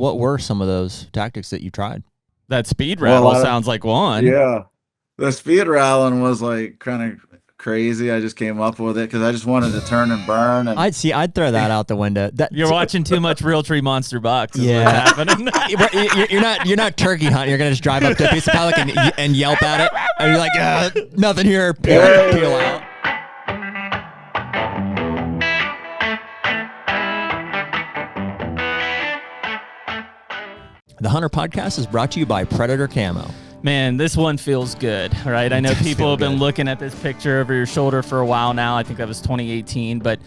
What were some of those tactics that you tried? That speed rattle sounds like one. Yeah. The speed rattling was like kind of crazy. I just came up with it because I just wanted to turn and burn. And I'd throw that out the window. You're watching too much Realtree Monster Bucks. Yeah, you're not turkey hunting. You're gonna just drive up to a piece of pelican and yelp at it, and you're like, nothing here. Peel out. The HUNTR Podcast is brought to you by Predator Camo. Man, this one feels good, right? I know people have been looking at this picture over your shoulder for a while now. I think that was 2018, but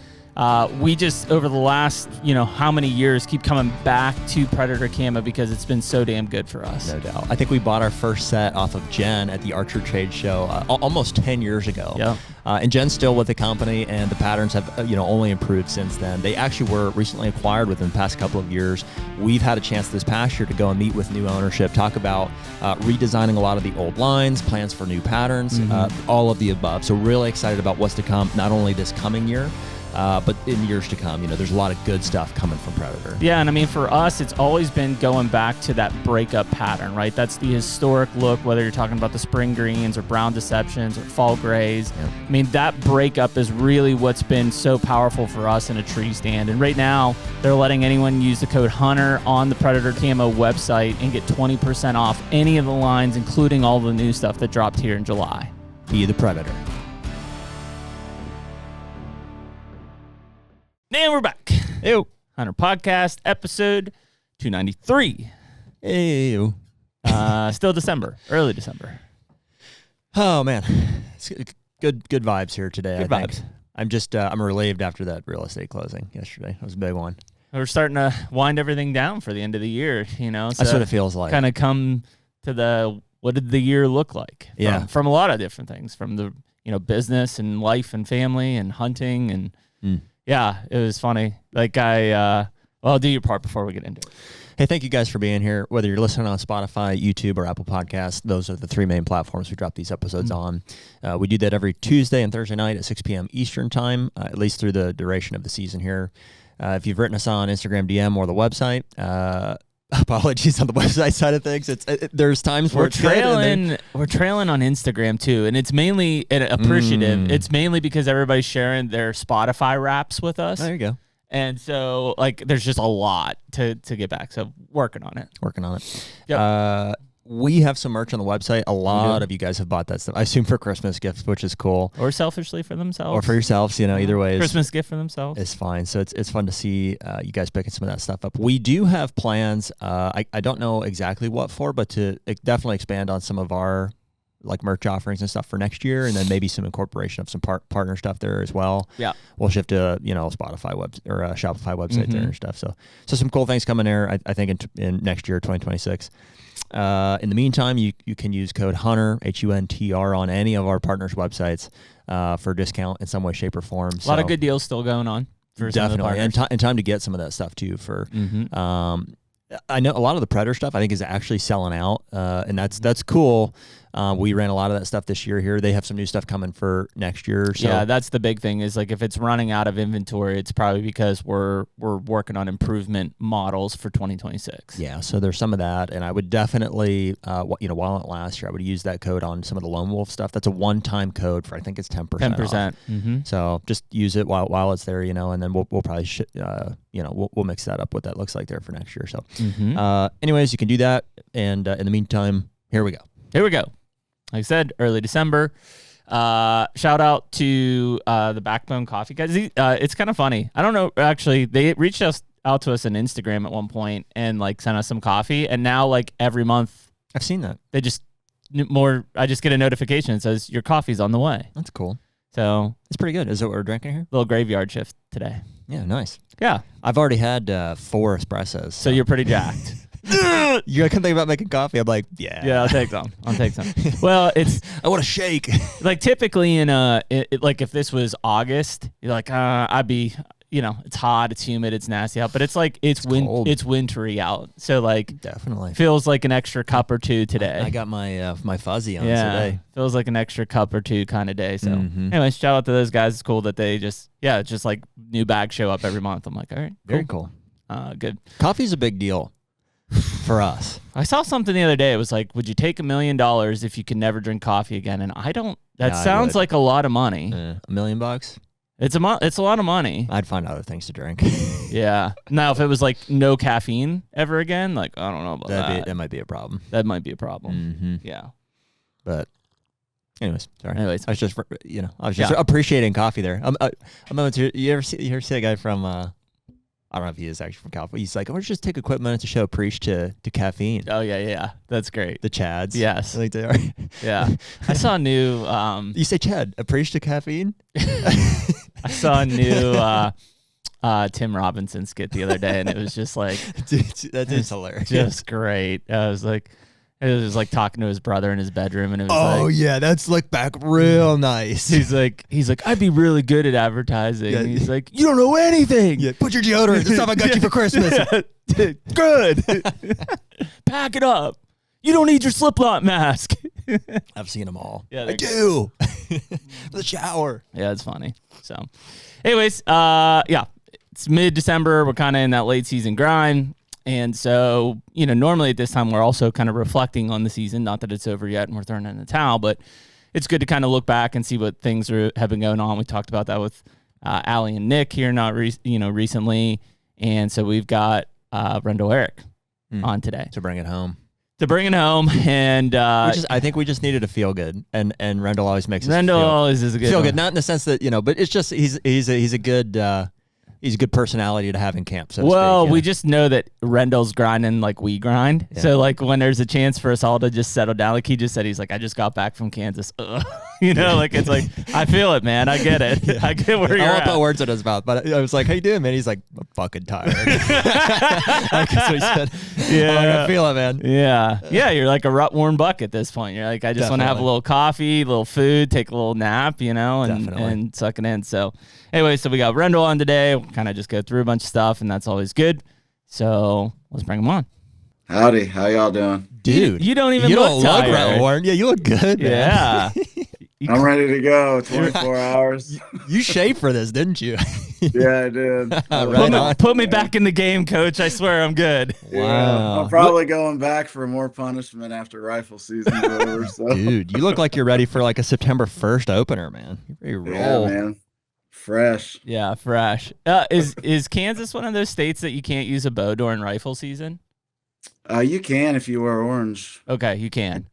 we just, over the last, how many years, keep coming back to Predator Camo because it's been so damn good for us. No doubt. I think we bought our first set off of Jen at the Archer Trade Show almost 10 years ago. Yeah. And Jen's still with the company, and the patterns have only improved since then. They actually were recently acquired within the past couple of years. We've had a chance this past year to go and meet with new ownership, talk about redesigning a lot of the old lines, plans for new patterns, all of the above. So really excited about what's to come, not only this coming year, but in years to come. There's a lot of good stuff coming from Predator. Yeah, and I mean, for us, it's always been going back to that breakup pattern, right? That's the historic look, whether you're talking about the spring greens or brown deceptions or fall grays. Yeah. I mean, that breakup is really what's been so powerful for us in a tree stand. And right now, they're letting anyone use the code HUNTR on the Predator Camo website and get 20% off any of the lines, including all the new stuff that dropped here in July. Be the Predator. And we're back. Ew. HUNTR Podcast, episode 293. Ew. Still December, early December. Oh, man. It's good vibes here today, Good vibes. I'm relieved after that real estate closing yesterday. It was a big one. We're starting to wind everything down for the end of the year, So that's what it feels like. Kind of come to what did the year look like? From a lot of different things, from the, business and life and family and hunting and... Yeah, it was funny. I'll do your part before we get into it. Hey, thank you guys for being here. Whether you're listening on Spotify, YouTube, or Apple Podcasts, those are the three main platforms we drop these episodes on. We do that every Tuesday and Thursday night at 6 p.m. Eastern time, at least through the duration of the season here. If you've written us on Instagram DM or the website, apologies on the website side of things. There's times where we're trailing on Instagram too, and it's mainly appreciative. It's mainly because everybody's sharing their Spotify raps with us. There you go. And so there's just a lot to get back. So working on it. Yep. We have some merch on the website. A lot of you guys have bought that stuff. I assume for Christmas gifts, which is cool. Or selfishly for themselves. Or for yourselves, either way. Christmas gift for themselves. It's fine. So it's fun to see you guys picking some of that stuff up. We do have plans. I don't know exactly what for, but to definitely expand on some of our merch offerings and stuff for next year, and then maybe some incorporation of some partner stuff there as well. Yeah. We'll shift to, Spotify or a Shopify website there and stuff. So some cool things coming there, I think, in next year, 2026. In the meantime, you can use code HUNTR, HUNTR, on any of our partners' websites for a discount in some way, shape, or form. A lot of good deals still going on for definitely, and time to get some of that stuff too. I know a lot of the Predator stuff I think is actually selling out, and that's cool. We ran a lot of that stuff this year here. They have some new stuff coming for next year. So. Yeah, that's the big thing is if it's running out of inventory, it's probably because we're working on improvement models for 2026. Yeah, so there's some of that, and I would definitely, while it lasts here, I would use that code on some of the Lone Wolf stuff. That's a one-time code for I think it's 10%. 10%. Mm-hmm. So just use it while it's there, and then we'll probably we'll mix that up what that looks like there for next year. So, anyways, you can do that, and in the meantime, here we go. Like I said, early December. Shout out to the Backbone Coffee guys. It's kind of funny. I don't know. Actually, they reached out to us on Instagram at one point and sent us some coffee. And now every month, I've seen that. They just I just get a notification that says your coffee's on the way. That's cool. So it's pretty good. Is that what we're drinking here? Little graveyard shift today. Yeah, nice. Yeah, I've already had 4 espressos. So you're pretty jacked. You come think about making coffee. I'm like, yeah, I'll take some. Well, I want to shake. Typically if this was August, you're like, I'd be, it's hot, it's humid, it's nasty out, but it's it's wintry out. So definitely feels like an extra cup or two today. I got my my fuzzy on today. Feels like an extra cup or two kind of day. So anyway, shout out to those guys. It's cool that they just new bags show up every month. I'm like, all right, very cool. Good. Coffee's a big deal. for us. I saw something the other day. It was like, would you take $1 million if you could never drink coffee again? And I don't. That Yeah, I sounds would. like a lot of money. $1 million? It's a lot of money. I'd find other things to drink. Yeah. Now, if it was like no caffeine ever again, like I don't know about that. That might be a problem. That might be a problem. Mm-hmm. Yeah. But anyways, sorry. Anyways. I was just appreciating coffee there. You ever see a guy from I don't know if he is actually from California. He's like, let's just take a quick minute to show preach to caffeine. Oh yeah. That's great. The Chads. Yes. Like they are. Yeah. I saw a new You say Chad, a preach to caffeine? I saw a new Tim Robinson skit the other day, and it was just like, Dude, that is hilarious. just great. It was like talking to his brother in his bedroom, and it was Oh like, yeah, that's like back real nice. he's like, I'd be really good at advertising. Yeah. And he's like, you don't know anything. Yeah, put your deodorant. The stuff I got you for Christmas. Yeah. Good. Pack it up. You don't need your slip-knot mask. I've seen them all. Yeah, I they're do. The shower. Yeah, it's funny. So, anyways, yeah, it's mid-December. We're kind of in that late season grind. And so, normally at this time, we're also kind of reflecting on the season. Not that it's over yet and we're throwing in the towel, but it's good to kind of look back and see what things have been going on. We talked about that with Allie and Nick here, recently. And so we've got Rendell Erik on today. To bring it home. And I think we just needed to feel good, and Rendell always makes us Rendell always is a good feel one. good. Not in the sense that but it's just he's a good personality to have in camp. So to speak, we just know that Rendell's grinding like we grind. Yeah. So like when there's a chance for us all to just settle down, like he just said, he's like, I just got back from Kansas. Like it's like I feel it, man. I get it. Yeah. I get where you're I won't at. put words in his mouth, but I was like, "How you doing, man?" He's like, "I'm fucking tired." That's what he said. Yeah. I feel it, man. Yeah. You're like a rut-worn buck at this point. You're like, I just want to have a Definitely. little coffee, a little food, take a little nap, Definitely. and suck it in. So anyway, so we got Rendell on today. We'll kind of just go through a bunch of stuff, and that's always good. So let's bring him on. Howdy, how y'all doing? Dude, You don't even you look don't look tired. right, Warren. Yeah, you look good, man. Yeah. I'm ready to go. 24 hours. You shaved for this, didn't you? Yeah, I did. Right on. Put me back in the game, coach. I swear I'm good. Yeah, I'm probably going back for more punishment after rifle season's over. So. Dude, you look like you're ready for like a September 1st opener, man. You're ready to roll. Yeah, man. Fresh. Yeah, fresh. Is Kansas one of those states that you can't use a bow during rifle season? You can if you wear orange. Okay, you can.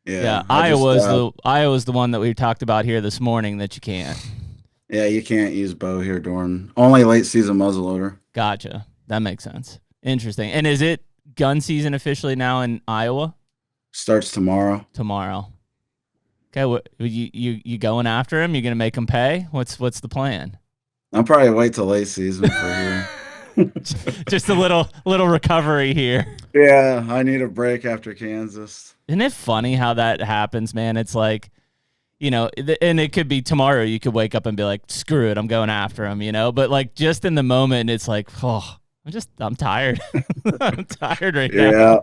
Yeah. Iowa's the one that we talked about here this morning that you can't. Yeah, you can't use bow here during only late season muzzleloader. Gotcha. That makes sense. Interesting. And is it gun season officially now in Iowa? Starts tomorrow. Tomorrow. Okay, what you going after him? You gonna make him pay? What's the plan? I'll probably wait till late season for here. Just a little recovery here. Yeah, I need a break after Kansas. Isn't it funny how that happens, man? It's like, and it could be tomorrow. You could wake up and be like, screw it, I'm going after him, But like just in the moment, it's like, oh, I'm tired. I'm tired right now.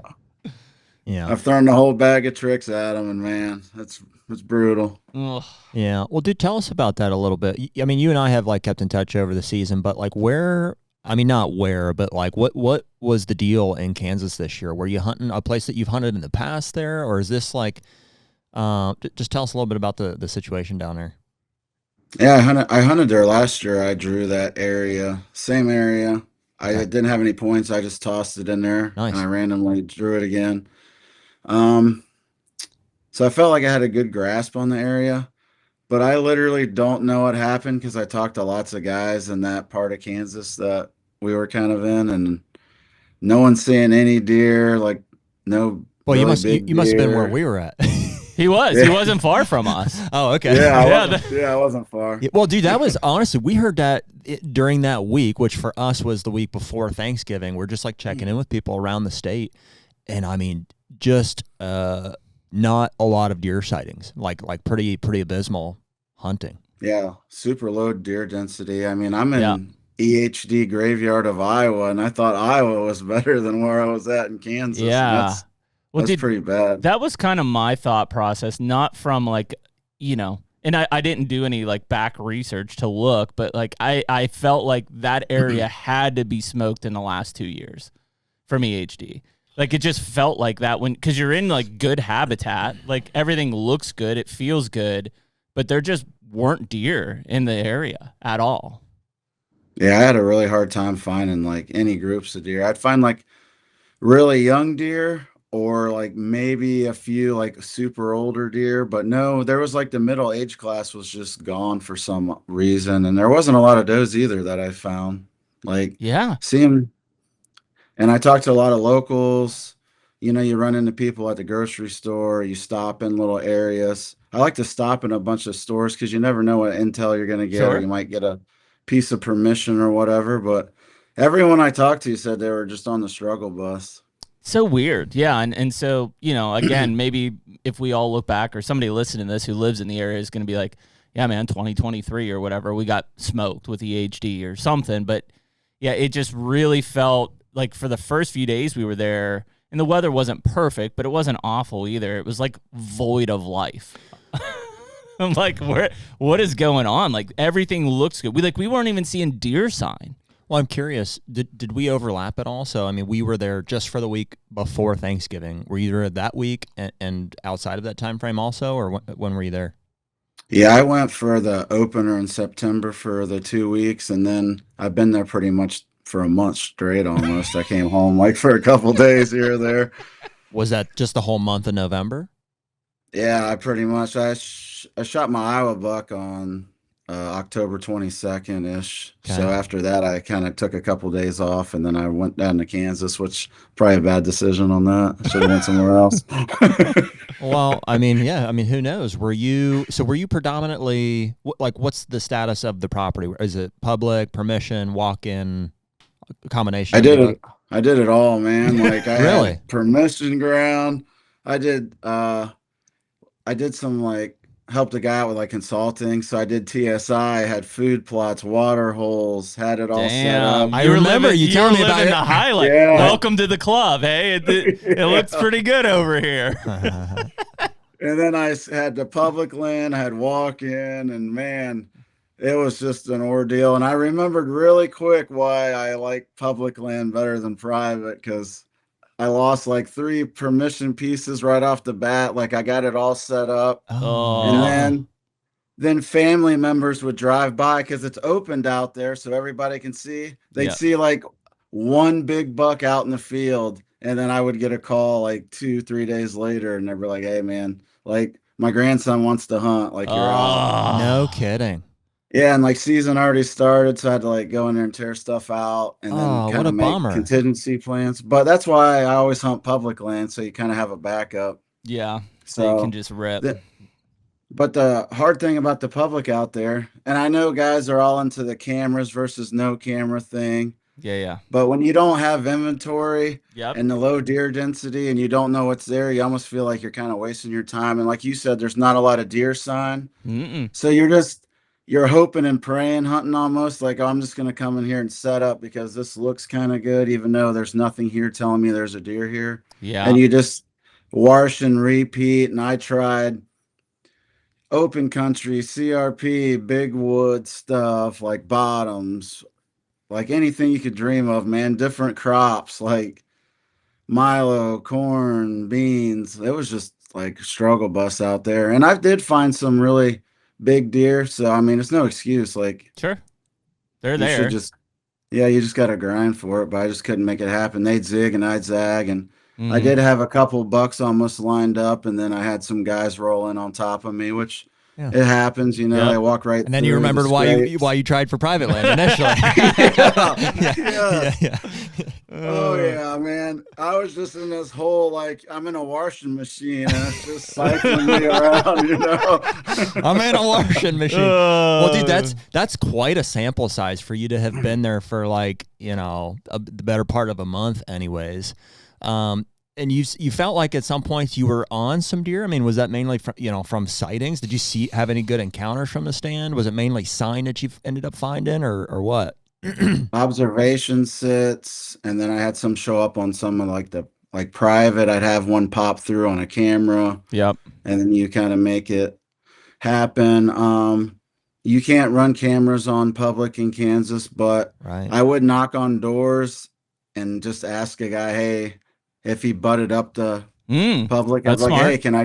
Yeah. I've thrown the whole bag of tricks at him, and man, it's brutal. Ugh. Yeah. Well, dude, tell us about that a little bit. I mean, you and I have like kept in touch over the season, but like not where, but like what was the deal in Kansas this year? Were you hunting a place that you've hunted in the past there, or is this like just tell us a little bit about the situation down there? Yeah, I hunted there last year. I drew that area, same area. I didn't have any points. I just tossed it in there, Nice. and I randomly drew it again. So I felt like I had a good grasp on the area, but I literally don't know what happened because I talked to lots of guys in that part of Kansas that we were kind of in, and no one's seeing any deer. Like no. Well, really you must have been deer. where we were at. He was. Yeah. He wasn't far from us. Oh, okay. Yeah, I wasn't far. Yeah, well, dude, that was honestly, we heard that during that week, which for us was the week before Thanksgiving. We're just like checking in with people around the state, and I mean, just not a lot of deer sightings, like pretty abysmal hunting. Yeah, super low deer density. I mean, I'm in EHD graveyard of Iowa, and I thought Iowa was better than where I was at in Kansas. Yeah. That's pretty bad. That was kind of my thought process, not from like, and I didn't do any like back research to look, but like I felt like that area had to be smoked in the last 2 years from EHD. Like, it just felt like that because you're in like good habitat, like everything looks good, it feels good, but there just weren't deer in the area at all. Yeah, I had a really hard time finding like any groups of deer. I'd find like really young deer or like maybe a few like super older deer, but no, there was like the middle age class was just gone for some reason, and there wasn't a lot of does either that I found. Like, Yeah. see 'em. And I talked to a lot of locals. You know, you run into people at the grocery store, you stop in little areas. I like to stop in a bunch of stores because you never know what intel you're going to get, or Sure. you might get a piece of permission or whatever. But everyone I talked to said they were just on the struggle bus. So weird. Yeah. And so, you know, again, maybe if we all look back, or somebody listening to this who lives in the area is going to be like, yeah, man, 2023 or whatever, we got smoked with EHD or something. But yeah, it just really felt like for the first few days we were there, and the weather wasn't perfect, but it wasn't awful either. It was like void of life. I'm like, what is going on? Like, everything looks good. We weren't even seeing deer sign. Well, I'm curious, did we overlap at all? So, I mean, we were there just for the week before Thanksgiving. Were you there that week and outside of that time frame also, or when were you there? Yeah, I went for the opener in September for the 2 weeks, and then I've been there pretty much for a month straight almost. I came home like for a couple days here or there. Was that just the whole month of November? Yeah, I pretty much I shot my Iowa buck on October 22nd ish. Okay. So after that, I kind of took a couple days off, and then I went down to Kansas, which probably a bad decision on that. I should have went somewhere else. Well, I mean, yeah. I mean, who knows? Were you predominantly what's the status of the property? Is it public, permission, walk-in, combination? I did it all, man. Like I Really? had permission ground. I did some like helped a guy out with like consulting. So I did TSI, had food plots, water holes, had it all set up. I remember you telling me about it. The highlight. Yeah. Welcome to the club. Hey, it looks pretty good over here. And then I had the public land, I had walk in, and man, it was just an ordeal. And I remembered really quick why I like public land better than private, because I lost like 3 permission pieces right off the bat. Like I got it all set up. Oh. And then family members would drive by because it's opened out there so everybody can see. They'd see like one big buck out in the field. And then I would get a call like 2-3 days later, and they'd be like, hey man, like my grandson wants to hunt. Like you're out. No kidding. Yeah, and like season already started, so I had to like go in there and tear stuff out and then kind of make contingency plans. But that's why I always hunt public land, so you kind of have a backup. Yeah, so you can just rip. But the hard thing about the public out there, and I know guys are all into the cameras versus no camera thing. Yeah. But when you don't have inventory Yep. and the low deer density and you don't know what's there, you almost feel like you're kind of wasting your time. And like you said, there's not a lot of deer sign. So you're hoping and praying, hunting almost like, oh, I'm just going to come in here and set up because this looks kind of good, even though there's nothing here telling me there's a deer here. Yeah. And you just wash and repeat. And I tried open country, CRP, big wood stuff, like bottoms, like anything you could dream of, man. Different crops like milo, corn, beans. It was just like struggle bus out there. And I did find some really big deer. So, I mean, it's no excuse. Like, sure, they're there. You just got to grind for it. But I just couldn't make it happen. They'd zig and I'd zag. And I did have a couple bucks almost lined up. And then I had some guys rolling on top of me, which it happens, you know. They walk right. And then you remembered why you tried for private land initially. Yeah. Oh yeah, man. I was just in this whole like I'm in a washing machine and it's just cycling me around, you know. I'm in a washing machine. Well, dude, that's quite a sample size for you to have been there for like, you know, the better part of a month, anyways. And you felt like at some points you were on some deer. I mean, was that mainly from sightings? Did you have any good encounters from the stand? Was it mainly sign that you ended up finding, or what? Observation sits, and then I had some show up on some of the private. I'd have one pop through on a camera. Yep. And then you kind of make it happen. You can't run cameras on public in Kansas, but I would knock on doors and just ask a guy, hey, if he butted up the public, I was That's like, smart. hey, can I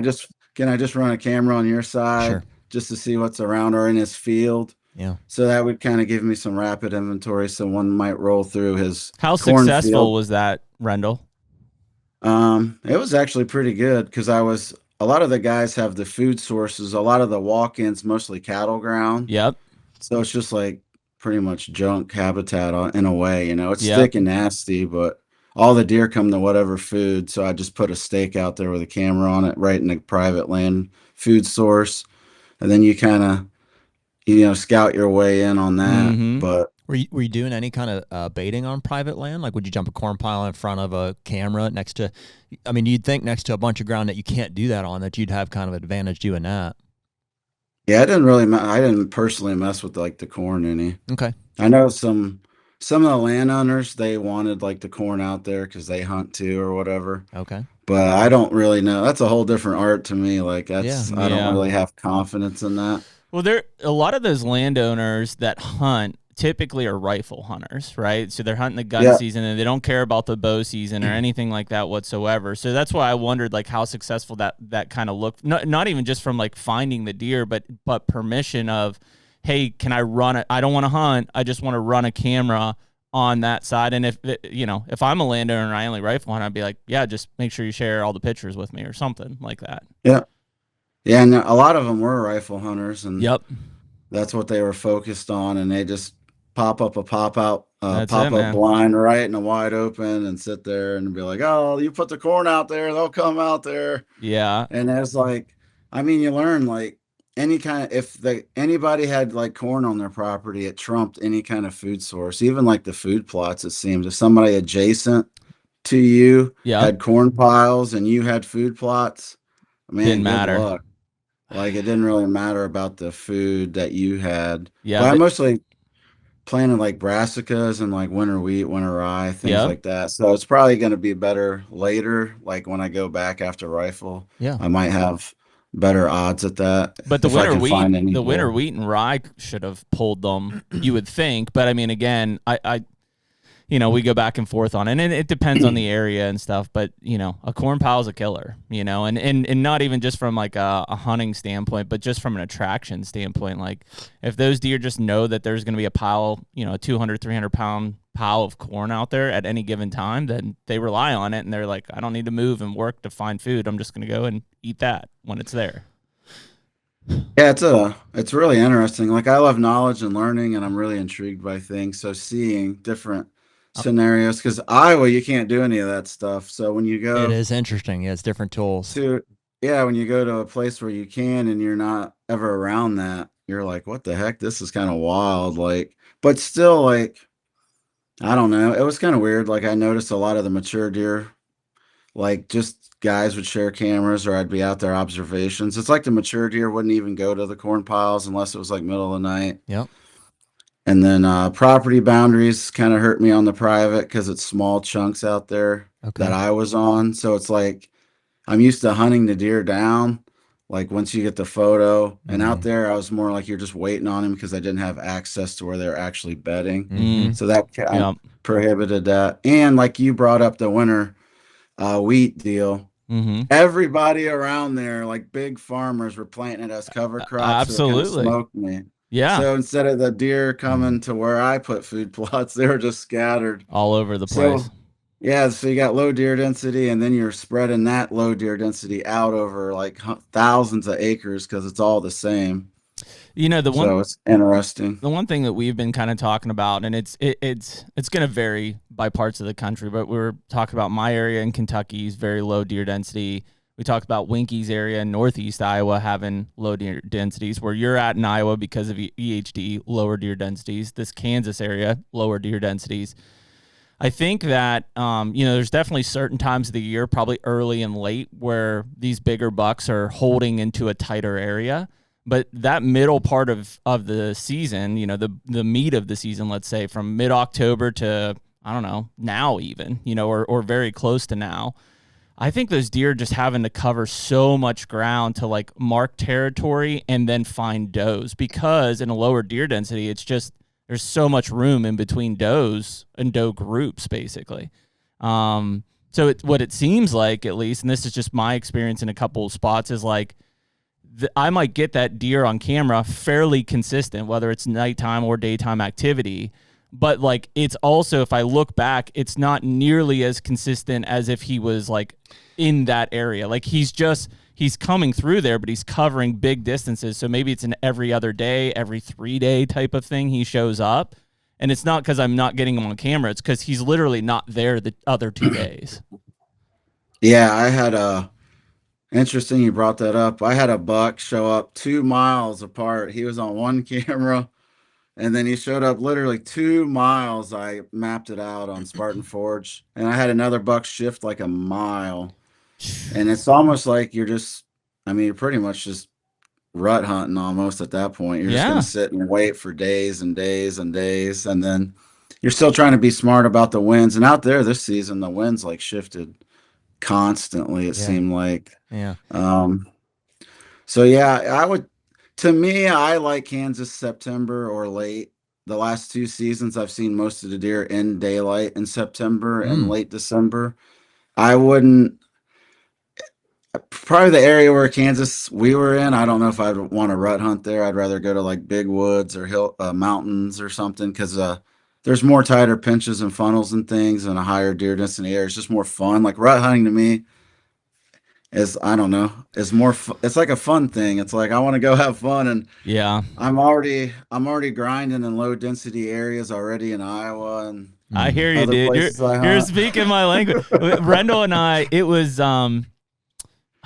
just run a camera on your side Sure. just to see what's around or in his field? Yeah. So that would kind of give me some rapid inventory. So one might roll through his How cornfield. successful was that, Rendell? It was actually pretty good because a lot of the guys have the food sources. A lot of the walk-ins, mostly cattle ground. Yep. So it's just like pretty much junk habitat in a way, It's Yep. thick and nasty, but all the deer come to whatever food. So I just put a stake out there with a camera on it right in the private land food source. And then you kind of, scout your way in on that. Mm-hmm. But Were you doing any kind of baiting on private land? Like, would you jump a corn pile in front of a camera next to? I mean, you'd think next to a bunch of ground that you can't do that on, that you'd have kind of advantage doing that. yeah, I didn't personally mess with like the corn any. Okay. I know some of the landowners, they wanted like the corn out there because they hunt too or whatever. Okay. But I don't really know. That's a whole different art to me. Like I Yeah. don't really have confidence in that. Well, a lot of those landowners that hunt typically are rifle hunters, right? So they're hunting the gun season and they don't care about the bow season or anything like that whatsoever. So that's why I wondered like how successful that kind of looked. Not even just from like finding the deer, but permission of, hey, can I run it? I don't want to hunt. I just want to run a camera on that side. And if I'm a landowner and I only rifle hunt, I'd be like, yeah, just make sure you share all the pictures with me or something like that. Yeah. Yeah, and a lot of them were rifle hunters, and Yep. that's what they were focused on. And they just pop up a pop up man. blind right in the wide open and sit there and be like, "Oh, you put the corn out there, they'll come out there." Yeah. And it's like, I mean, you learn like if anybody had like corn on their property, it trumped any kind of food source, even like the food plots. It seems if somebody adjacent to you had corn piles and you had food plots, man, didn't good matter. luck. Like it didn't really matter about the food that you had. Yeah, but I mostly planted like brassicas and like winter wheat, winter rye, things like that. So it's probably going to be better later. Like when I go back after rifle, I might have better odds at that. But the winter wheat and rye should have pulled them, you would think. But I mean, again, I we go back and forth on it, and it depends on the area and stuff. But a corn pile is a killer, and not even just from like a hunting standpoint, but just from an attraction standpoint. Like if those deer just know that there's going to be a pile, a 200, 300 pound pile of corn out there at any given time, then they rely on it, and they're like, I don't need to move and work to find food. I'm just going to go and eat that when it's there. Yeah, it's really interesting. Like I love knowledge and learning, and I'm really intrigued by things. So seeing different scenarios, because Iowa, you can't do any of that stuff. So when you go, it is interesting. Yeah, it's different tools. When you go to a place where you can and you're not ever around that, you're like, what the heck? This is kind of wild. Like, but still, like, I don't know. It was kind of weird. Like I noticed a lot of the mature deer, like just guys would share cameras, or I'd be out there observations. It's like the mature deer wouldn't even go to the corn piles unless it was like middle of the night. Yep. And then property boundaries kind of hurt me on the private because it's small chunks out there that I was on. So it's like I'm used to hunting the deer down. Like once you get the photo, and out there, I was more like you're just waiting on him because I didn't have access to where they're actually bedding. So that prohibited that. And like you brought up the winter wheat deal. Everybody around there, like big farmers, were planting it as cover crops. Absolutely. So it kind of smoked me. Yeah. So instead of the deer coming to where I put food plots, they were just scattered all over the place. So you got low deer density, and then you're spreading that low deer density out over like thousands of acres because it's all the same. So it's interesting. The one thing that we've been kind of talking about, and it's going to vary by parts of the country, but we were talking about my area in Kentucky's very low deer density. We talked about Winky's area in northeast Iowa having low deer densities, where you're at in Iowa because of EHD, lower deer densities. This Kansas area, lower deer densities. I think that, there's definitely certain times of the year, probably early and late, where these bigger bucks are holding into a tighter area. But that middle part of the season, the meat of the season, let's say from mid-October to, I don't know, now even, or very close to now, I think those deer just having to cover so much ground to like mark territory and then find does, because in a lower deer density, it's just there's so much room in between does and doe groups, basically. So what it seems like, at least, and this is just my experience in a couple of spots, is like I might get that deer on camera fairly consistent, whether it's nighttime or daytime activity. But like it's also, if I look back, it's not nearly as consistent as if he was like in that area. Like he's coming through there, but he's covering big distances. So maybe it's an every other day, every 3 day type of thing he shows up. And it's not because I'm not getting him on camera. It's because he's literally not there the other 2 days. Yeah, I had interesting you brought that up. I had a buck show up 2 miles apart. He was on one camera, and then he showed up literally 2 miles. I mapped it out on Spartan Forge, and I had another buck shift like a mile. And it's almost like you're pretty much just rut hunting almost at that point. You're just going to sit and wait for days and days and days. And then you're still trying to be smart about the winds. And out there this season, the winds like shifted constantly, it seemed like. Yeah. So yeah, to me, I like Kansas September or late. The last 2 seasons, I've seen most of the deer in daylight in September and late December. Probably the area where Kansas we were in, I don't know if I'd want to rut hunt there. I'd rather go to like big woods or hill mountains or something, because there's more tighter pinches and funnels and things and a higher deer density area. It's just more fun. Like rut hunting to me is, I don't know, is more it's like a fun thing. It's like I want to go have fun, and I'm already grinding in low density areas already in Iowa, and I hear you, dude. You're speaking my language. Rendell and I, it was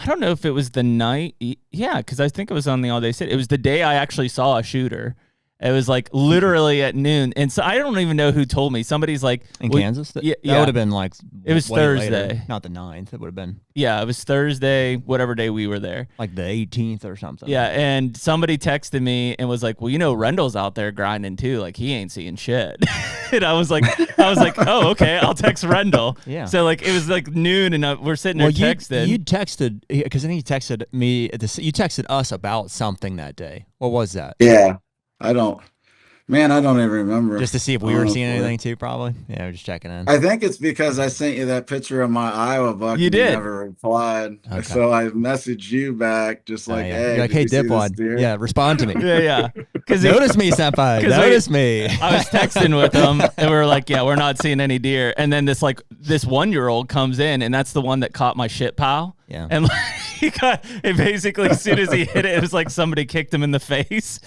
I don't know if it was the night. Yeah, because I think it was on the all day sit. It was the day I actually saw a shooter. It was like literally at noon. And so I don't even know who told me. Somebody's like. In Kansas? Yeah. That would have been like. It was Thursday. Later. Not the 9th. It would have been. Yeah, it was Thursday, whatever day we were there. Like the 18th or something. Yeah, and somebody texted me and was like, well, Rendell's out there grinding too. Like he ain't seeing shit. And I was like, oh, okay, I'll text Rendell. Yeah. So like it was like noon, and we're sitting there texting. You texted, because then you texted me. You texted us about something that day. What was that? Yeah, I don't even remember. Just to see if we were seeing anything too, probably. Yeah, we're just checking in. I think it's because I sent you that picture of my Iowa buck. You did. You never replied. Okay. So I messaged you back, just like, hey, you're like, hey, Dipwad. Yeah, respond to me. Yeah. Notice me, senpai. Notice me. I was texting with him, and we were like, yeah, we're not seeing any deer. And then this 1-year-old comes in, and that's the one that caught my shit pile. Yeah. And he got it basically as soon as he hit it, it was like somebody kicked him in the face.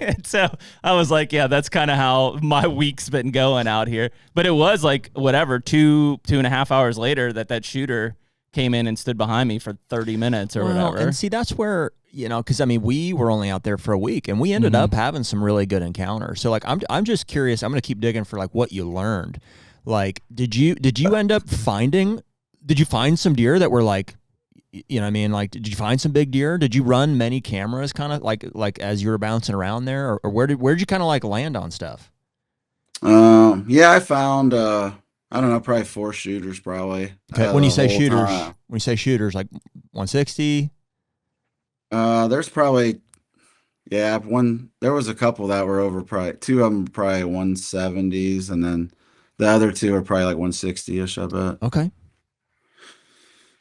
And so I was like, yeah, that's kind of how my week's been going out here. But it was like whatever, 2.5 hours later that shooter came in and stood behind me for 30 minutes or whatever. And see, that's where, because we were only out there for a week, and we ended up having some really good encounters. So like, I'm just curious. I'm going to keep digging for like what you learned. Like, did you end up did you find some deer that were like, like, did you find some big deer? Did you run many cameras kind of like as you were bouncing around there, or where'd you kind of like land on stuff? Yeah, I found, I don't know, probably 4 shooters probably. Okay. When you say shooters, like 160? There's probably, there was a couple that were over, probably 2 of them probably 170s, and then the other 2 are probably like 160-ish, I bet. Okay.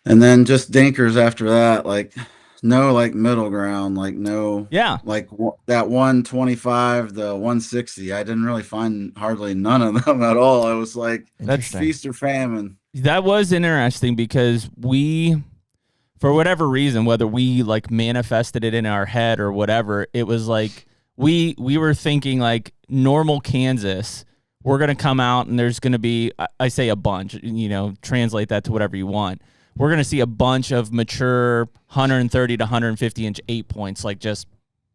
And then just dinkers after that, like no like middle ground, like no, like that 125, the 160. I didn't really find hardly none of them at all. It was like that's feast or famine. That was interesting because we, for whatever reason, whether we like manifested it in our head or whatever, it was like we were thinking like normal Kansas. We're gonna come out and there's gonna be, I say a bunch, translate that to whatever you want. We're going to see a bunch of mature 130 to 150 inch 8 points, like just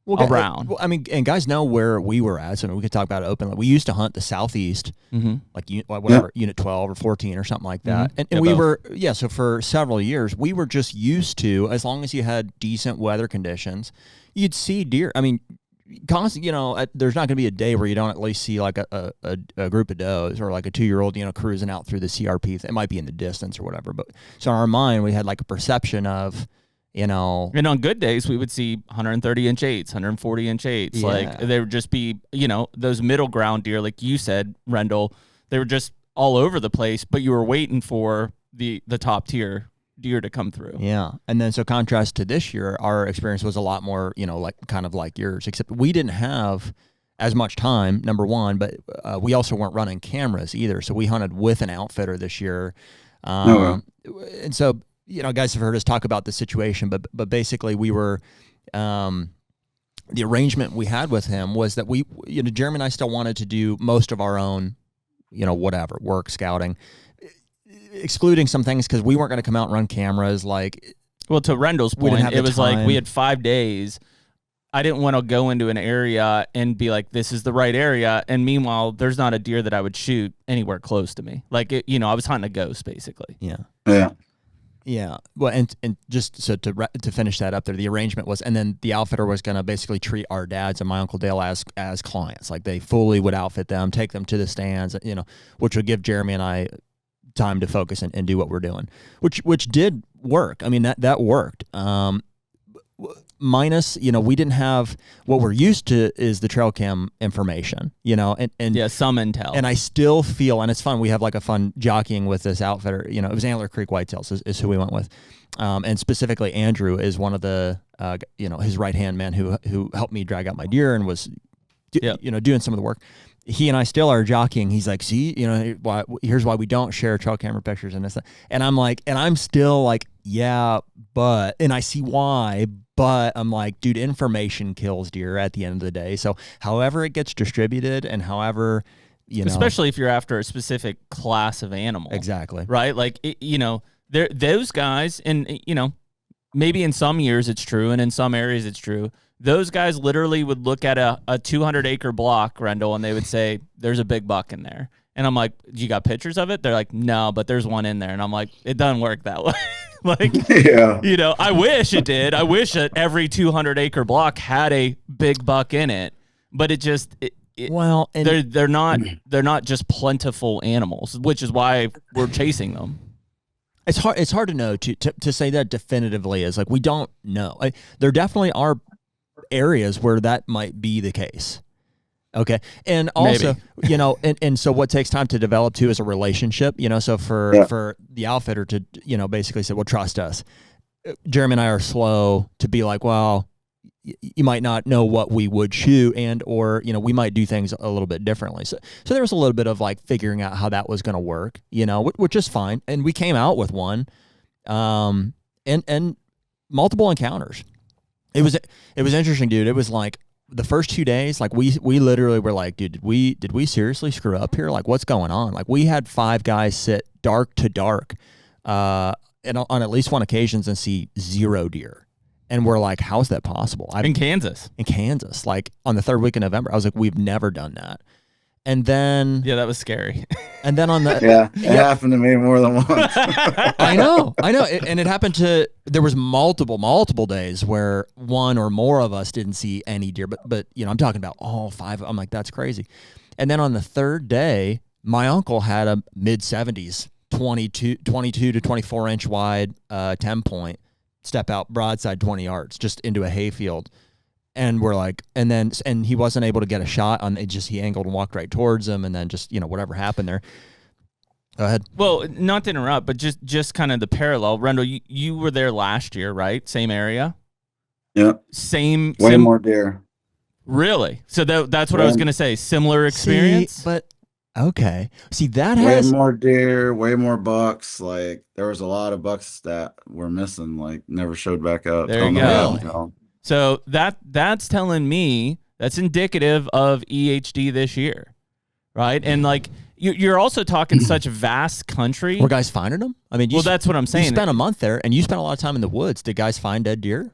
around. Well, I mean, and guys know where we were at, so we could talk about it openly. We used to hunt the southeast, like whatever, unit 12 or 14 or something like that. And we were, so for several years, we were just used to, as long as you had decent weather conditions, you'd see deer. I mean, constant, there's not going to be a day where you don't at least see like a group of does or like a 2-year-old, cruising out through the CRP. It might be in the distance or whatever. But so in our mind, we had like a perception of, And on good days, we would see 130 inch 8s, 140 inch 8s. Yeah. Like they would just be, those middle ground deer, like you said, Rendell, they were just all over the place, but you were waiting for the top tier deer to come through. Yeah. And then so contrast to this year, our experience was a lot more, like kind of like yours, except we didn't have as much time, number one, but we also weren't running cameras either. So we hunted with an outfitter this year. And so, guys have heard us talk about the situation, but basically we were, the arrangement we had with him was that we, Jeremy and I still wanted to do most of our own, whatever, work, scouting, excluding some things because we weren't going to come out and run cameras. Well, to Rendell's point, it was like we had 5 days. I didn't want to go into an area and be like, this is the right area. And meanwhile, there's not a deer that I would shoot anywhere close to me. I was hunting a ghost basically. Yeah. Yeah. Yeah. Well, and just so to finish that up there, the arrangement was, and then the outfitter was going to basically treat our dads and my Uncle Dale as clients. Like they fully would outfit them, take them to the stands, which would give Jeremy and I time to focus and do what we're doing, which did work. I mean, that worked. Minus, we didn't have what we're used to is the trail cam information, and yeah, some intel. And I still feel, and it's fun. We have like a fun jockeying with this outfitter. It was Antler Creek Whitetails is who we went with, and specifically Andrew is one of the, his right hand man who helped me drag out my deer and was, doing some of the work. He and I still are jockeying. He's like, see, here's why we don't share trail camera pictures and this. And I'm like, and I'm still like, yeah, but, and I see why, but I'm like, dude, information kills deer at the end of the day. So however it gets distributed and however, especially if you're after a specific class of animal. Exactly. Right. Like, those guys, and, maybe in some years it's true. And in some areas it's true. Those guys literally would look at a 200-acre block, Rendell, and they would say, there's a big buck in there. And I'm like, you got pictures of it? They're like, no, but there's one in there. And I'm like, it doesn't work that way. Yeah. I wish it did. I wish that every 200-acre block had a big buck in it, but it just they're not just plentiful animals, which is why we're chasing them. It's hard to know to say that definitively is like we don't know. There definitely are areas where that might be the case. Okay. And also, and so what takes time to develop too is a relationship, so for the outfitter to, basically say, well, trust us. Jeremy and I are slow to be like, well, you might not know what we would shoot or, we might do things a little bit differently. So there was a little bit of like figuring out how that was going to work, which is fine. And we came out with one, and multiple encounters. It was interesting, dude. It was like the first 2 days, like we literally were like, dude, did we seriously screw up here? Like what's going on? Like we had 5 guys sit dark to dark, and on at least one occasions and see 0 deer. And we're like, how is that possible? In Kansas, like on the 3rd week of November, I was like, we've never done that. And then that was scary. And then on the it happened to me more than once. I know, and it happened to. There was multiple days where one or more of us didn't see any deer, but I'm talking about all 5. I'm like, that's crazy. And then on the 3rd day, my uncle had a mid-70s 22 to 24 inch wide 10-point step out broadside 20 yards just into a hayfield. And we're like, and he wasn't able to get a shot on it. Just he angled and walked right towards him, and then just whatever happened there. Go ahead. Well, not to interrupt, but just kind of the parallel. Rendell, you were there last year, right? Same area. Yeah. Same. More deer. Really? So that's what I was gonna say. Similar experience, but okay. See that way more deer, way more bucks. Like there was a lot of bucks that were missing, like never showed back up. There you go. So that's telling me that's indicative of EHD this year, right? And like you're also talking such vast country. Were guys finding them? I mean, that's what I'm saying. You spent a month there, and you spent a lot of time in the woods. Did guys find dead deer?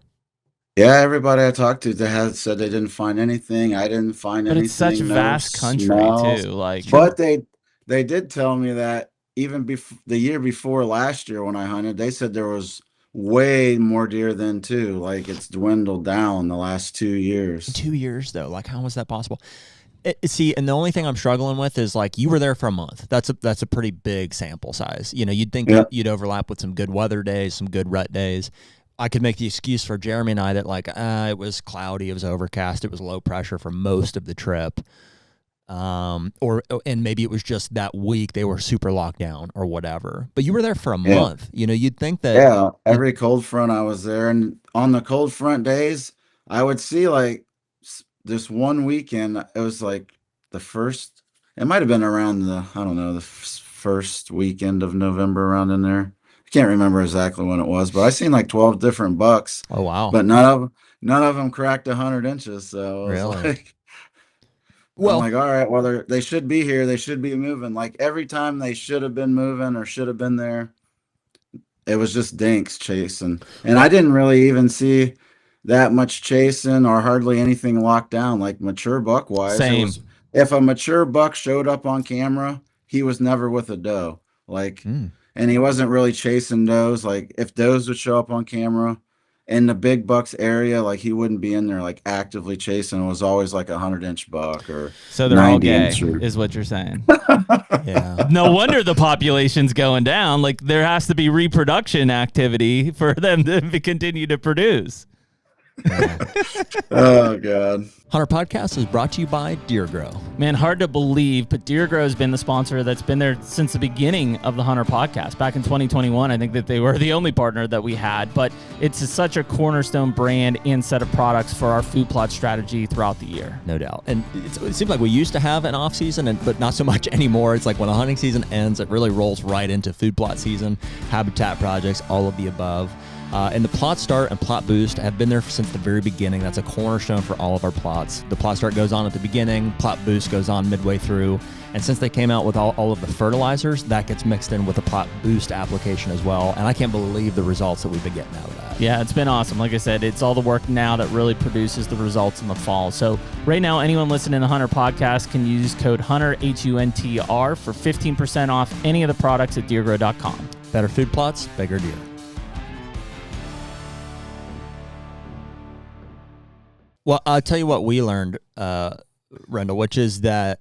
Yeah, everybody I talked to, they had said they didn't find anything. I didn't find anything. But it's such vast country too. Like, but they did tell me that even the year before last year when I hunted, they said there was way more deer than 2. Like it's dwindled down the last 2 years. 2 years though, like how was that possible? See, and the only thing I'm struggling with is like you were there for a month. That's a pretty big sample size. You'd think you'd overlap with some good weather days, some good rut days. I could make the excuse for Jeremy and I that like it was cloudy, it was overcast, it was low pressure for most of the trip. and maybe it was just that week they were super locked down or whatever. But you were there for a month. You know, you'd think that. Yeah, every cold front I was there, and on the cold front days, I would see like this one weekend. It was like the first. It might have been around I don't know, the first weekend of November, around in there. I can't remember exactly when it was, but I seen like 12 different bucks. Oh wow! But none of them cracked 100 inches. So it was Really? like, Well, I'm like, all right, well, they should be here. They should be moving. Like every time they should have been moving or should have been there, it was just dinks chasing. And I didn't really even see that much chasing or hardly anything locked down, like mature buck wise. Same. If a mature buck showed up on camera, he was never with a doe. Like, and he wasn't really chasing does. Like if does would show up on camera in the big bucks area, like he wouldn't be in there like actively chasing. It was always like 100-inch buck or so they're all gay, 90-inch. is what you're saying. yeah. No wonder the population's going down. Like there has to be reproduction activity for them to continue to produce. Oh God. HUNTR Podcast is brought to you by DeerGro. Man, hard to believe, but DeerGro has been the sponsor that's been there since the beginning of the HUNTR Podcast. Back in 2021, I think that they were the only partner that we had, but it's such a cornerstone brand and set of products for our food plot strategy throughout the year. No doubt. And it seems like we used to have an off season, but not so much anymore. It's like when a hunting season ends, it really rolls right into food plot season, habitat projects, all of the above. And the Plot Start and Plot Boost have been there since the very beginning. That's a cornerstone for all of our plots. The Plot Start goes on at the beginning, Plot Boost goes on midway through. And since they came out with all of the fertilizers, that gets mixed in with the Plot Boost application as well. And I can't believe the results that we've been getting out of that. Yeah, it's been awesome. Like I said, it's all the work now that really produces the results in the fall. So right now, anyone listening to HUNTR Podcast can use code HUNTR, HUNTR, for 15% off any of the products at DeerGro.com. Better food plots, bigger deer. Well, I'll tell you what we learned, Rendell, which is that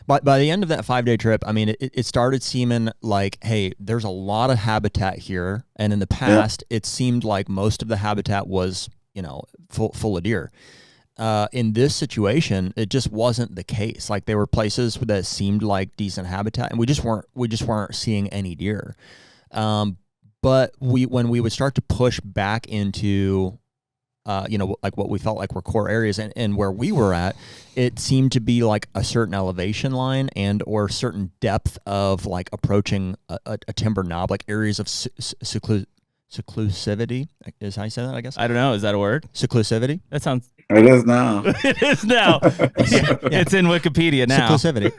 by the end of that 5-day trip, I mean, it started seeming like, hey, there's a lot of habitat here. And in the past, it seemed like most of the habitat was, full of deer. In this situation, it just wasn't the case. Like there were places that seemed like decent habitat, and we just weren't seeing any deer. But when we would start to push back into like what we felt like were core areas and where we were at, it seemed to be like a certain elevation line and or certain depth of like approaching a timber knob, like areas of seclusivity. Is how you say that, I guess? I don't know. Is that a word? Seclusivity? That sounds... It is now. It is now. It's in Wikipedia now. Seclusivity.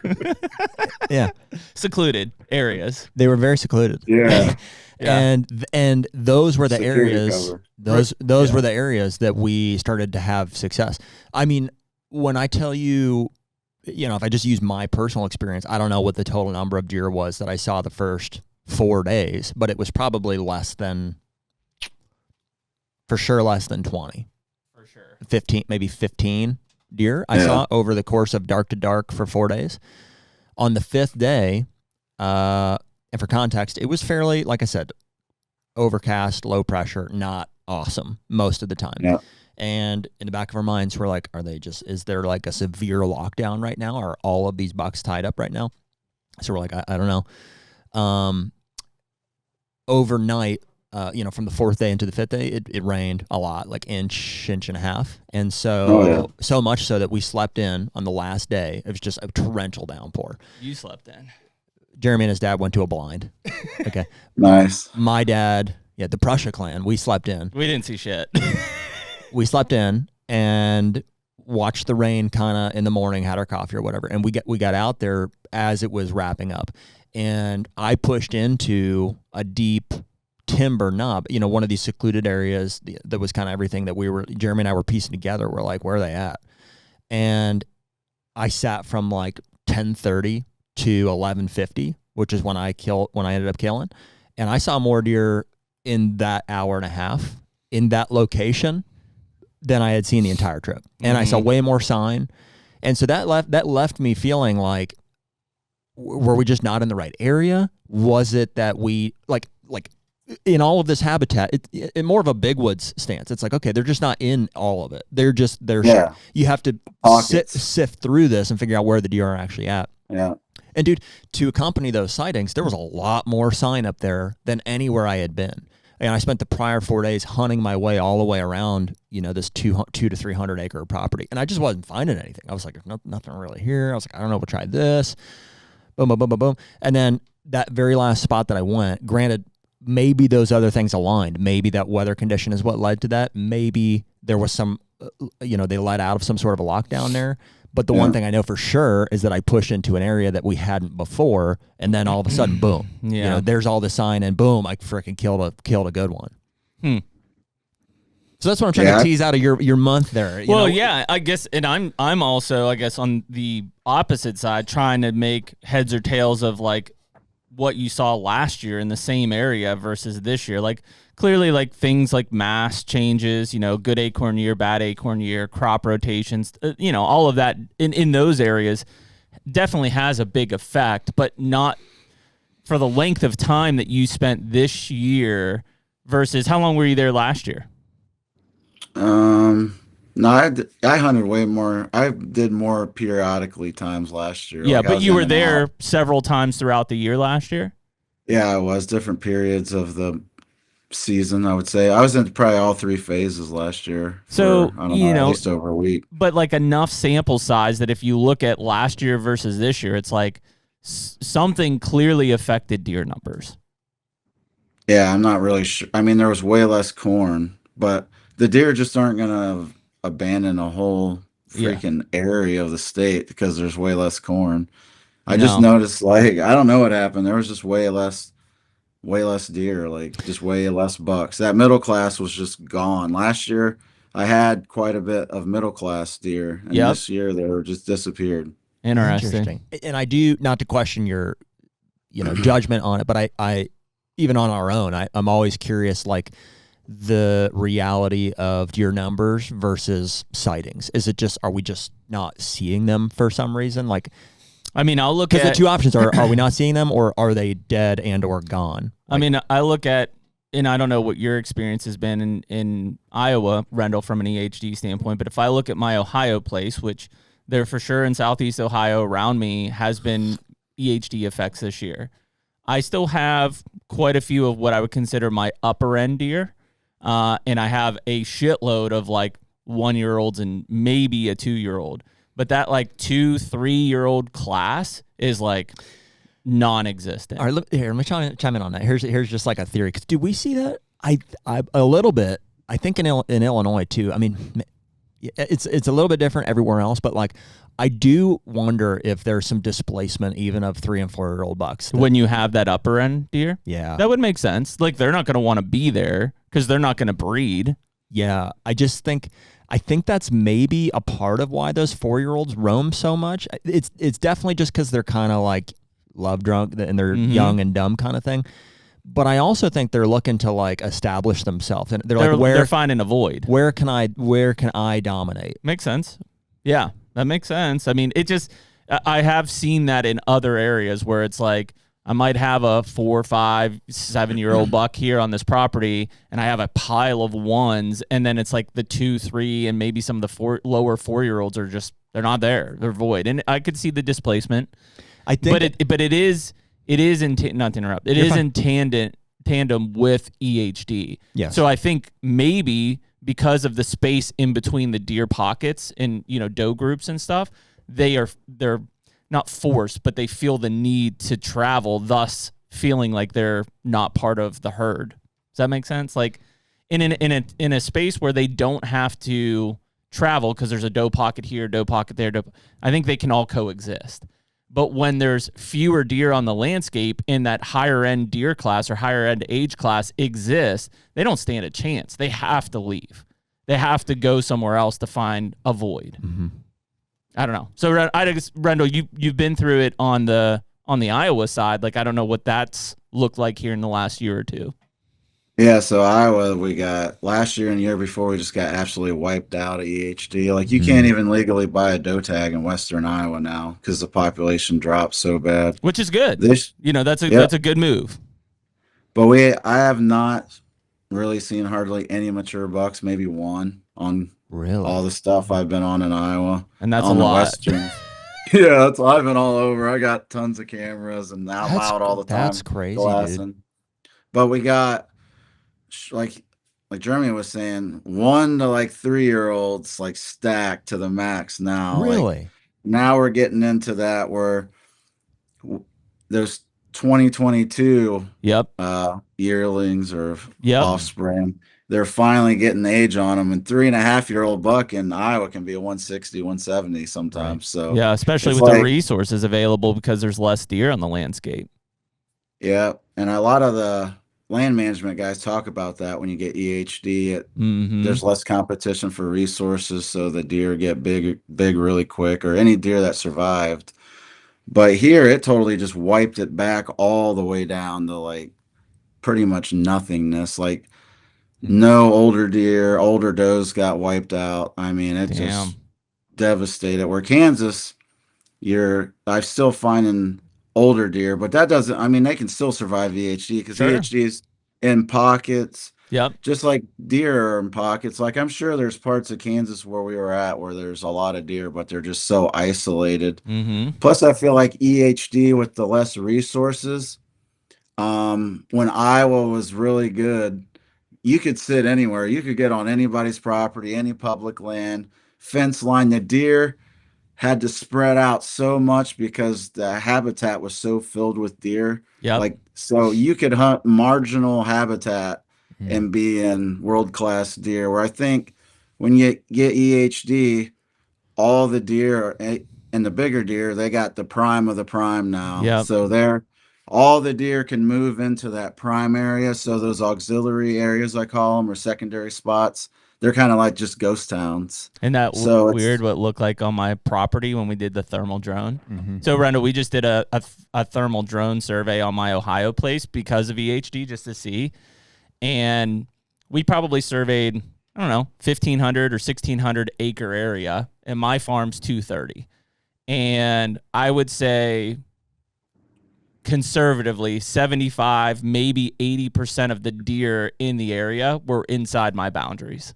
Yeah. Secluded areas. They were very secluded. Yeah. Yeah. And those were the Security areas. cover. Those were the areas that we started to have success. I mean, when I tell you, if I just use my personal experience, I don't know what the total number of deer was that I saw the first 4 days, but it was probably less than 20. For sure. 15, maybe 15 deer I saw over the course of dark to dark for 4 days. On the 5th day, and for context, it was fairly, like I said, overcast, low pressure, not awesome most of the time. Yeah. And in the back of our minds, we're like, is there like a severe lockdown right now? Are all of these bucks tied up right now? So we're like, I don't know. Overnight, from the 4th day into the 5th day, it rained a lot, like inch and a half. And so, so much so that we slept in on the last day. It was just a torrential downpour. You slept in. Jeremy and his dad went to a blind. Okay. Nice. My dad, the Prussia clan, we slept in. We didn't see shit. We slept in and watched the rain kind of in the morning, had our coffee or whatever. And we got out there as it was wrapping up. And I pushed into a deep timber knob, one of these secluded areas that was kind of everything that Jeremy and I were piecing together. We're like, where are they at? And I sat from like 10:30 to 11:50, which is when I ended up killing. And I saw more deer in that hour and a half in that location than I had seen the entire trip. And I saw way more sign. And so that left me feeling like, were we just not in the right area? Was it that we like in all of this habitat, it more of a big woods stance. It's like, okay, they're just not in all of it. They're Yeah. you have to sift through this and figure out where the deer are actually at. Yeah. And dude, to accompany those sightings, there was a lot more sign up there than anywhere I had been. And I spent the prior 4 days hunting my way all the way around, this 200 to 300 acre property. And I just wasn't finding anything. I was like, there's nothing really here. I was like, I don't know, we'll try this. Boom, boom, boom, boom, boom. And then that very last spot that I went, granted, maybe those other things aligned. Maybe that weather condition is what led to that. Maybe there was some, they let out of some sort of a lockdown there. But the one thing I know for sure is that I pushed into an area that we hadn't before, and then all of a sudden, boom. Yeah. There's all the sign, and boom, I freaking killed a good one. So that's what I'm trying to tease out of your month there. Yeah, I guess, and I'm also, I guess, on the opposite side, trying to make heads or tails of like what you saw last year in the same area versus this year. Like clearly, like things like mass changes, good acorn year, bad acorn year, crop rotations, all of that in those areas definitely has a big effect, but not for the length of time that you spent this year versus how long were you there last year? No, I hunted way more. I did more periodically times last year. Yeah, like but you were there several times throughout the year last year? Yeah, it was different periods of the season, I would say. I was in probably all three phases last year. So, I don't know, at least over a week. But like enough sample size that if you look at last year versus this year, it's like something clearly affected deer numbers. Yeah, I'm not really sure. I mean, there was way less corn, but the deer just aren't going to abandon a whole freaking area of the state because there's way less corn. I just noticed, like, I don't know what happened. There was just way less deer, like just way less bucks. That middle class was just gone. Last year, I had quite a bit of middle class deer, and this year they were just disappeared. Interesting. And I do, not to question your, judgment on it, but I even on our own, I'm always curious, like, the reality of deer numbers versus sightings. Is it just, are we just not seeing them for some reason? Like, I mean, I'll look at... Because the two options are we not seeing them, or are they dead and or gone? Like, I mean, I look at, and I don't know what your experience has been in Iowa, Rendell, from an EHD standpoint, but if I look at my Ohio place, which there for sure in Southeast Ohio around me has been EHD effects this year, I still have quite a few of what I would consider my upper end deer. And I have a shitload of like 1-year-olds and maybe a 2-year-old, but that like 2-3-year-old class is like non-existent. All right, let me chime in on that. Here's just like a theory. 'Cause do we see that? I a little bit. I think in Illinois too. I mean, it's a little bit different everywhere else, but like I do wonder if there's some displacement even of 3- and 4-year-old bucks when you have that upper end deer. Yeah, that would make sense. Like they're not going to want to be there because they're not going to breed. Yeah, I think that's maybe a part of why those 4-year-olds roam so much. It's definitely just because they're kind of like love drunk and they're young and dumb kind of thing. But I also think they're looking to like establish themselves, and they're finding a void. Where can I dominate? Makes sense. Yeah, that makes sense. I mean, I have seen that in other areas where it's like I might have a 4, 5, 7-year-old buck here on this property, and I have a pile of ones, and then it's like the 2, 3, and maybe some of the lower 4-year-olds are just, they're not there. They're void. And I could see the displacement. I think but it is not to interrupt. It is in tandem with EHD. Yes. So I think maybe because of the space in between the deer pockets and, doe groups and stuff, they're not forced, but they feel the need to travel, thus feeling like they're not part of the herd. Does that make sense? Like in a space where they don't have to travel because there's a doe pocket here, doe pocket there, I think they can all coexist. But when there's fewer deer on the landscape in that higher end deer class or higher end age class exists, they don't stand a chance. They have to leave. They have to go somewhere else to find a void. Mm-hmm. I don't know. So I guess, Rendell, you've been through it on the Iowa side. Like, I don't know what that's looked like here in the last year or two. Yeah, so Iowa, we got last year and the year before, we just got absolutely wiped out of EHD. Like, you can't even legally buy a doe tag in Western Iowa now because the population dropped so bad. Which is good. That's a good move. But I have not really seen hardly any mature bucks, maybe one on all the stuff I've been on in Iowa. And that's a on the lot. westerns. Yeah, I've been all over. I got tons of cameras and out loud all the time. That's crazy, glassing. dude. But we got like Jeremy was saying, 1 to like 3-year-olds like stacked to the max now. Really? Now we're getting into that where there's 2022 yearlings or offspring. They're finally getting age on them, and 3.5-year-old buck in Iowa can be a 160, 170 sometimes. Right. So yeah, especially with the resources available because there's less deer on the landscape. Yeah, and a lot of the land management guys talk about that when you get EHD. There's less competition for resources, so the deer get big really quick, or any deer that survived. But here, it totally just wiped it back all the way down to like pretty much nothingness. Like no older deer, older does got wiped out. I mean, it just devastated. Where Kansas, I'm still finding older deer, but that doesn't, I mean, they can still survive EHD because EHD is in pockets. Yep. Just like deer are in pockets. Like I'm sure there's parts of Kansas where we were at where there's a lot of deer, but they're just so isolated. Plus, I feel like EHD with the less resources, when Iowa was really good, you could sit anywhere. You could get on anybody's property, any public land, fence line. The deer had to spread out so much because the habitat was so filled with deer. Like, so you could hunt marginal habitat and be in world-class deer, where I think when you get EHD, all the deer and the bigger deer, they got the prime of the prime now. So all the deer can move into that prime area. So those auxiliary areas, I call them, or secondary spots, they're kind of like just ghost towns. And that weird what looked like on my property when we did the thermal drone. So Rendell, we just did a thermal drone survey on my Ohio place because of EHD, just to see. And we probably surveyed, I don't know, 1,500 or 1,600 acre area, and my farm's 230. And I would say conservatively 75, maybe 80% of the deer in the area were inside my boundaries.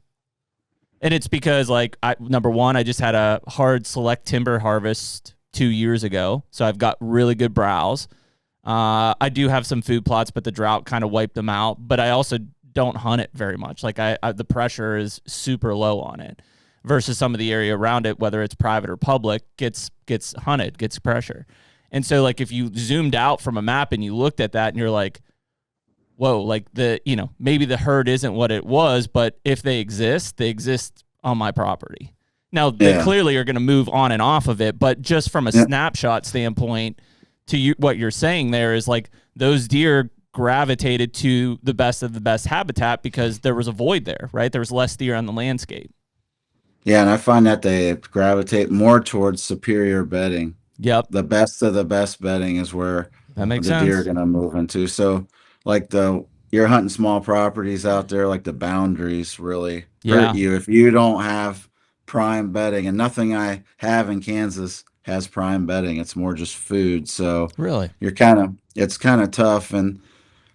And it's because, like, number one, I just had a hard select timber harvest 2 years ago, so I've got really good browse. I do have some food plots, but the drought kind of wiped them out. But I also don't hunt it very much. Like, the pressure is super low on it versus some of the area around it, whether it's private or public, gets hunted, gets pressure. And so, like, if you zoomed out from a map and you looked at that and you're like, whoa, like maybe the herd isn't what it was, but if they exist on my property. Now, they clearly are going to move on and off of it, but just from a snapshot standpoint, to what you're saying there is like those deer gravitated to the best of the best habitat because there was a void there, right? There was less deer on the landscape. Yeah, and I find that they gravitate more towards superior bedding. Yep. The best of the best bedding is where that makes the sense. deer are going to move into. So, like you're hunting small properties out there, like the boundaries really hurt you if you don't have prime bedding. And nothing I have in Kansas has prime bedding. It's more just food. So really, it's kind of tough. And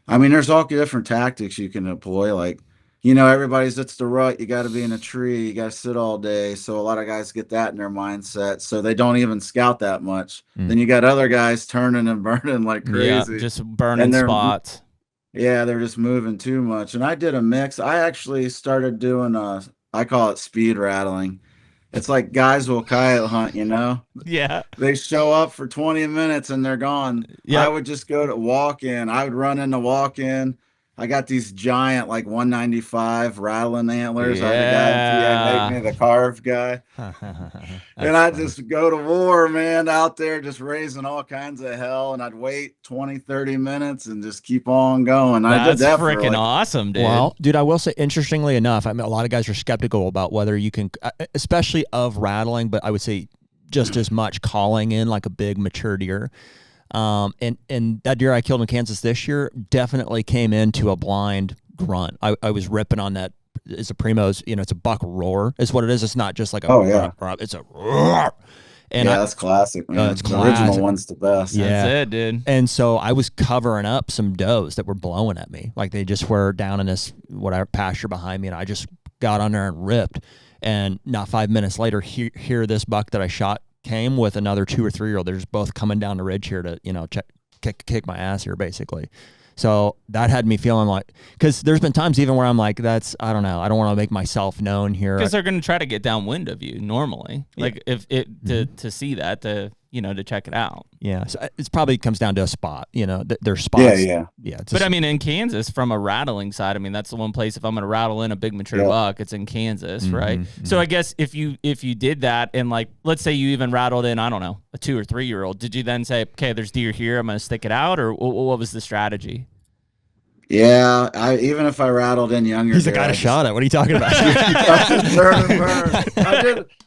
I mean, there's all different tactics you can employ. Like, everybody's, it's the rut. You got to be in a tree. You got to sit all day. So a lot of guys get that in their mindset. So they don't even scout that much. Then you got other guys turning and burning like crazy. Yeah, just burning spots. Yeah, they're just moving too much. And I did a mix. I actually started doing I call it speed rattling. It's like guys will coyote hunt, Yeah. They show up for 20 minutes and they're gone. Yep. I would just go to walk in. I would run into walk in. I got these giant, like 195 rattling antlers. I had a guy make me the carved guy. And I'd just go to war, man, out there just raising all kinds of hell. And I'd wait 20, 30 minutes and just keep on going. I did that freaking awesome, dude. Well, dude, I will say, interestingly enough, I mean, a lot of guys are skeptical about whether you can, especially of rattling, but I would say just as much calling in like a big mature deer. And that deer I killed in Kansas this year definitely came into a blind grunt. I was ripping on that. It's a Primo's, it's a buck roar is what it is. It's not just like a, it's a roar. And yeah, that's classic, man. it's The original classic. one's the best. Yeah. That's it, dude. And so I was covering up some does that were blowing at me. Like they just were down in this whatever pasture behind me, and I just got on there and ripped. And not 5 minutes later, here this buck that I shot came with another 2 or 3 year old. They're just both coming down the ridge here to, kick my ass here, basically. So that had me feeling like, because there's been times even where I'm like, I don't know, I don't want to make myself known here. Because they're going to try to get downwind of you normally. Yeah. Like if it to see that, to check it out. Yeah, so it probably comes down to a spot. There's spots. Yeah. But I mean, in Kansas, from a rattling side, I mean, that's the one place. If I'm going to rattle in a big mature buck, it's in Kansas, right? So I guess if you did that, and like, let's say you even rattled in, I don't know, a 2 or 3 year old, did you then say, okay, there's deer here, I'm going to stick it out, or what was the strategy? Yeah, even if I rattled in younger, he's the guy that shot it. What are you talking about?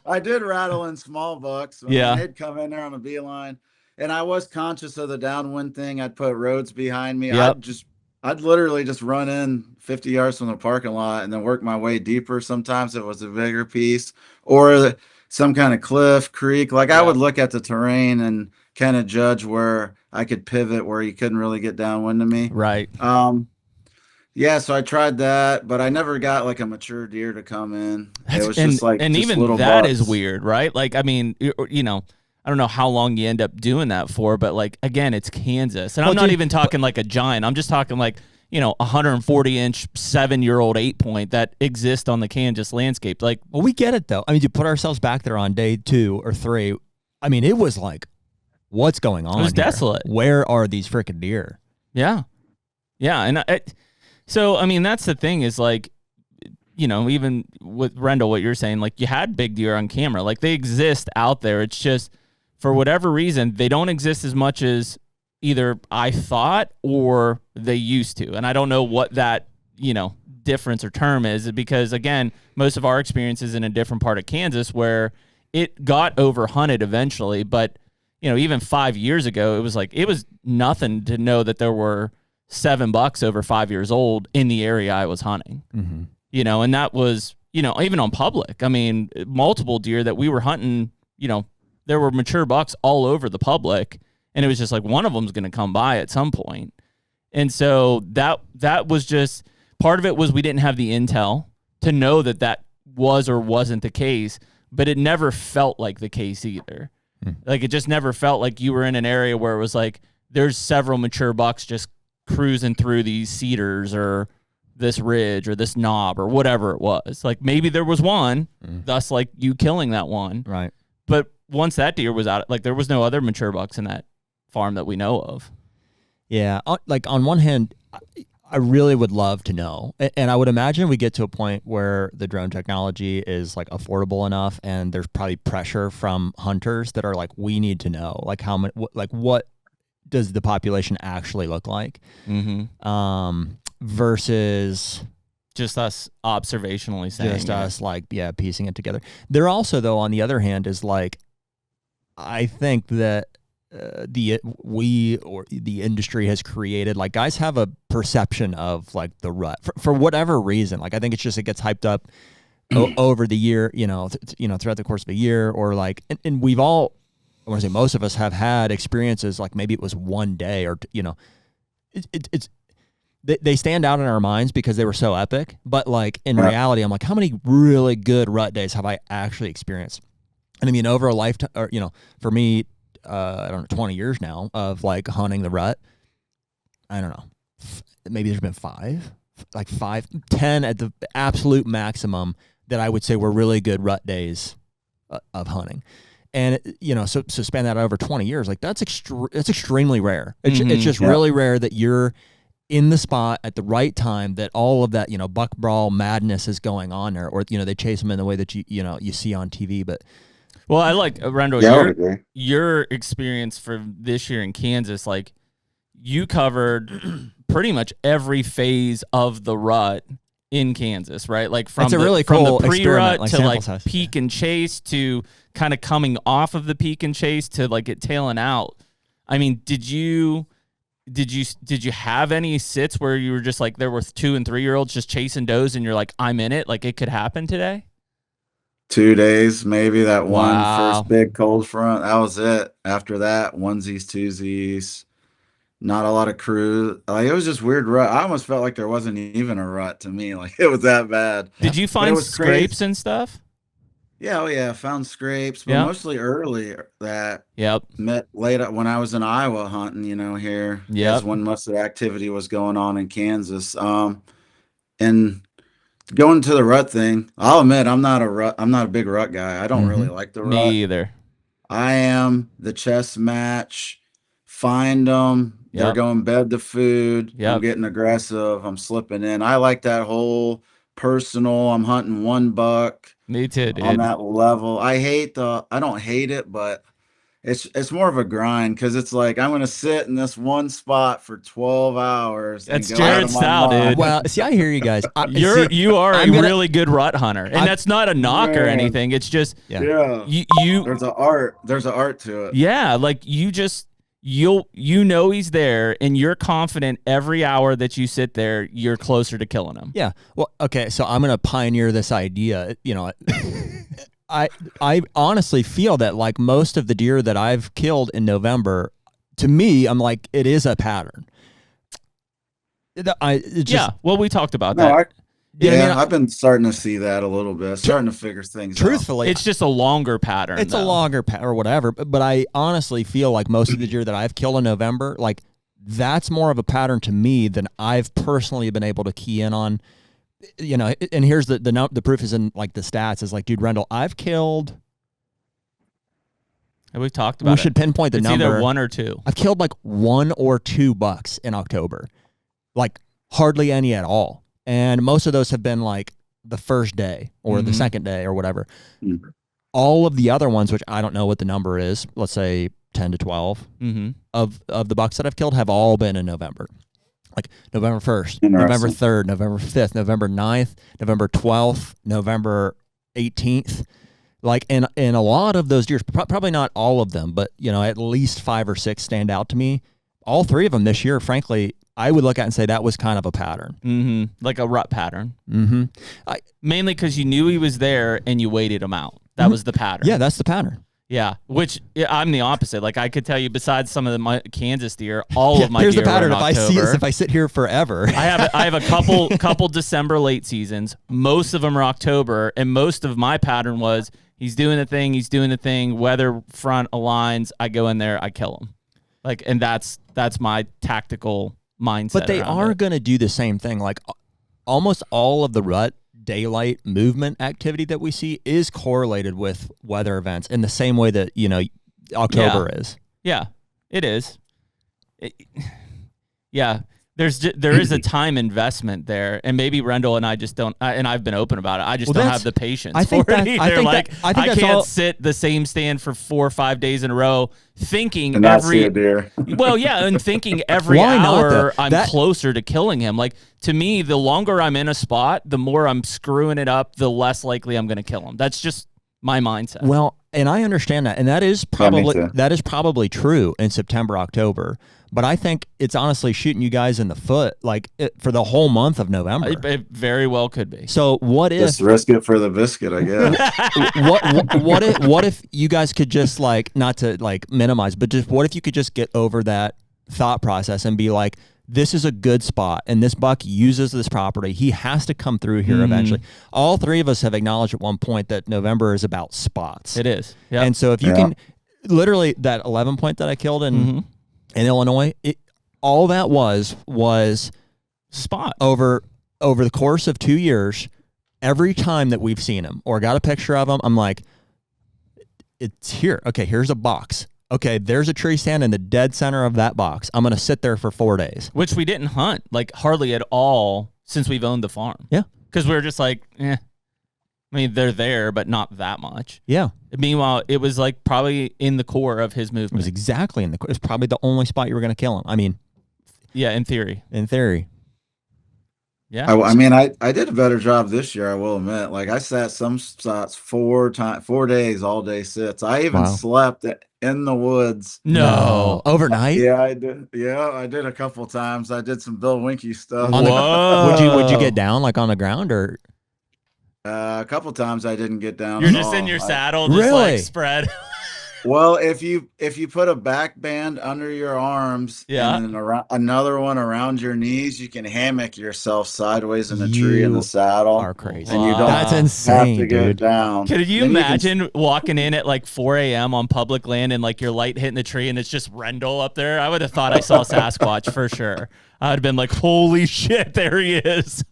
I did rattle in small bucks. They'd come in there on a beeline, and I was conscious of the downwind thing. I'd put roads behind me. Yep. I'd literally just run in 50 yards from the parking lot and then work my way deeper. Sometimes it was a bigger piece or some kind of cliff, creek. Like I would look at the terrain and kind of judge where I could pivot where you couldn't really get downwind to me. Right. Yeah, so I tried that, but I never got like a mature deer to come in. It was and just even little that bucks. is weird, right? Like, I mean, I don't know how long you end up doing that for, but like, again, it's Kansas, and I'm not even talking like a giant. I'm just talking like 140-inch 7-year-old 8-point that exist on the Kansas landscape. Like, well, we get it though. I mean, to put ourselves back there on day 2 or 3, I mean, it was like, what's going on? It was here? desolate. Where are these freaking deer? Yeah, and so, I mean, that's the thing is like, even with Rendell, what you're saying, like you had big deer on camera, like they exist out there. It's just for whatever reason, they don't exist as much as either I thought or they used to. And I don't know what that, difference or term is, because again, most of our experience is in a different part of Kansas where it got over hunted eventually. But, even 5 years ago, it was nothing to know that there were 7 bucks over 5 years old in the area I was hunting, and that was, even on public. I mean, multiple deer that we were hunting, there were mature bucks all over the public, and it was just like one of them's going to come by at some point. And so that was just part of it. Was we didn't have the intel to know that was or wasn't the case, but it never felt like the case either. Like it just never felt like you were in an area where it was like there's several mature bucks just cruising through these cedars or this ridge or this knob or whatever it was. Like maybe there was one, thus like you killing that one. Right. But once that deer was out, like there was no other mature bucks in that farm that we know of. Yeah. Like on one hand, I really would love to know. And I would imagine we get to a point where the drone technology is like affordable enough, and there's probably pressure from hunters that are like, we need to know, like how many, what does the population actually look like? Versus just us observationally saying, just us like, piecing it together. There also, though, on the other hand, is like, I think that the industry has created, like, guys have a perception of like the rut for whatever reason. Like, I think it gets hyped up over the year, throughout the course of a year, or like, and we've all, I want to say most of us have had experiences like maybe it was one day or they stand out in our minds because they were so epic. But like in reality, I'm like, how many really good rut days have I actually experienced? And I mean, over a lifetime, or for me, I don't know, 20 years now of like hunting the rut. I don't know, maybe there's been 5, 10 at the absolute maximum that I would say were really good rut days of hunting. And so span that over 20 years, like that's extremely rare. It's just really rare that you're in the spot at the right time, that all of that buck brawl madness is going on there, or they chase them in the way that you see on TV. But well, I like Rendell, your experience for this year in Kansas. Like you covered pretty much every phase of the rut in Kansas, right? Like from cool from the pre-rut like to like size. peak and chase to kind of coming off of the peak and chase to like it tailing out. I mean, did you have any sits where you were just like there were 2 and 3 year olds just chasing does and you're like, I'm in it, like it could happen today? 2 days, maybe that one Wow. first big cold front. That was it. After that, onesies, twosies, not a lot of crew. Like it was just weird rut. I almost felt like there wasn't even a rut to me. Like it was that bad. Did you But it find was scrapes crazy. and stuff? Yeah, oh yeah, found scrapes, but Yeah. mostly early that Yep. met late when I was in Iowa hunting, here. Yep. That's when most of the activity was going on in Kansas. And going to the rut thing, I'll admit I'm not a big rut guy. I don't really like the Me rut. either. I am the chess match, find them. They're Yep. going bed to food. Yep. I'm getting aggressive. I'm slipping in. I like that whole personal. I'm hunting one buck Me too, dude. on that level. I don't hate it, but it's more of a grind because it's like I'm gonna sit in this one spot for 12 hours. That's and go out Jared's of my style, mind. dude. Well, see, I hear you guys. You are I'm a gonna- really good rut hunter, and that's not a knock or Man. anything. It's just Yeah. you There's an art. There's an art to it. yeah, like you know he's there, and you're confident every hour that you sit there, you're closer to killing him. Yeah. Well, okay. So I'm going to pioneer this idea. I honestly feel that like most of the deer that I've killed in November, to me, I'm like, it is a pattern. Well, we talked about No, that. I've been starting to see that a little bit. Starting to figure things out. Truthfully, It's just a longer pattern. it's though. a longer or whatever. But I honestly feel like most of the deer that I've killed in November, like that's more of a pattern to me than I've personally been able to key in on. And here's the proof is in like the stats is like, dude, Rendell, I've killed. And we've talked about We it. should pinpoint the It's number. either 1 or 2. I've killed like 1 or 2 bucks in October, like hardly any at all. And most of those have been like the first day or the second day or whatever. All of the other ones, which I don't know what the number is, let's say 10 to 12 of the bucks that I've killed have all been in November. Like November 1st, November 3rd, November 5th, November 9th, November 12th, November 18th. Like, and a lot of those deer, probably not all of them, but, at least 5 or 6 stand out to me. All 3 of them this year, frankly, I would look at and say that was kind of a pattern. Like a rut pattern. Mainly because you knew he was there and you waited him out. That was the pattern. Yeah, that's the pattern. Yeah, which I'm the opposite. Like I could tell you, besides some of my Kansas deer, all of my Here's deer the pattern. were in October. If I sit here forever, I have a couple December late seasons. Most of them are October, and most of my pattern was he's doing the thing. Weather front aligns, I go in there, I kill him. Like, and that's my tactical mindset. but they are going to do the same thing. Like almost all of the rut daylight movement activity that we see is correlated with weather events in the same way that October is. Yeah, it is. There is a time investment there, and maybe Rendell and I just don't. And I've been open about it. I just don't have the patience I think for that- it I either. think Like that- I think I that's can't all- sit the same stand for 4 or 5 days in a row, thinking And not see a deer. Well, yeah, and thinking every Why not, hour though? I'm closer to killing him. Like to me, the longer I'm in a spot, the more I'm screwing it up, the less likely I'm going to kill him. That's just my mindset. Well, and I understand that, and that is probably true in September, October. But I think it's honestly shooting you guys in the foot, for the whole month of November. It very well could be. So what if Just risk it for the biscuit, I guess. what if you guys could just not to minimize, but just what if you could just get over that thought process and be like, this is a good spot, and this buck uses this property. He has to come through here eventually. All 3 of us have acknowledged at one point that November is about spots. It is. Yeah. And so if you can, literally that 11 point that I killed in Illinois, all that was spot over the course of 2 years. Every time that we've seen him or got a picture of him, I'm like, it's here. Okay, here's a box. Okay, there's a tree stand in the dead center of that box. I'm going to sit there for 4 days. Which we didn't hunt hardly at all since we've owned the farm. Yeah. Because we were just like, I mean, they're there, but not that much. Yeah. Meanwhile, it was probably in the core of his movement. It was exactly it was probably the only spot you were going to kill him. I mean, yeah, in theory. in theory. Yeah. I did a better job this year, I will admit. Like I sat some spots 4 days, all day sits. I even slept in the woods. No. Overnight? Yeah, I did. Yeah, I did a couple times. I did some Bill Winky stuff. Would you get down on the ground or? A couple times I didn't get down. You're at just all. in your saddle, just Really? like spread. Well, if you put a back band under your arms Yeah. and then another one around your knees, you can hammock yourself sideways in a tree in the saddle. Are crazy. And you don't That's have insane, to get dude. down. Could you Then imagine walking in at like 4 a.m. on public land and like your light hitting the tree and it's just Rendell up there? I would have thought I saw Sasquatch for sure. I would have been like, holy shit, there he is.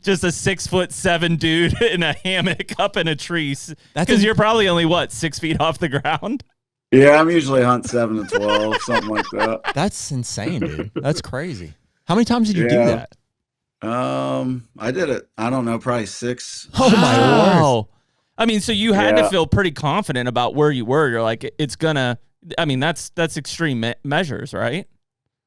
Just a 6'7" dude in a hammock up in a tree. Because you're probably only, 6 feet off the ground? Yeah, I'm usually hunt 7 to 12, something like that. That's insane, dude. That's crazy. How many times did you do that? I did it, I don't know, probably 6. Oh, my Lord. I mean, so you had to feel pretty confident about where you were. You're like, it's going to, I mean, that's extreme measures, right?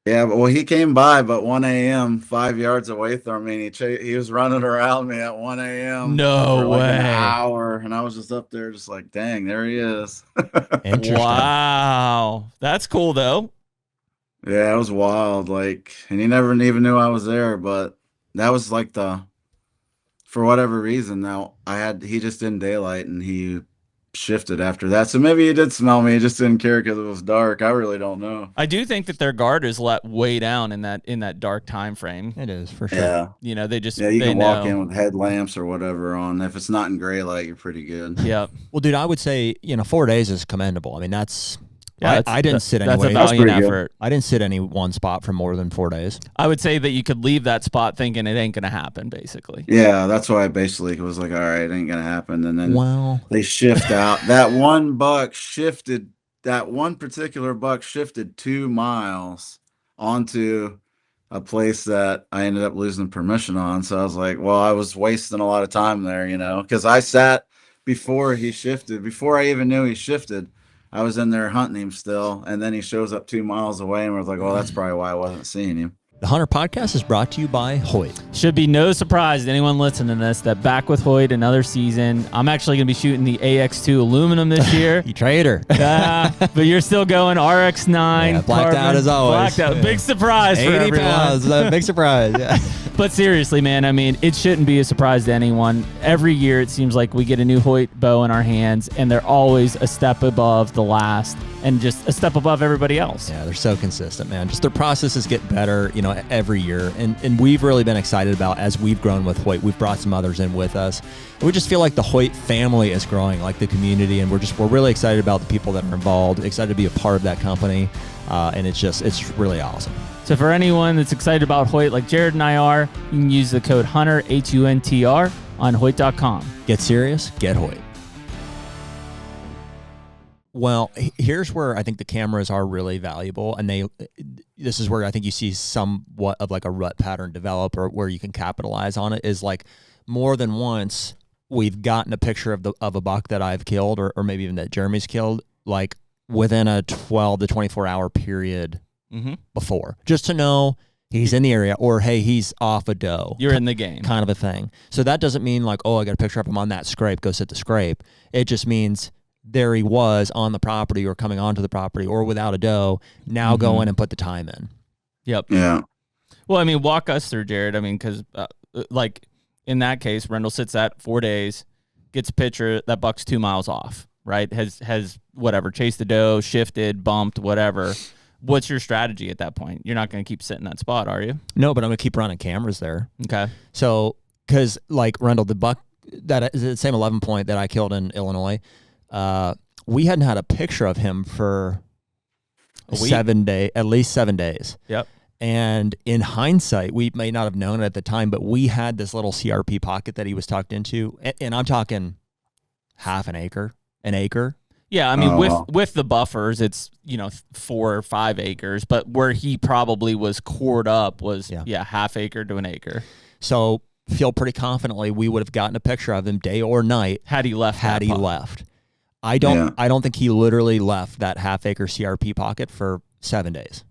Yeah, but well, he came by, but 1 a.m., 5 yards away from me, and he was running around me at 1 a.m. No for like way. an hour, and I was just up there, just like, dang, there he is. Interesting. Wow, that's cool though. Yeah, it was wild. Like, and he never even knew I was there, but that was like for whatever reason. Now he just didn't daylight, and he shifted after that. So maybe he did smell me. He just didn't care because it was dark. I really don't know. I do think that their guard is let way down in that dark time frame. It is for sure. Yeah. You know, they just you can walk know. in with headlamps or whatever on. If it's not in gray light, you're pretty good. Yeah. Well, dude, I would say 4 days is commendable. I mean, that's. Yeah, I didn't sit That's anyway. a valiant pretty good. effort. I didn't sit any one spot for more than 4 days. I would say that you could leave that spot thinking it ain't gonna happen, basically. Yeah, that's why I basically was like, all right, it ain't gonna happen. And then they shift out. That one particular buck shifted 2 miles onto a place that I ended up losing permission on. So I was like, well, I was wasting a lot of time there, because I sat before he shifted, before I even knew he shifted. I was in there hunting him still, and then he shows up 2 miles away, and I was like, well, that's probably why I wasn't seeing him. The HUNTR Podcast is brought to you by Hoyt. Should be no surprise to anyone listening to this that back with Hoyt another season. I'm actually going to be shooting the AX2 aluminum this year. You traitor. But you're still going RX9. Yeah, blacked out as always. Blacked out. Yeah. Big surprise for 80 everyone. pounds. Big surprise. Yeah. But seriously, man, I mean, it shouldn't be a surprise to anyone. Every year, it seems like we get a new Hoyt bow in our hands, and they're always a step above the last and just a step above everybody else. Yeah, they're so consistent, man. Just their processes get better, every year. And we've really been excited about, as we've grown with Hoyt, we've brought some others in with us. We just feel like the Hoyt family is growing, like the community, and we're really excited about the people that are involved, excited to be a part of that company. And it's really awesome. So for anyone that's excited about Hoyt like Jared and I are, you can use the code HUNTR, HUNTR, on Hoyt.com. Get serious, get Hoyt. Well, here's where I think the cameras are really valuable, and this is where I think you see somewhat of like a rut pattern develop, or where you can capitalize on it, is like more than once we've gotten a picture of a buck that I've killed, or maybe even that Jeremy's killed, like within a 12 to 24 hour period before, just to know he's in the area, or hey, he's off a doe. You're in the game. Kind of a thing. So that doesn't mean like, oh, I got a picture of him on that scrape, go sit the scrape. It just means there he was on the property, or coming onto the property, or without a doe. Now go in and put the time in. Yep. Yeah. Well, I mean, walk us through, Jared. I mean, because like in that case, Rendell sits at 4 days, gets a picture, that buck's 2 miles off, right? Has whatever, chased the doe, shifted, bumped, whatever. What's your strategy at that point? You're not going to keep sitting that spot, are you? No, but I'm going to keep running cameras there. Okay. So, because like Rendell, the buck, that is the same 11 point that I killed in Illinois, we hadn't had a picture of him for at least 7 days. Yep. And in hindsight, we may not have known it at the time, but we had this little CRP pocket that he was tucked into, and I'm talking half an acre. Yeah, I mean, with the buffers, it's 4 or 5 acres, but where he probably was cored up was half acre to an acre. So feel pretty confidently we would have gotten a picture of him day or night had he left. I don't think he literally left that half acre CRP pocket for 7 days.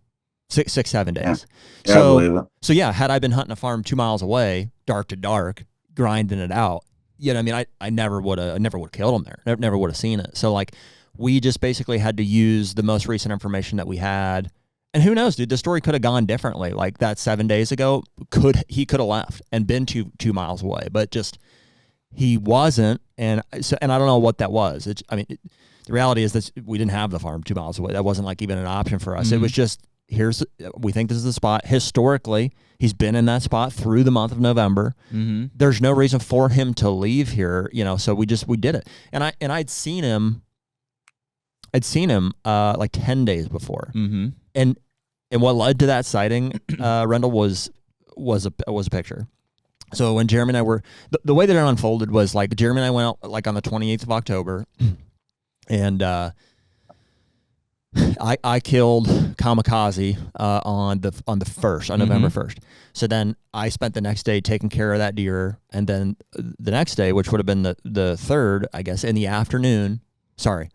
7 days. Yeah, I believe it. So yeah, had I been hunting a farm 2 miles away, dark to dark, grinding it out, I mean, I never would have killed him there. Never would have seen it. So like, we just basically had to use the most recent information that we had. And who knows, dude, the story could have gone differently. Like that 7 days ago, he could have left and been two miles away. But just he wasn't, and I don't know what that was. The reality is that we didn't have the farm 2 miles away. That wasn't like even an option for us. It was just, we think this is the spot. Historically, he's been in that spot through the month of November. There's no reason for him to leave here, so we did it. And I'd seen him like 10 days before. And what led to that sighting, Rendell, was a picture. So when Jeremy and I were, the way that it unfolded was like Jeremy and I went out like on the 28th of October, and I killed Kamikaze on the 1st, on November 1st. So then I spent the next day taking care of that deer, and then the next day, which would have been the 3rd, I guess, in the afternoon. Sorry,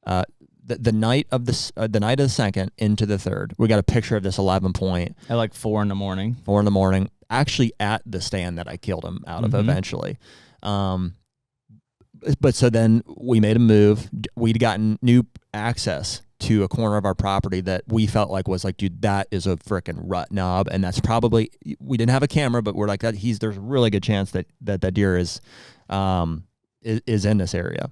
the night of the 2nd into the 3rd, we got a picture of this 11 point at like 4 in the morning. 4 in the morning, actually at the stand that I killed him out of eventually. But so then we made a move. We'd gotten new access to a corner of our property that we felt like was like, dude, that is a freaking rut knob, and that's probably, we didn't have a camera, but we're like that. There's a really good chance that deer is in this area.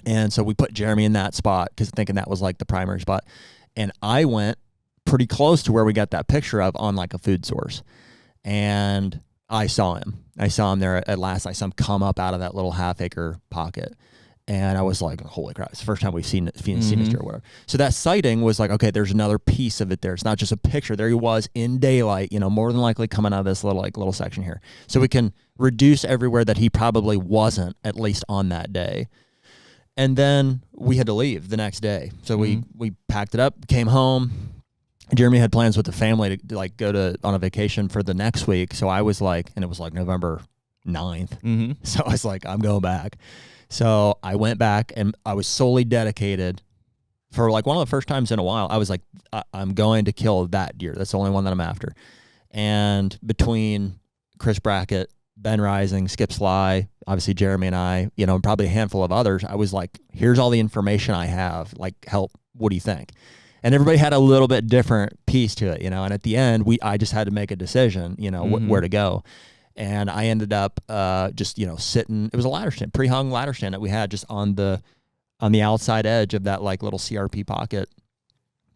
And so we put Jeremy in that spot because thinking that was like the primary spot. And I went pretty close to where we got that picture of on like a food source. And I saw him. There at last. I saw him come up out of that little half-acre pocket. And I was like, holy crap, it's the first time we've seen this deer or whatever. So that sighting was like, okay, there's another piece of it there. It's not just a picture. There he was in daylight, more than likely coming out of this little section here. So we can reduce everywhere that he probably wasn't, at least on that day. And then we had to leave the next day. So we packed it up, came home. Jeremy had plans with the family to like go on a vacation for the next week. So I was like, and it was like November 9th. So I was like, I'm going back. So I went back, and I was solely dedicated for like one of the first times in a while. I was like, I'm going to kill that deer. That's the only one that I'm after. And between Chris Brackett, Ben Rising, Skip Sly, obviously Jeremy and I, and probably a handful of others, I was like, here's all the information I have. Like, help. What do you think? And everybody had a little bit different piece to it, And at the end, I just had to make a decision, where to go. And I ended up just, sitting. It was a ladder stand, pre-hung ladder stand that we had just on the outside edge of that like little CRP pocket.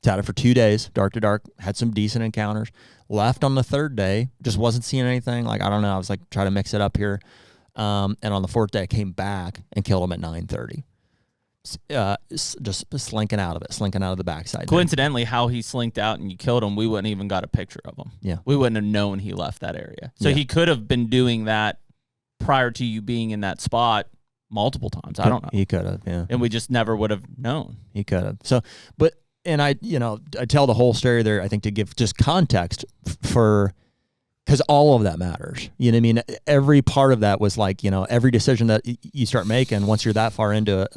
Sat it for 2 days, dark to dark, had some decent encounters. Left on the 3rd day, just wasn't seeing anything. Like, I don't know. I was like, trying to mix it up here. And on the 4th day, I came back and killed him at 9:30. Just slinking out of the backside. Coincidentally, how he slinked out and you killed him, we wouldn't even got a picture of him. Yeah. We wouldn't have known he left that area. So he could have been doing that prior to you being in that spot multiple times. I don't know. He could have, yeah. And we just never would have known. He could have. So, but, and I tell the whole story there, I think, to give just context because all of that matters. You know what I mean? Every part of that was like, every decision that you start making once you're that far into,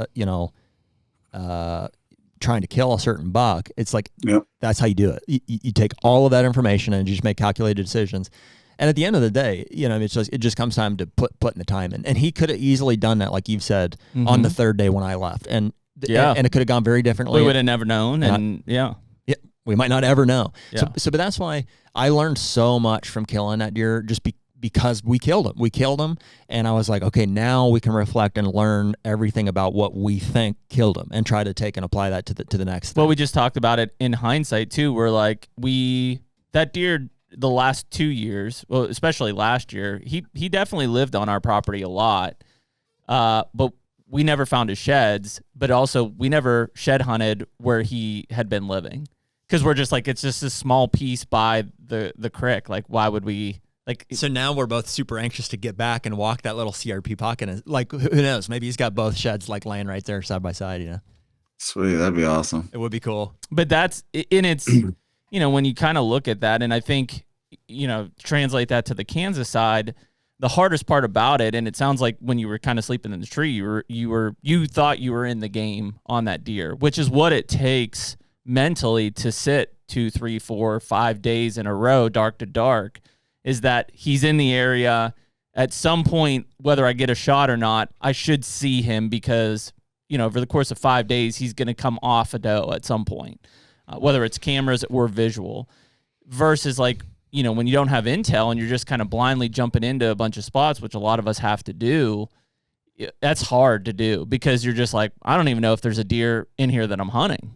trying to kill a certain buck, it's like, that's how you do it. You take all of that information and you just make calculated decisions. And at the end of the day, it just comes time to putting the time in. And he could have easily done that, like you've said, on the 3rd day when I left. And it could have gone very differently. We would have never known. We might not ever know. Yeah. So, but that's why I learned so much from killing that deer, just because we killed him. We killed him, and I was like, okay, now we can reflect and learn everything about what we think killed him, and try to take and apply that to the next thing. Well, we just talked about it in hindsight too. We're like, that deer the last 2 years, well, especially last year, he definitely lived on our property a lot, but we never found his sheds. But also, we never shed hunted where he had been living. Because we're just like, it's just a small piece by the creek. Like, why would we, like... So now we're both super anxious to get back and walk that little CRP pocket. And like, who knows? Maybe he's got both sheds like laying right there side by side, Sweet, that'd be awesome. It would be cool. But that's, and it's, when you kind of look at that, and I think, translate that to the Kansas side, the hardest part about it, and it sounds like when you were kind of sleeping in the tree, you thought you were in the game on that deer, which is what it takes mentally to sit 2, 3, 4, 5 days in a row, dark to dark, is that he's in the area at some point, whether I get a shot or not, I should see him because, over the course of 5 days, he's going to come off a doe at some point, whether it's cameras or visual, versus like, when you don't have intel and you're just kind of blindly jumping into a bunch of spots, which a lot of us have to do, that's hard to do because you're just like, I don't even know if there's a deer in here that I'm hunting,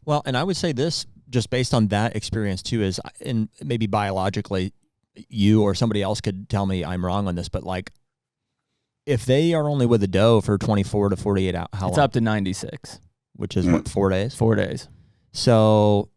Well, and I would say this just based on that experience too is, and maybe biologically you or somebody else could tell me I'm wrong on this, but like if they are only with a doe for 24 to 48 hours, it's up to 96, which is what, 4 days? 4 days. So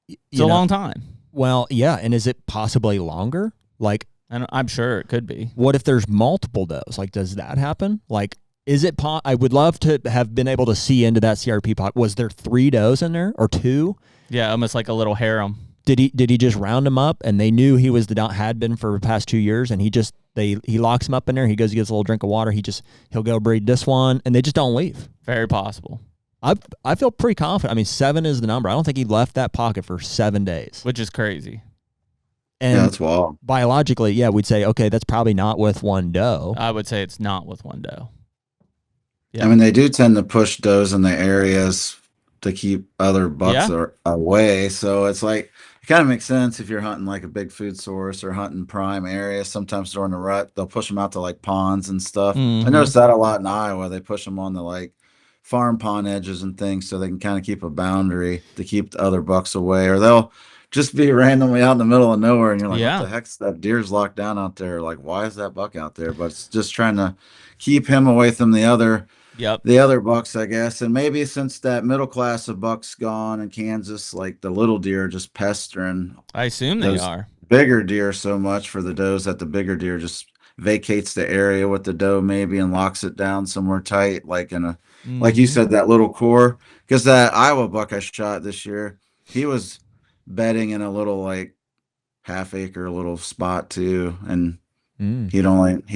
it's a long time. Well, yeah. And is it possibly longer? Like, I'm sure it could be. What if there's multiple does? Like, does that happen? Like, is it? I would love to have been able to see into that CRP pot. Was there 3 does in there or 2? Yeah, almost like a little harem. Did he just round him up and they knew he was had been for the past 2 years and he locks him up in there. He goes, he gets a little drink of water. He'll go breed this one and they just don't leave. Very possible. I feel pretty confident. I mean, 7 is the number. I don't think he left that pocket for 7 days, which is crazy. And that's wild. Biologically, yeah, we'd say, okay, that's probably not with one doe. I would say it's not with one doe. Yeah. I mean, they do tend to push does in the areas to keep other bucks away. So it's like, it kind of makes sense if you're hunting like a big food source or hunting prime areas. Sometimes during the rut, they'll push them out to like ponds and stuff. I noticed that a lot in Iowa. They push them on the like farm pond edges and things so they can kind of keep a boundary to keep the other bucks away, or they'll just be randomly out in the middle of nowhere and you're like, what the heck's that deer's locked down out there? Like, why is that buck out there? But it's just trying to keep him away from the other bucks, I guess. And maybe since that middle class of bucks gone in Kansas, like the little deer are just pestering. I assume they are. Bigger deer so much for the does that the bigger deer just vacates the area with the doe maybe and locks it down somewhere tight, like in a like you said, that little core. Because that Iowa buck I shot this year, he was bedding in a little like half-acre little spot too, and he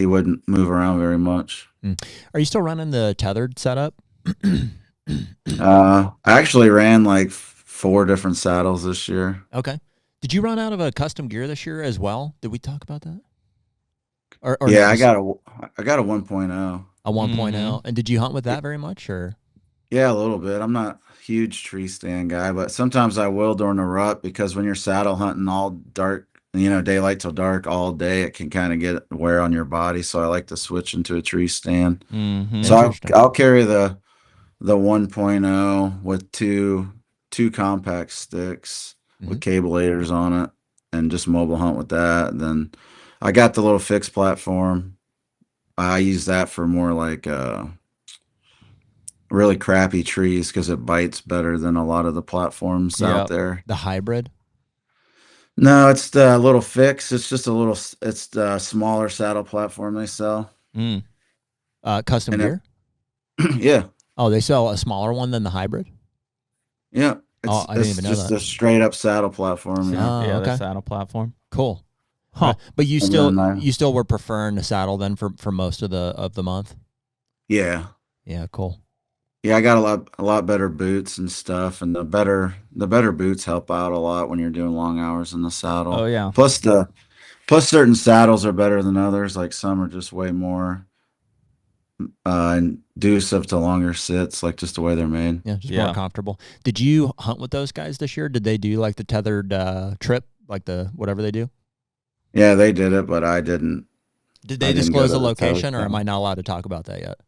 wouldn't move around very much. Are you still running the tethered setup? I actually ran like 4 different saddles this year. Okay. Did you run out of a custom gear this year as well? Did we talk about that? Or yeah, I got a 1.0. A 1.0. And did you hunt with that very much, or? Yeah, a little bit. I'm not a huge tree stand guy, but sometimes I will during the rut because when you're saddle hunting all dark, daylight till dark all day, it can kind of get wear on your body. So I like to switch into a tree stand. So I'll carry the 1.0 with two compact sticks with cabelators on it and just mobile hunt with that. And then I got the little fixed platform. I use that for more like really crappy trees because it bites better than a lot of the platforms out there. The hybrid? No, it's the little fix. It's just it's the smaller saddle platform they sell. Custom gear? Yeah. Oh, they sell a smaller one than the hybrid? Yeah. I didn't even know just that. a straight up saddle platform. The saddle platform. Cool. Huh. But you still were preferring the saddle then for most of the month? Yeah. Yeah, cool. Yeah, I got a lot better boots and stuff, and the better boots help out a lot when you're doing long hours in the saddle. Oh yeah. Plus certain saddles are better than others. Like some are just way more inducive to longer sits, like just the way they're made. Yeah, just more comfortable. Did you hunt with those guys this year? Did they do like the tethered trip, like the whatever they do? Yeah, they did it, but I didn't. Did they disclose the location, or am I not allowed to talk about that yet?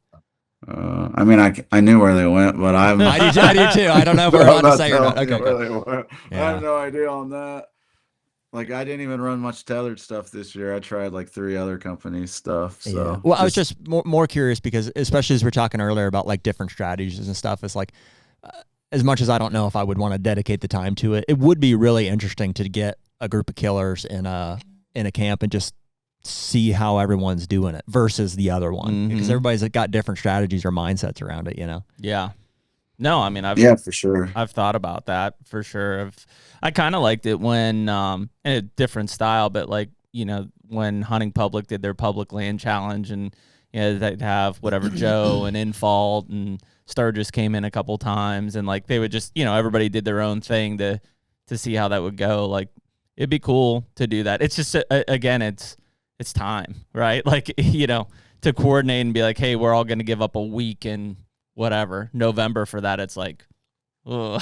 I mean, I knew where they went, but I do too. I don't know if we're allowed to say or not. Okay, cool. I have no idea on that. Like, I didn't even run much tethered stuff this year. I tried like 3 other companies' stuff. So yeah. Well, I was just more curious because, especially as we're talking earlier about like different strategies and stuff, it's like, as much as I don't know if I would want to dedicate the time to it, it would be really interesting to get a group of killers in a camp and just see how everyone's doing it versus the other one, because everybody's got different strategies or mindsets around it, Yeah. No, I mean, for sure. I've thought about that for sure. I kind of liked it when, in a different style, but like, when Hunting Public did their public land challenge, and they'd have whatever Joe and Infault and Sturgis came in a couple times, and like they would just, everybody did their own thing to see how that would go. Like, it'd be cool to do that. It's just again, it's time, right? Like, to coordinate and be like, hey, we're all going to give up a week in whatever November for that. It's like, yeah,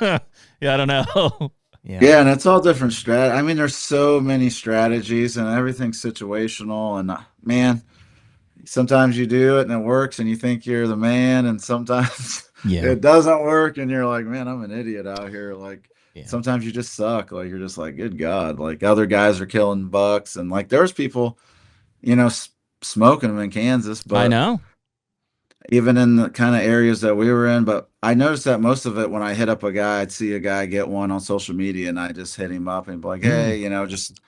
I don't know. Yeah, and it's all different I mean, there's so many strategies and everything's situational. And man, sometimes you do it and it works and you think you're the man, and sometimes Yeah. it doesn't work and you're like, man, I'm an idiot out here. Like Yeah. sometimes you just suck. Like you're just like, good God. Like other guys are killing bucks, and like there's people, smoking them in Kansas, I but know. even in the kind of areas that we were in. But I noticed that most of it, when I hit up a guy, I'd see a guy get one on social media and I just hit him up and be like, hey, just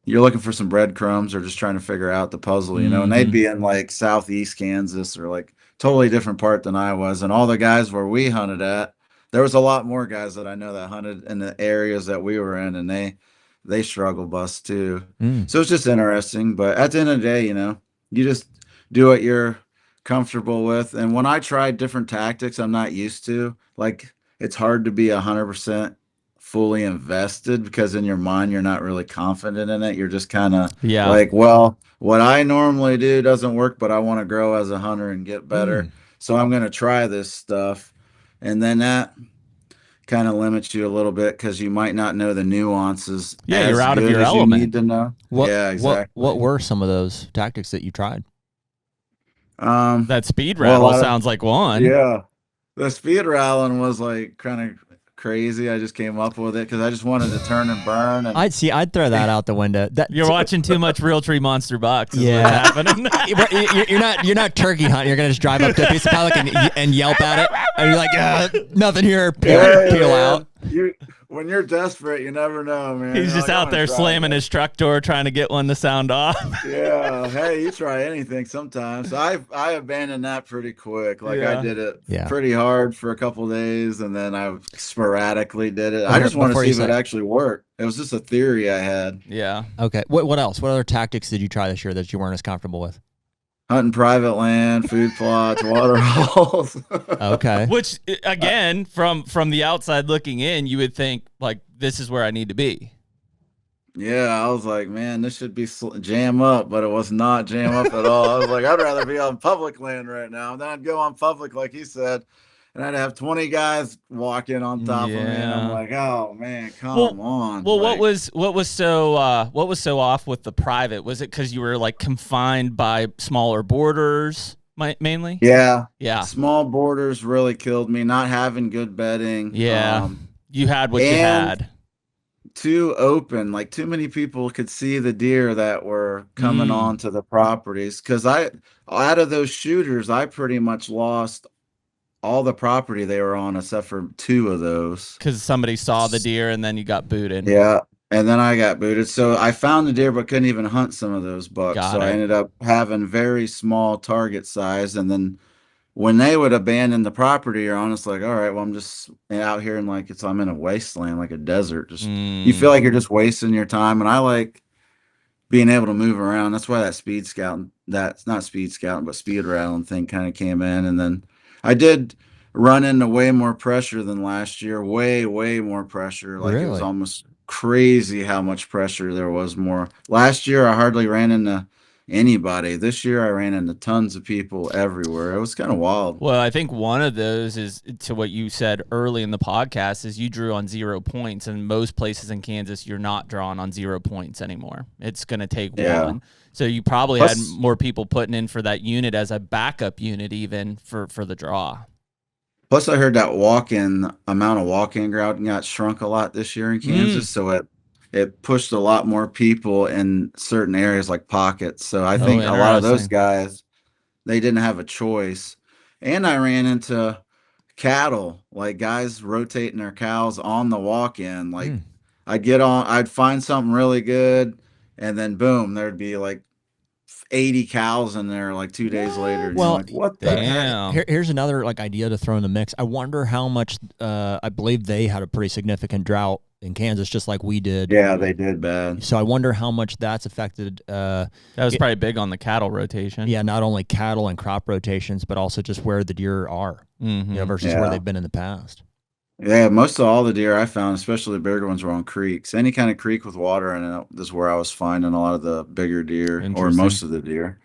you're looking for some breadcrumbs or just trying to figure out the puzzle, and they'd be in like southeast Kansas or like totally different part than I was. And all the guys where we hunted at, there was a lot more guys that I know that hunted in the areas that we were in, and they struggle bust too. So it's just interesting. But at the end of the day, you just do what you're comfortable with. And when I tried different tactics I'm not used to, like it's hard to be 100% fully invested, because in your mind you're not really confident in it. You're just kind of like, well, what I normally do doesn't work, but I want to grow as a hunter and get better, so I'm going to try this stuff. And then that kind of limits you a little bit, because you might not know the nuances. Yeah, you're out of your element. You need to know. Yeah, exactly. What were some of those tactics that you tried? That speed rattle sounds like one. Yeah, the speed rattling was like kind of crazy. I just came up with it because I just wanted to turn and burn. And I'd throw that out the window. You're watching too much Realtree Monster Bucks. Yeah, what's happening. you're not turkey hunting. You're gonna just drive up to a piece of pelican and yelp at it, and you're like, nothing here. Peel out. When you're desperate, you never know, man. He's just out there slamming his truck door trying to get one to sound off. Yeah. Hey, you try anything sometimes. I abandoned that pretty quick. Like I did it pretty hard for a couple of days, and then I sporadically did it. I just wanted to see if it actually worked. It was just a theory I had. Yeah. Okay. What else? What other tactics did you try this year that you weren't as comfortable with? Hunting private land, food plots, water holes. Okay. Which, again, from the outside looking in, you would think, like, this is where I need to be. Yeah, I was like, man, this should be jam up, but it was not jam up at all. I was like, I'd rather be on public land right now. And then I'd go on public, like you said, and I'd have 20 guys walk in on top of me, and I'm like, oh man, come on. Well, like, what was so off with the private? Was it because you were like confined by smaller borders mainly? Yeah. Small borders really killed me. Not having good bedding. Yeah, you had what you had. Too open, like too many people could see the deer that were coming onto the properties. Because out of those shooters, I pretty much lost all the property they were on except for 2 of those. Because somebody saw the deer and then you got booted. Yeah, and then I got booted. So I found the deer but couldn't even hunt some of those bucks. I ended up having very small target size. And then when they would abandon the property, you're honest like, all right, well, I'm just out here and like I'm in a wasteland, like a desert. Just you feel like you're just wasting your time. And I like being able to move around. That's why that speed scouting, that's not speed scouting, but speed rattling thing kind of came in. And then I did run into way more pressure than last year. Way more pressure. Like It was almost crazy how much pressure there was more. Last year, I hardly ran into anybody. This year, I ran into tons of people everywhere. It was kind of wild. Well, I think one of those is to what you said early in the podcast is you drew on 0 points, and most places in Kansas, you're not drawing on 0 points anymore. It's going to take one. So you probably had more people putting in for that unit as a backup unit even for the draw. Plus, I heard that amount of walk-in ground got shrunk a lot this year in Kansas, so it pushed a lot more people in certain areas like pockets. So I think a lot of those guys, they didn't have a choice. And I ran into cattle, like guys rotating their cows on the walk-in. Like I'd find something really good, and then boom, there'd be like 80 cows in there like 2 days later. And well, like, what the heck? Here's another like idea to throw in the mix. I wonder how much. I believe they had a pretty significant drought in Kansas, just like we did. Yeah, they did bad. So I wonder how much that's affected. That was probably big on the cattle rotation. Yeah, not only cattle and crop rotations, but also just where the deer are, versus where they've been in the past. Yeah, most of all the deer I found, especially the bigger ones, were on creeks. Any kind of creek with water in it is where I was finding a lot of the bigger deer, or most of the deer.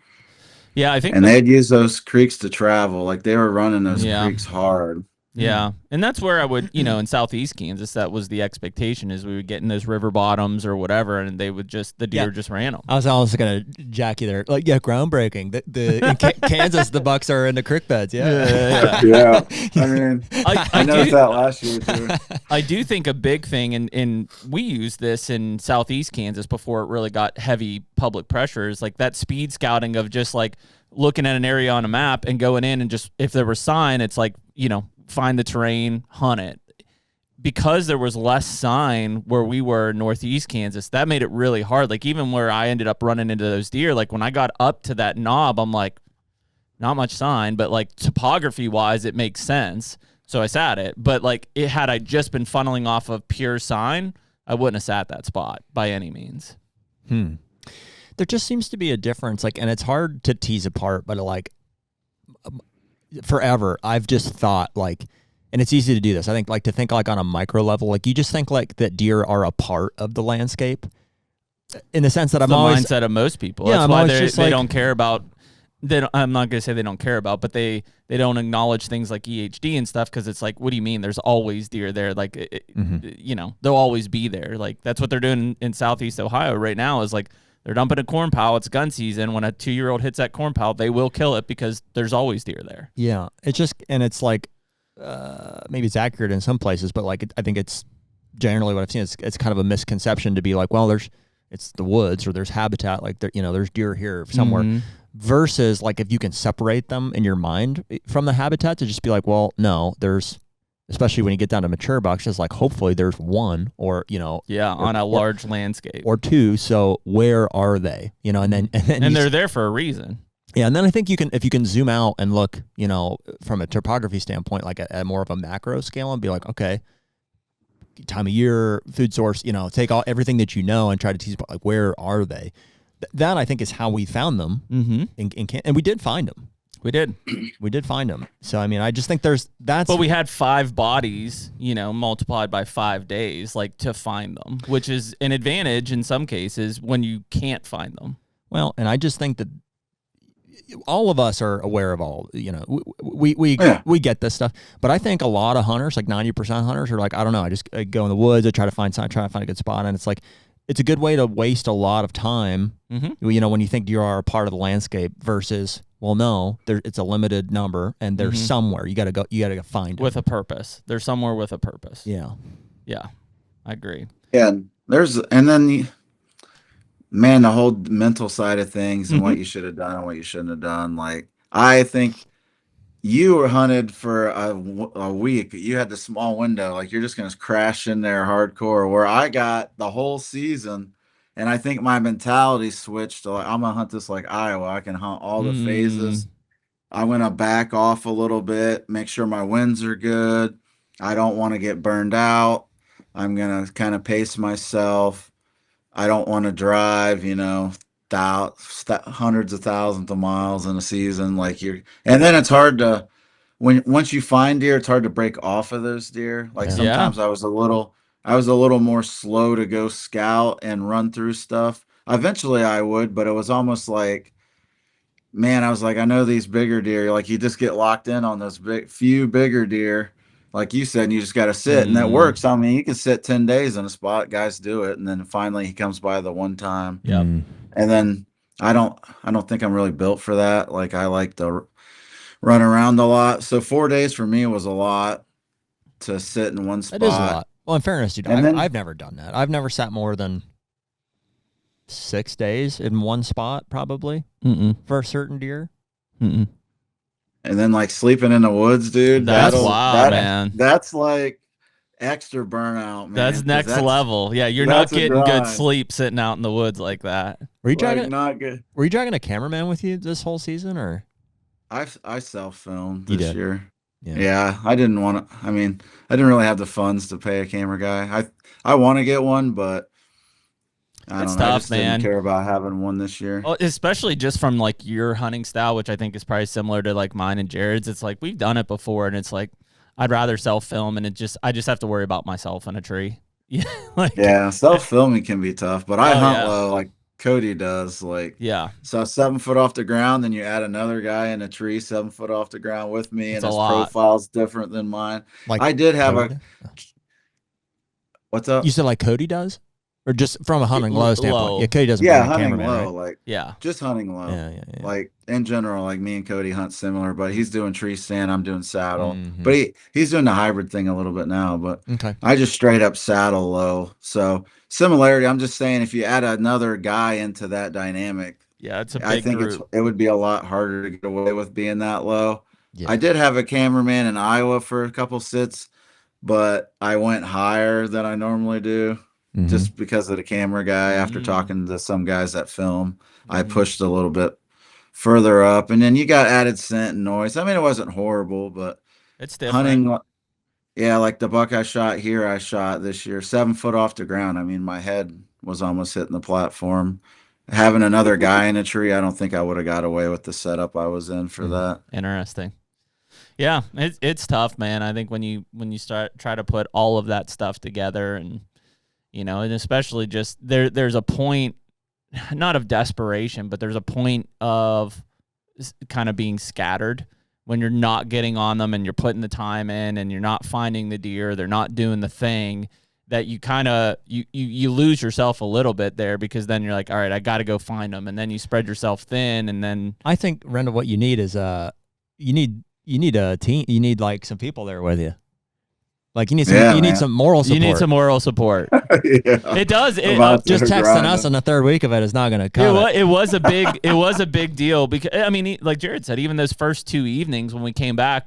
Yeah, I think. And they'd use those creeks to travel. Like they were running those creeks hard. Yeah. And that's where I would, in southeast Kansas, that was the expectation, is we would get in those river bottoms or whatever, and they would the deer just ran them. I was almost going to jack you there. Like, groundbreaking. In Kansas, the bucks are in the creek beds. Yeah. I mean, I noticed that last year too. I do think a big thing, and we used this in southeast Kansas before it really got heavy public pressure, is like that speed scouting of just like looking at an area on a map and going in and just, if there was sign, it's like, find the terrain, hunt it. Because there was less sign where we were in northeast Kansas, that made it really hard. Like, even where I ended up running into those deer, like when I got up to that knob, I'm like, not much sign, but like topography wise, it makes sense. So I sat it. But like, had I just been funneling off of pure sign, I wouldn't have sat that spot by any means. There just seems to be a difference, like, and it's hard to tease apart, but like, forever I've just thought, like, and it's easy to do this, I think, like, to think like on a micro level, like you just think like that deer are a part of the landscape, in the sense that I'm always the mindset of most people. Yeah, that's I'm why always they don't care about. I'm not gonna say they don't care about, but they don't acknowledge things like EHD and stuff, because it's like, what do you mean? There's always deer there. Like, they'll always be there. Like, that's what they're doing in southeast Ohio right now. Is like, they're dumping a corn pile. It's gun season. When a 2-year-old hits that corn pile, they will kill it because there's always deer there. Yeah, it's just, and it's like, maybe it's accurate in some places, but like, I think it's generally what I've seen. It's kind of a misconception to be like, well, it's the woods, or there's habitat, like there's deer here somewhere, versus like if you can separate them in your mind from the habitat, to just be like, well, no, there's, especially when you get down to mature bucks, just like, hopefully there's one, or on a large landscape, or two. So where are they? And they're there for a reason. Yeah, and then I think if you can zoom out and look, from a topography standpoint, like at more of a macro scale, and be like, okay, time of year, food source, take everything that and try to tease apart, like, where are they? That, I think, is how we found them, and we did find them. We did find them. So, I mean, I just think but we had 5 bodies, multiplied by 5 days, like, to find them, which is an advantage in some cases when you can't find them. Well, and I just think that all of us are aware of all, we get this stuff, but I think a lot of hunters, like 90% hunters, are like, I don't know, I just go in the woods, I try to find a good spot, and it's like, it's a good way to waste a lot of time, when you think you are a part of the landscape, versus, well, no, it's a limited number, and there's somewhere you got to go find it. With a purpose. There's somewhere with a purpose. Yeah. Yeah, I agree. Yeah, and then man, the whole mental side of things, and what you should have done and what you shouldn't have done. Like, I think you were hunted for a week. You had the small window. Like, you're just going to crash in there hardcore, where I got the whole season. And I think my mentality switched to, like, I'm going to hunt this like Iowa. I can hunt all the phases. I'm going to back off a little bit, make sure my winds are good. I don't want to get burned out. I'm going to kind of pace myself. I don't want to drive, hundreds of thousands of miles in a season. And then it's hard to, once you find deer, it's hard to break off of those deer. Like, sometimes I was a little more slow to go scout and run through stuff. Eventually I would, but it was almost like, man, I was like, I know these bigger deer, like, you just get locked in on those few bigger deer, like you said, and you just got to sit, and that works. I mean, you can sit 10 days in a spot, guys do it. And then finally he comes by the one time. Yeah. And then I don't think I'm really built for that. Like, I like to run around a lot. So 4 days for me was a lot to sit in one spot. It is a lot. Well, in fairness, dude, I've never done that. I've never sat more than 6 days in one spot, probably, for a certain deer. And then, like, sleeping in the woods, dude. That's wild, man. That's like extra burnout, man. That's next level. Yeah, you're not getting good sleep sitting out in the woods like that. Were you dragging? Not good. Were you dragging a cameraman with you this whole season, or? I self-filmed this year. Yeah, I didn't want to. I mean, I didn't really have the funds to pay a camera guy. I want to get one, but I don't know. I just didn't care about having one this year. Well, especially just from, like, your hunting style, which I think is probably similar to, like, mine and Jared's. It's like, we've done it before, and it's like, I'd rather self-film, and I just have to worry about myself in a tree. Yeah, self-filming can be tough, but I hunt low. Like, Cody does. Like, Yeah, so 7 foot off the ground, then you add another guy in a tree 7 foot off the ground with me, it's and a his lot. profile's different than mine. Like I did have Cody a does? what's You up? said like Cody does, or just from a hunting low standpoint? Low. Yeah, Cody doesn't Yeah, bring a hunting cameraman, low, right? like Yeah. just hunting low. Yeah. Like in general, like me and Cody hunt similar, but he's doing tree stand, I'm doing saddle. Mhm. But he's doing the hybrid thing a little bit now, but Okay. I just straight up saddle low. So similarity, I'm just saying if you add another guy into that dynamic, Yeah, it's a I big think group. it would be a lot harder to get away with being that low. Yeah. I did have a cameraman in Iowa for a couple sits, but I went higher than I normally do just because of the camera guy. After talking to some guys that film, I pushed a little bit further up, and then you got added scent and noise. I mean, it wasn't horrible, but It's different. hunting, yeah, like the buck I shot here, I shot this year 7 foot off the ground. I mean, my head was almost hitting the platform. Having another guy in a tree, I don't think I would have got away with the setup I was in for that. Interesting. Yeah, it's tough, man. I think when you try to put all of that stuff together, and and especially just there's a point, not of desperation, but there's a point of kind of being scattered when you're not getting on them and you're putting the time in and you're not finding the deer, they're not doing the thing, that you kind of you lose yourself a little bit there, because then you're like, all right, I got to go find them, and then you spread yourself thin, and then I think, Rendell, what you need is you need a team. You need like some people there with you. Like you need some moral support. You need some moral support. Yeah. It does. Just texting us on the third week of it is not going to cut it was a big deal, because I mean, like Jared said, even those first 2 evenings when we came back,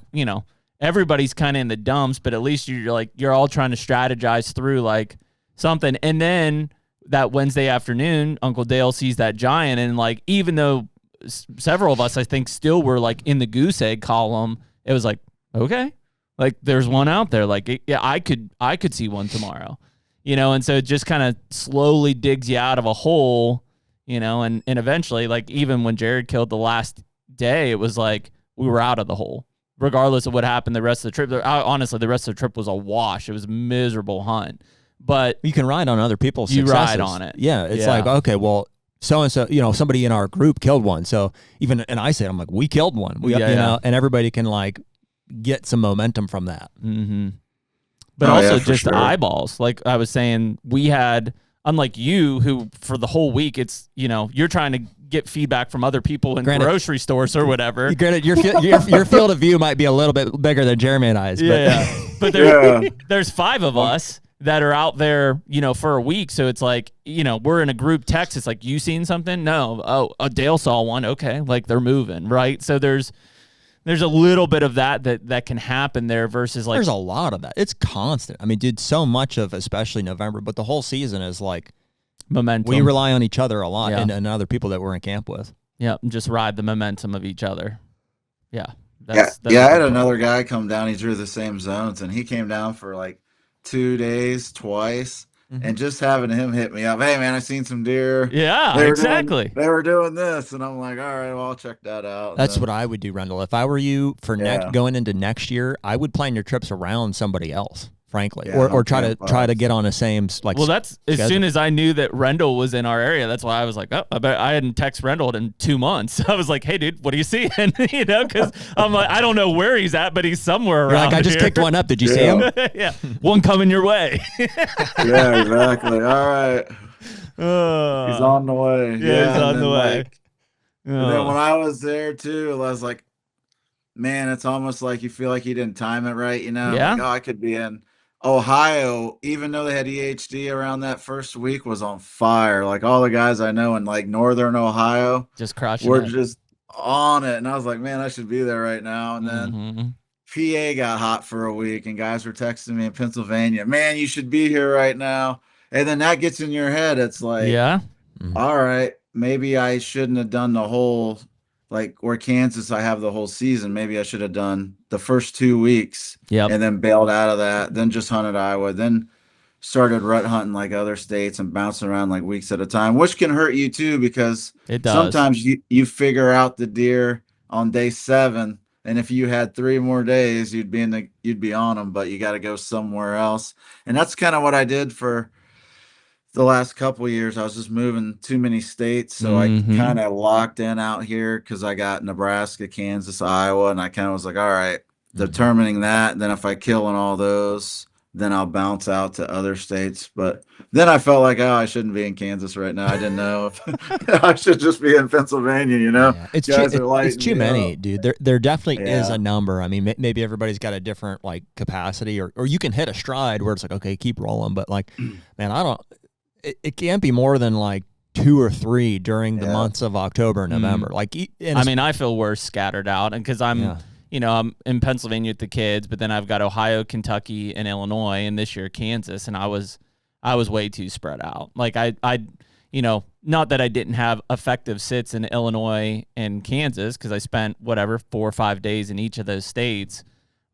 everybody's kind of in the dumps, but at least you're all trying to strategize through like something. And then that Wednesday afternoon, Uncle Dale sees that giant, and like, even though several of us, I think, still were like in the goose egg column, it was like, okay, like there's one out there. Like, yeah, I could see one tomorrow, and so it just kind of slowly digs you out of a hole, and eventually, like, even when Jared killed the last day, it was like we were out of the hole, regardless of what happened the rest of the trip. Honestly, the rest of the trip was a wash. It was a miserable hunt, but you can ride on other people's successes. You ride on it. Yeah. It's like, okay, well, so-and-so, somebody in our group killed one. So and I said, I'm like, we killed one. And everybody can like get some momentum from that. Mm-hmm. But also just eyeballs. Like I was saying, we had, unlike you, who for the whole week, it's, you're trying to get feedback from other people in grocery stores or whatever. Granted, your field of view might be a little bit bigger than Jeremy and I's. But there's 5 of us that are out there, for a week. So it's like, we're in a group text. It's like, you seen something? No. Oh, Dale saw one. Okay. Like they're moving. Right. So there's a little bit of that can happen there, versus like, there's a lot of that. It's constant. I mean, dude, so much of, especially November, but the whole season is like momentum. We rely on each other a lot, and other people that we're in camp with. Yeah. Just ride the momentum of each other. Yeah. I had another guy come down. He drew the same zones, and he came down for like 2 days twice, and just having him hit me up, hey man, I seen some deer. Yeah, exactly. They were doing this, and I'm like, all right, well, I'll check that out. That's what I would do, Rendell. If I were you for going into next year, I would plan your trips around somebody else, frankly, or try to get on the same like. Well, that's as soon as I knew that Rendell was in our area. That's why I was like, oh, I hadn't texted Rendell in 2 months. I was like, hey, dude, what are you seeing? Because I'm like, I don't know where he's at, but he's somewhere around. Like, I just kicked one up. Did you see him? Yeah, one coming your way. Yeah, exactly. All right, he's on the way. Yeah, he's on the way. And then when I was there too, I was like, man, it's almost like you feel like you didn't time it right. Yeah. Like, I could be in Ohio, even though they had EHD around that first week, was on fire. Like all the guys I know in like northern Ohio just crushing were it. just on it. And I was like, man, I should be there right now. And then PA got hot for a week, and guys were texting me in Pennsylvania, man, you should be here right now. And then that gets in your head. It's like, all right, maybe I shouldn't have done the whole, like where Kansas, I have the whole season. Maybe I should have done the first 2 weeks and then bailed out of that. Then just hunted Iowa. Then started rut hunting like other states and bouncing around like weeks at a time, which can hurt you too, because it does. Sometimes you figure out the deer on day 7. And if you had 3 more days, you'd be on them, but you got to go somewhere else. And that's kind of what I did for the last couple of years, I was just moving too many states. So I kind of locked in out here because I got Nebraska, Kansas, Iowa. And I kind of was like, all right, determining that. Then if I kill in all those, then I'll bounce out to other states. But then I felt like, oh, I shouldn't be in Kansas right now. I didn't know if I should just be in Pennsylvania, you know? Yeah. It's too many, dude. There definitely is a number. I mean, maybe everybody's got a different like capacity, or you can hit a stride where it's like, okay, keep rolling. But like, man, it can't be more than like 2 or 3 during the months of October and November. Like, I mean, I feel worse scattered out, and because I'm in Pennsylvania with the kids, but then I've got Ohio, Kentucky, and Illinois, and this year Kansas, and I was way too spread out. Like I not that I didn't have effective sits in Illinois and Kansas because I spent 4 or 5 days in each of those states,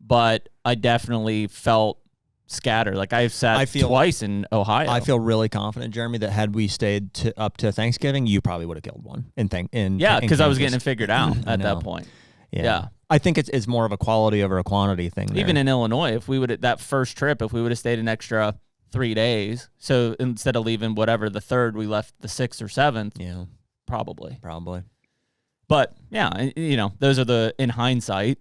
but I definitely felt scattered. Like I've sat twice in Ohio. I feel really confident, Jeremy, that had we stayed up to Thanksgiving, you probably would have killed one. Because I was getting it figured out at that point. Yeah. I think it's more of a quality over a quantity thing there. Even in Illinois, if we would that first trip, if we would have stayed an extra 3 days, so instead of leaving the 3rd, we left the 6th or 7th. Yeah, probably. But yeah, those are in hindsight.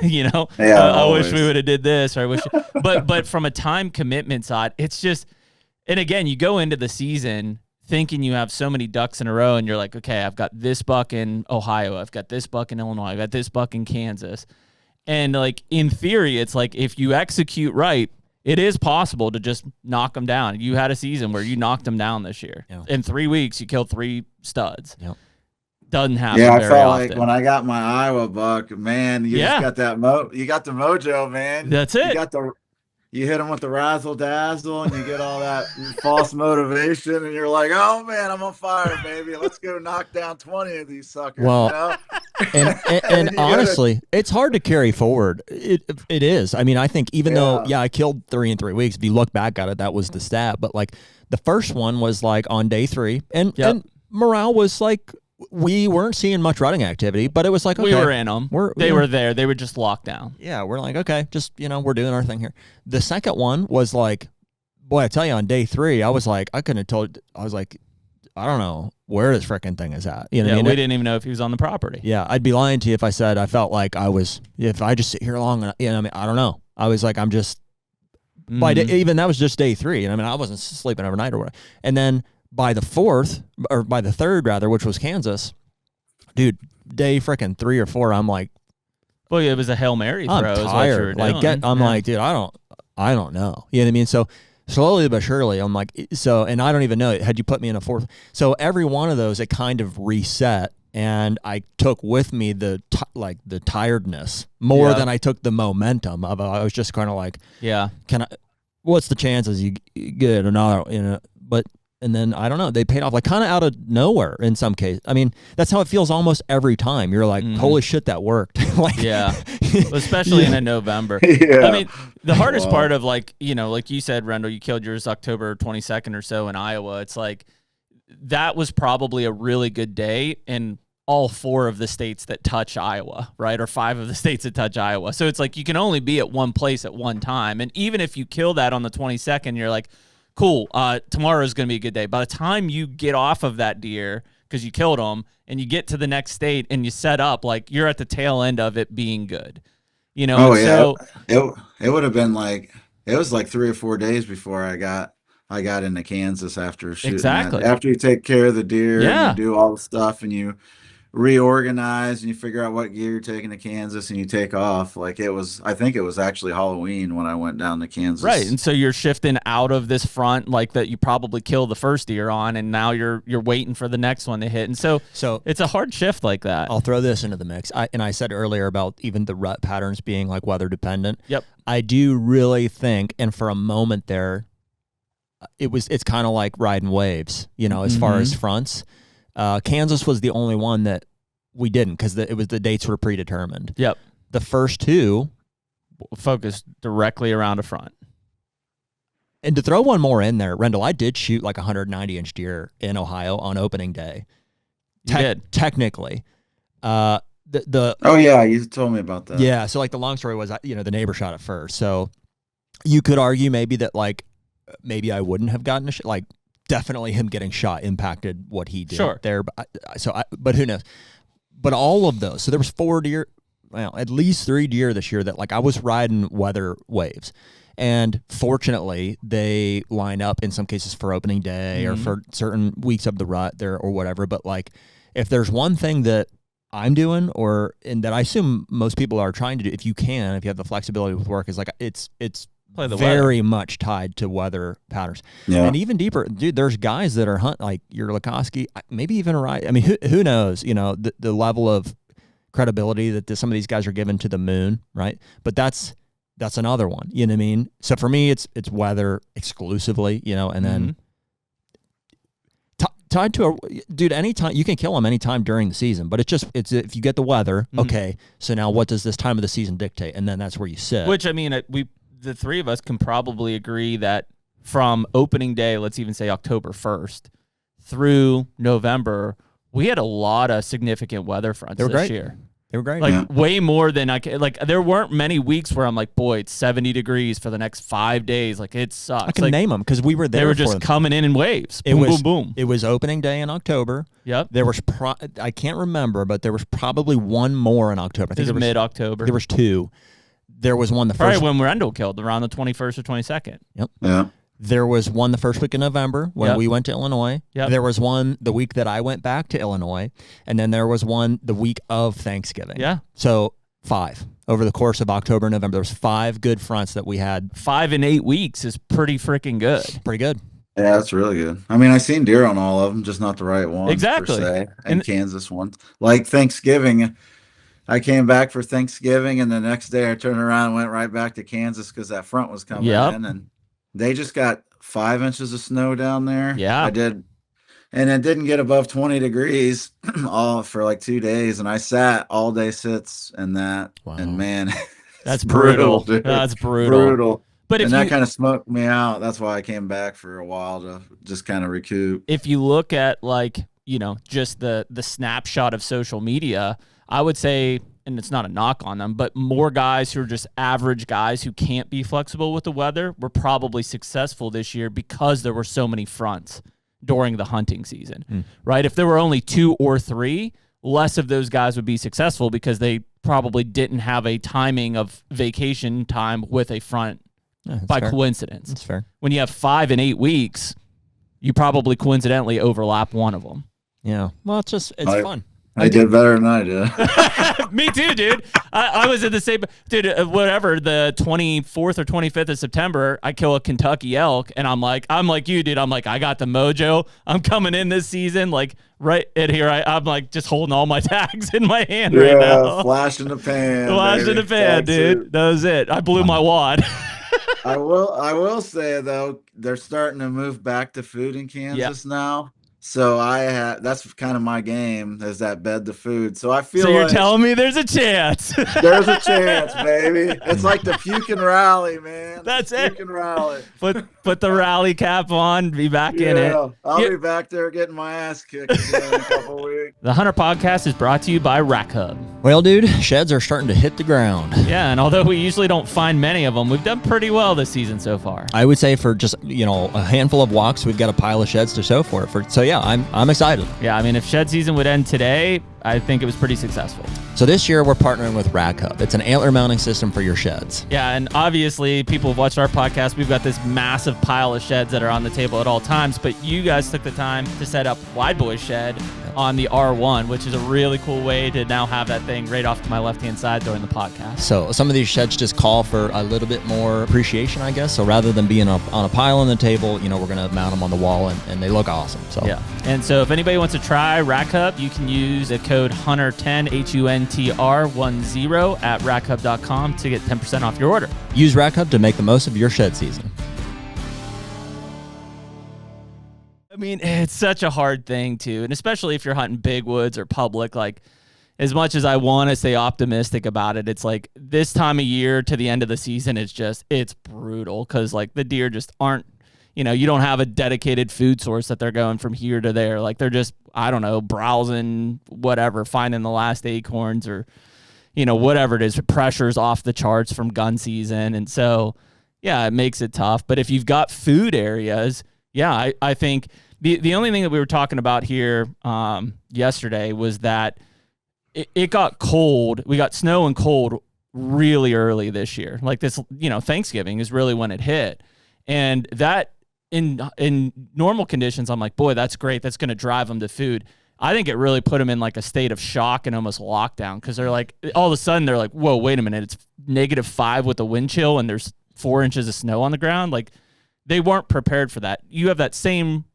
Yeah, I wish we would have did this, or I wish. but from a time commitment side, it's just, and again, you go into the season thinking you have so many ducks in a row, and you're like, okay, I've got this buck in Ohio, I've got this buck in Illinois, I've got this buck in Kansas. And like in theory, it's like if you execute right, it is possible to just knock them down. You had a season where you knocked them down this year. Yeah. In 3 weeks, you killed 3 studs. Yep. Doesn't happen very often. Like when I got my Iowa buck, man, you just got that you got the mojo, man. That's it. You hit them with the razzle dazzle, and you get all that false motivation, and you're like, "Oh man, I'm on fire, baby! Let's go knock down 20 of these suckers." Well, and honestly, it's hard to carry forward. It is. I mean, I think even though I killed 3 in 3 weeks, if you look back at it, that was the stat. But like the first one was like on day 3, and morale was like. We weren't seeing much running activity, but it was like, okay, we were in them. They were there. They were just locked down. Yeah, we're like, okay, just, we're doing our thing here. The second one was like, boy, I tell you, on day 3, I was like, I couldn't have told, I was like, I don't know where this freaking thing is at. You know what I mean? We didn't even know if he was on the property. Yeah, I'd be lying to you if I said I felt like if I just sit here long, I mean, I don't know. I was like, I'm just, even that was just day 3. And I mean, I wasn't sleeping overnight or whatever. And then, by the 3rd rather, which was Kansas, dude, day freaking 3 or 4, I'm like, well, it was a Hail Mary throw. I'm tired. Like, like, dude, I don't know. You know what I mean? So slowly but surely, I'm like, and I don't even know. Had you put me in a 4th? So every one of those, it kind of reset, and I took with me the tiredness more than I took the momentum of it. I was just kind of like, what's the chances you get another, but. And then, I don't know, they paid off like kind of out of nowhere in some cases. I mean, that's how it feels almost every time. You're like, holy shit, that worked. Like, especially in November. I mean, the hardest part of like you said, Rendell, you killed yours October 22nd or so in Iowa. It's like, that was probably a really good day in all 4 of the states that touch Iowa, right? Or 5 of the states that touch Iowa. So it's like, you can only be at one place at one time. And even if you kill that on the 22nd, you're like, cool, tomorrow is going to be a good day. By the time you get off of that deer, because you killed them, and you get to the next state and you set up, like, you're at the tail end of it being good. So it would have been like, it was like 3 or 4 days before I got into Kansas after shooting. Exactly. After you take care of the deer and you do all the stuff and you reorganize and you figure out what gear you're taking to Kansas and you take off. Like I think it was actually Halloween when I went down to Kansas. Right. And so you're shifting out of this front like that you probably killed the first deer on, and now you're waiting for the next one to hit. And so it's a hard shift like that. I'll throw this into the mix. I said earlier about even the rut patterns being like weather dependent. Yep. I do really think, and for a moment there, it's kind of like riding waves, as far as fronts. Kansas was the only one that we didn't, because the dates were predetermined. Yep. The first 2 focused directly around a front. And to throw one more in there, Rendell, I did shoot like 190-inch deer in Ohio on opening day. You did. Technically. Oh yeah, you told me about that. Yeah, so like the long story was, the neighbor shot it first. So you could argue maybe that like maybe I wouldn't have gotten like definitely him getting shot impacted what he did Sure. there. But who knows? But all of those. So there was 4 deer, well, at least 3 deer this year that like I was riding weather waves. And fortunately, they line up in some cases for opening day or for certain weeks of the rut there or whatever. But like, if there's one thing that I'm doing, and that I assume most people are trying to do, if you have the flexibility with work, is like it's Play the very weather. much tied to weather patterns. Yeah. And even deeper, dude, there's guys that are like your Likoski, maybe even I mean, who knows? The level of credibility that some of these guys are given to the moon, right? But that's another one. You know what I mean? So for me, it's weather exclusively. And then tied to dude. Anytime you can kill them anytime during the season, but it's if you get the weather. Okay, so now what does this time of the season dictate? And then that's where you sit. Which I mean, the 3 of us can probably agree that from opening day, let's even say October 1st through November, we had a lot of significant weather fronts this year. They were great. Like way more than there weren't many weeks where I'm like, boy, it's 70 degrees for the next 5 days. Like it sucks. I can name them because we were there. They were for just them. coming in waves. Boom, boom, boom. It was opening day in October. Yep. There was I can't remember, but there was probably one more in October. I think It was mid-October. There was 2. There was one the Probably first when Rendell killed around the 21st or 22nd. Yep. Yeah. There was one the first week of November when we went to Illinois. Yep. There was one the week that I went back to Illinois. And then there was one the week of Thanksgiving. Yeah. So 5. Over the course of October and November, there was 5 good fronts that we had. 5 in 8 weeks is pretty freaking good. Pretty good. Yeah, that's really good. I mean, I seen deer on all of them, just not the right ones. Exactly. Per se, and Kansas ones. Like Thanksgiving, I came back for Thanksgiving, and the next day I turned around and went right back to Kansas because that front was coming in, and they just got 5 inches of snow down there. Yeah. I did, and it didn't get above 20 degrees all for like 2 days, and I sat all day sits and that, and man, that's brutal. Dude. That's brutal. But that kind of smoked me out. That's why I came back for a while to just kind of recoup. If you look at just the snapshot of social media, I would say, and it's not a knock on them, but more guys who are just average guys who can't be flexible with the weather were probably successful this year because there were so many fronts during the hunting season, right? If there were only 2 or 3, less of those guys would be successful because they probably didn't have a timing of vacation time with a front by coincidence. That's fair. When you have 5 in 8 weeks, you probably coincidentally overlap one of them. Yeah. Well, it's fun. I did better than I did. Me too, dude. I was in the same, dude, whatever, the 24th or 25th of September, I kill a Kentucky elk, and I'm like you, dude. I'm like, I got the mojo. I'm coming in this season, like, right in here. I'm like just holding all my tags in my hand right now. Flash in the pan. Flash in the pan, dude. That was it. I blew my wad. I will say, though, they're starting to move back to food in Kansas now. So that's kind of my game, is that bed to food. So I feel so you're telling me there's a chance. There's a chance, baby. It's like the puke and rally, man. That's it. Puke and rally. Put the rally cap on, be back in it. I'll be back there getting my ass kicked again in a couple weeks. The HUNTR Podcast is brought to you by Rack Hub. Well, dude, sheds are starting to hit the ground. Yeah, and although we usually don't find many of them, we've done pretty well this season so far. I would say for just, a handful of walks, we've got a pile of sheds to show for it. So yeah, I'm excited. Yeah, I mean, if shed season would end today, I think it was pretty successful. So this year we're partnering with Rack Hub. It's an antler mounting system for your sheds. Yeah, and obviously people have watched our podcast. We've got this massive pile of sheds that are on the table at all times, but you guys took the time to set up Wide Boy Shed on the R1, which is a really cool way to now have that thing right off to my left-hand side during the podcast. So some of these sheds just call for a little bit more appreciation, I guess. So rather than being on a pile on the table, we're going to mount them on the wall, and they look awesome. So yeah. And so if anybody wants to try Rack Hub, you can use the code HUNTR10, HUNTR10 at rackhub.com to get 10% off your order. Use Rack Hub to make the most of your shed season. I mean, it's such a hard thing too, and especially if you're hunting big woods or public, like as much as I want to stay optimistic about it, it's like this time of year to the end of the season, it's brutal because like the deer just aren't, you don't have a dedicated food source that they're going from here to there. Like they're just, I don't know, browsing, whatever, finding the last acorns or, whatever it is. Pressure's off the charts from gun season. And so, yeah, it makes it tough. But if you've got food areas, Yeah, I think the only thing that we were talking about here yesterday was that it got cold. We got snow and cold really early this year. Like this, Thanksgiving is really when it hit. And that in normal conditions, I'm like, boy, that's great. That's going to drive them to food. I think it really put them in like a state of shock and almost lockdown, because they're like, all of a sudden they're like, whoa, wait a minute. It's -5 with the wind chill and there's 4 inches of snow on the ground. Like, they weren't prepared for that. You have that same,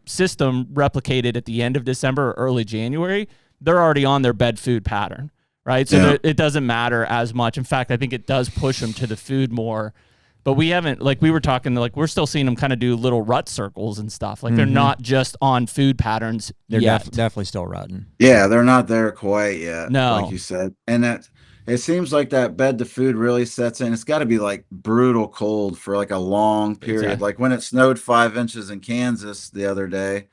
system replicated at the end of December or early January. They're already on their bed food pattern, right? So it doesn't matter as much. In fact, I think it does push them to the food more. But we haven't, like we were talking, like we're still seeing them kind of do little rut circles and stuff. Like they're not just on food patterns They're yet. definitely still rutting. Yeah, they're not there quite yet, No. like you said. And it seems like that bed to food really sets in. It's got to be like brutal cold for like a long period. Exactly. Like when it snowed 5 inches in Kansas the other day,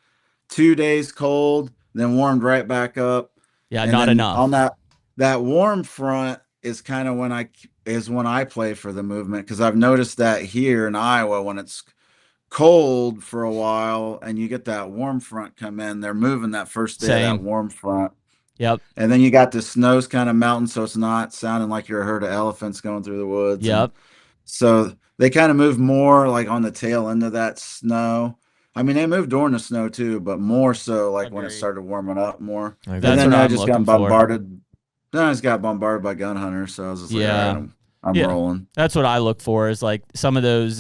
2 days cold, then warmed right back up. Yeah, And not then enough. on that warm front is kind of when I play for the movement, because I've noticed that here in Iowa, when it's cold for a while and you get that warm front come in, they're moving that first day of that warm front. Yep. And then you got the snow's kind of melting, so it's not sounding like you're a herd of elephants going through the woods. Yep. So they kind of move more like on the tail end of that snow. I mean, they moved during the snow too, but more so like when it started warming up more. That's And then what I I'm just got looking for. bombarded. Then I just got bombarded by gun hunters, so I was just like, all right, I'm rolling. That's what I look for, is like some of those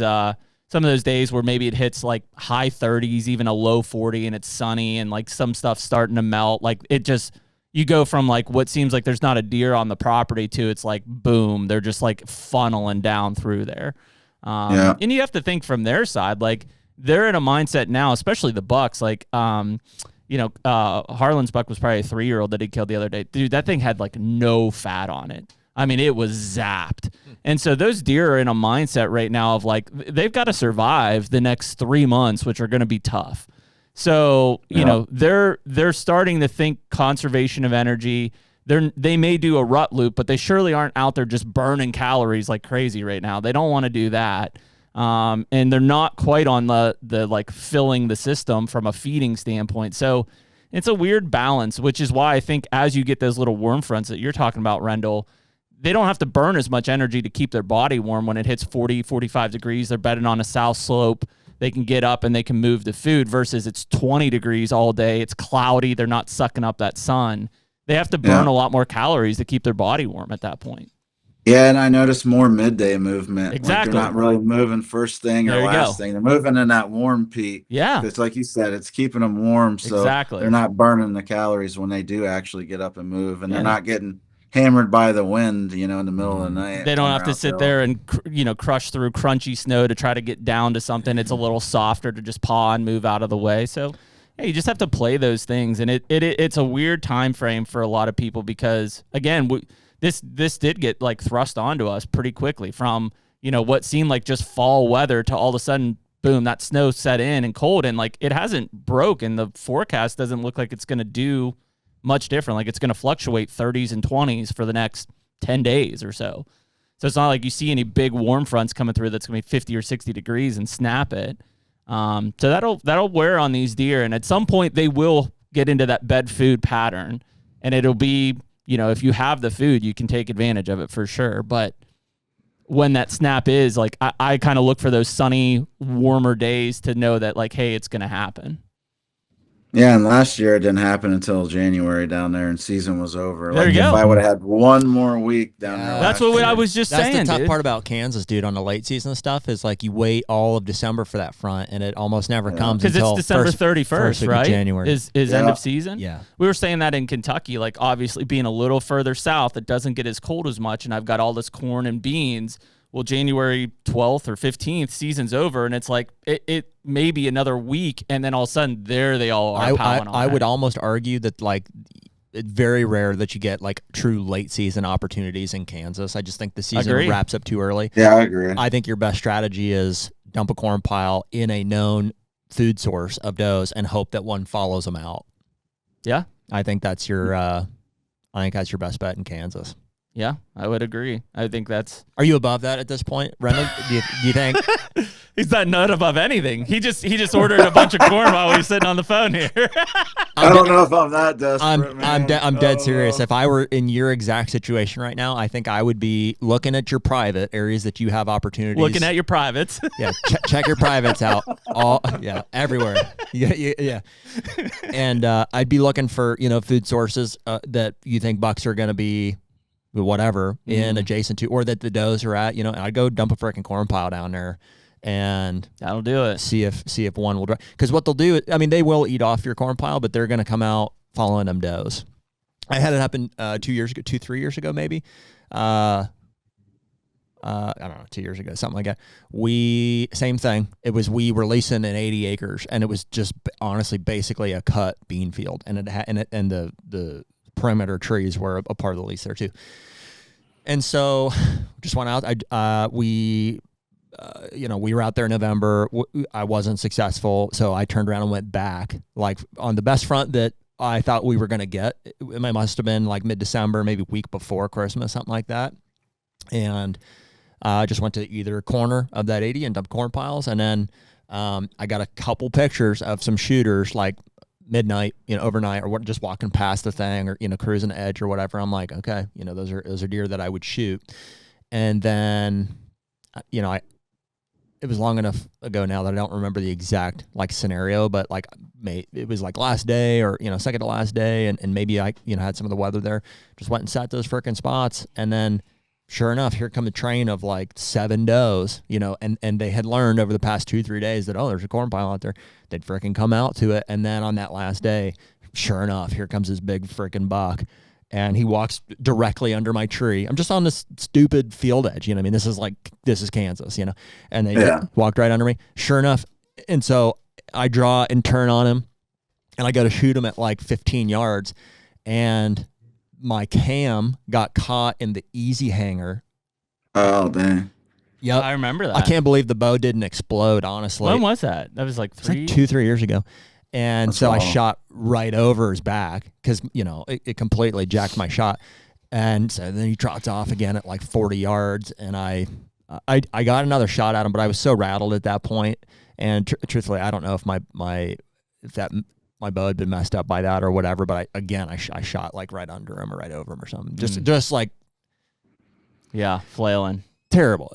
days where maybe it hits like high 30s, even a low 40, and it's sunny and like some stuff starting to melt. Like it just, you go from like what seems like there's not a deer on the property to it's like, boom, they're just like funneling down through there. And you have to think from their side, like they're in a mindset now, especially the bucks, like, Harlan's buck was probably a 3-year-old that he killed the other day. Dude, that thing had like no fat on it. I mean, it was zapped. And so those deer are in a mindset right now of like, they've got to survive the next 3 months, which are going to be tough. So, they're starting to think conservation of energy. They may do a rut loop, but they surely aren't out there just burning calories like crazy right now. They don't want to do that. And they're not quite on the like filling the system from a feeding standpoint. So it's a weird balance, which is why I think as you get those little warm fronts that you're talking about, Rendell, they don't have to burn as much energy to keep their body warm when it hits 40, 45 degrees. They're bedding on a south slope. They can get up and they can move the food, versus it's 20 degrees all day. It's cloudy. They're not sucking up that sun. They have to burn a lot more calories to keep their body warm at that point. Yeah, and I noticed more midday movement. Exactly. Like they're not really moving first thing or last thing. They're moving in that warm peak. Yeah. It's like you said, it's keeping them warm. So they're not burning the calories when they do actually get up and move. And they're not getting hammered by the wind, in the middle of the night. They don't have to sit there and, crush through crunchy snow to try to get down to something. It's a little softer to just paw and move out of the way. So, yeah, you just have to play those things. And it's a weird time frame for a lot of people because, again, this did get like thrust onto us pretty quickly from, what seemed like just fall weather to all of a sudden, boom, that snow set in and cold. And like, it hasn't broke, and the forecast doesn't look like it's going to do much different. Like it's going to fluctuate 30s and 20s for the next 10 days or so. So it's not like you see any big warm fronts coming through that's going to be 50 or 60 degrees and snap it. So that'll wear on these deer. And at some point they will get into that bed food pattern, and it'll be, if you have the food, you can take advantage of it for sure. But when that snap is, like, I kind of look for those sunny, warmer days to know that, like, hey, it's going to happen. Yeah, and last year it didn't happen until January down there, and season was over. There you go. If I would have had one more week down there, that's what I was just saying. That's the tough part about Kansas, dude. On the late season stuff is like you wait all of December for that front, and it almost never comes until it's December 31st, right? January is end of season. Yeah, we were saying that in Kentucky, like obviously being a little further south, it doesn't get as cold as much, and I've got all this corn and beans. Well, January 12th or 15th, season's over, and it's like it may be another week, and then all of a sudden, there they all are. I would almost argue that like it's very rare that you get like true late season opportunities in Kansas. I just think the season wraps up too early. Yeah, I agree. I think your best strategy is dump a corn pile in a known food source of does and hope that one follows them out. Yeah, I think that's your best bet in Kansas. Yeah, I would agree. I think that's... Are you above that at this point, Rendle? do you think? He's not nut above anything. He just ordered a bunch of corn while we were sitting on the phone here. I don't know if I'm that desperate, man. I'm dead serious. If I were in your exact situation right now, I think I would be looking at your private areas that you have opportunities. Looking at your privates. Yeah, check your privates out. Everywhere. Yeah. And I'd be looking for food sources that you think bucks are going to be whatever in adjacent to, or that the does are at. I'd go dump a freaking corn pile down there. And that'll do it. See if one will drive. Because what they'll do, they will eat off your corn pile, but they're going to come out following them does. I had it happen 3 years ago, maybe. I don't know, 2 years ago, something like that. Same thing. We were leasing in 80 acres, and it was just honestly basically a cut bean field, and the perimeter trees were a part of the lease there too. And so, just went out. We were out there in November. I wasn't successful, so I turned around and went back, like on the best front that I thought we were going to get. It must have been like mid-December, maybe week before Christmas, something like that. And I just went to either corner of that 80 and dumped corn piles. And then I got a couple pictures of some shooters, like midnight, overnight, or just walking past the thing, or cruising the edge or whatever. I'm like, okay, those are deer that I would shoot. And then it was long enough ago now that I don't remember the exact scenario, but it was last day or second to last day, and maybe I had some of the weather there. Just went and sat those frickin' spots, and then sure enough, here come a train of 7 does, and they had learned over the past 2-3 days that there's a corn pile out there. They'd frickin' come out to it, and then on that last day, sure enough, here comes this big frickin' buck. And he walks directly under my tree. I'm just on this stupid field edge, this is Kansas, and they walked right under me. Sure enough. And so I draw and turn on him, and I go to shoot him at 15 yards, and my cam got caught in the easy hanger. Oh, dang. Yep. I remember that. I can't believe the bow didn't explode, honestly. When was that? That was 2-3 years ago. And so I shot right over his back because, it completely jacked my shot. And so then he trots off again at 40 yards. And I got another shot at him, but I was so rattled at that point. And truthfully, I don't know if my bow had been messed up by that or whatever. But I shot right under him or right over him or something. Just flailing. Terrible.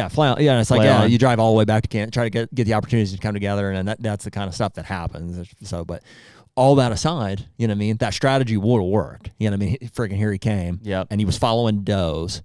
Flying. Yeah, it's you drive all the way back to Kansas, try to get the opportunities to come together, and that's the kind of stuff that happens. So, but all that aside, that strategy would have worked. Freaking here he came. Yep. And he was following does.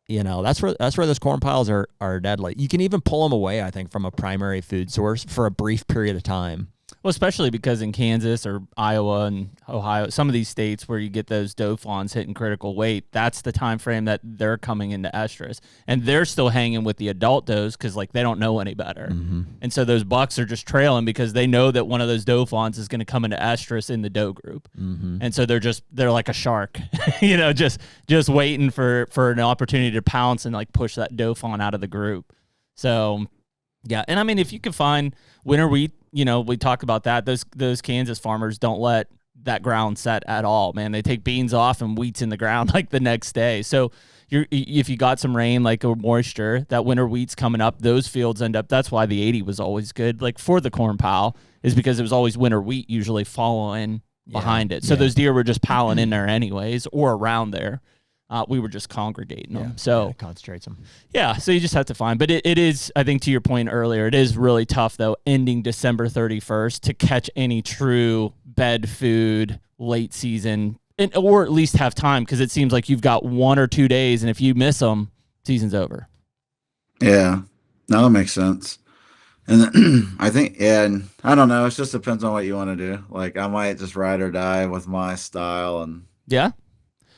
That's where those corn piles are deadly. You can even pull them away, I think, from a primary food source for a brief period of time. Well, especially because in Kansas or Iowa and Ohio, some of these states where you get those doe fawns hitting critical weight, that's the time frame that they're coming into estrus, and they're still hanging with the adult does because they don't know any better, and so those bucks are just trailing because they know that one of those doe fawns is going to come into estrus in the doe group, and so they're like a shark, just waiting for an opportunity to pounce and push that doe fawn out of the group. So. Yeah, and if you can find winter wheat, we talk about that. Those Kansas farmers don't let that ground set at all, man. They take beans off and wheat's in the ground the next day. So if you got some rain, or moisture, that winter wheat's coming up, those fields end up. That's why the 80 was always good, for the corn pile, is because it was always winter wheat usually following behind it. So those deer were just piling in there anyways or around there. We were just congregating them. So it concentrates them. Yeah, so you just have to find. But it is, I think to your point earlier, it is really tough, though, ending December 31st to catch any true bed food late season, or at least have time, because it seems like you've got 1 or 2 days, and if you miss them, season's over. Yeah, no, that makes sense. And I think, and I don't know, it just depends on what you want to do. I might just ride or die with my style and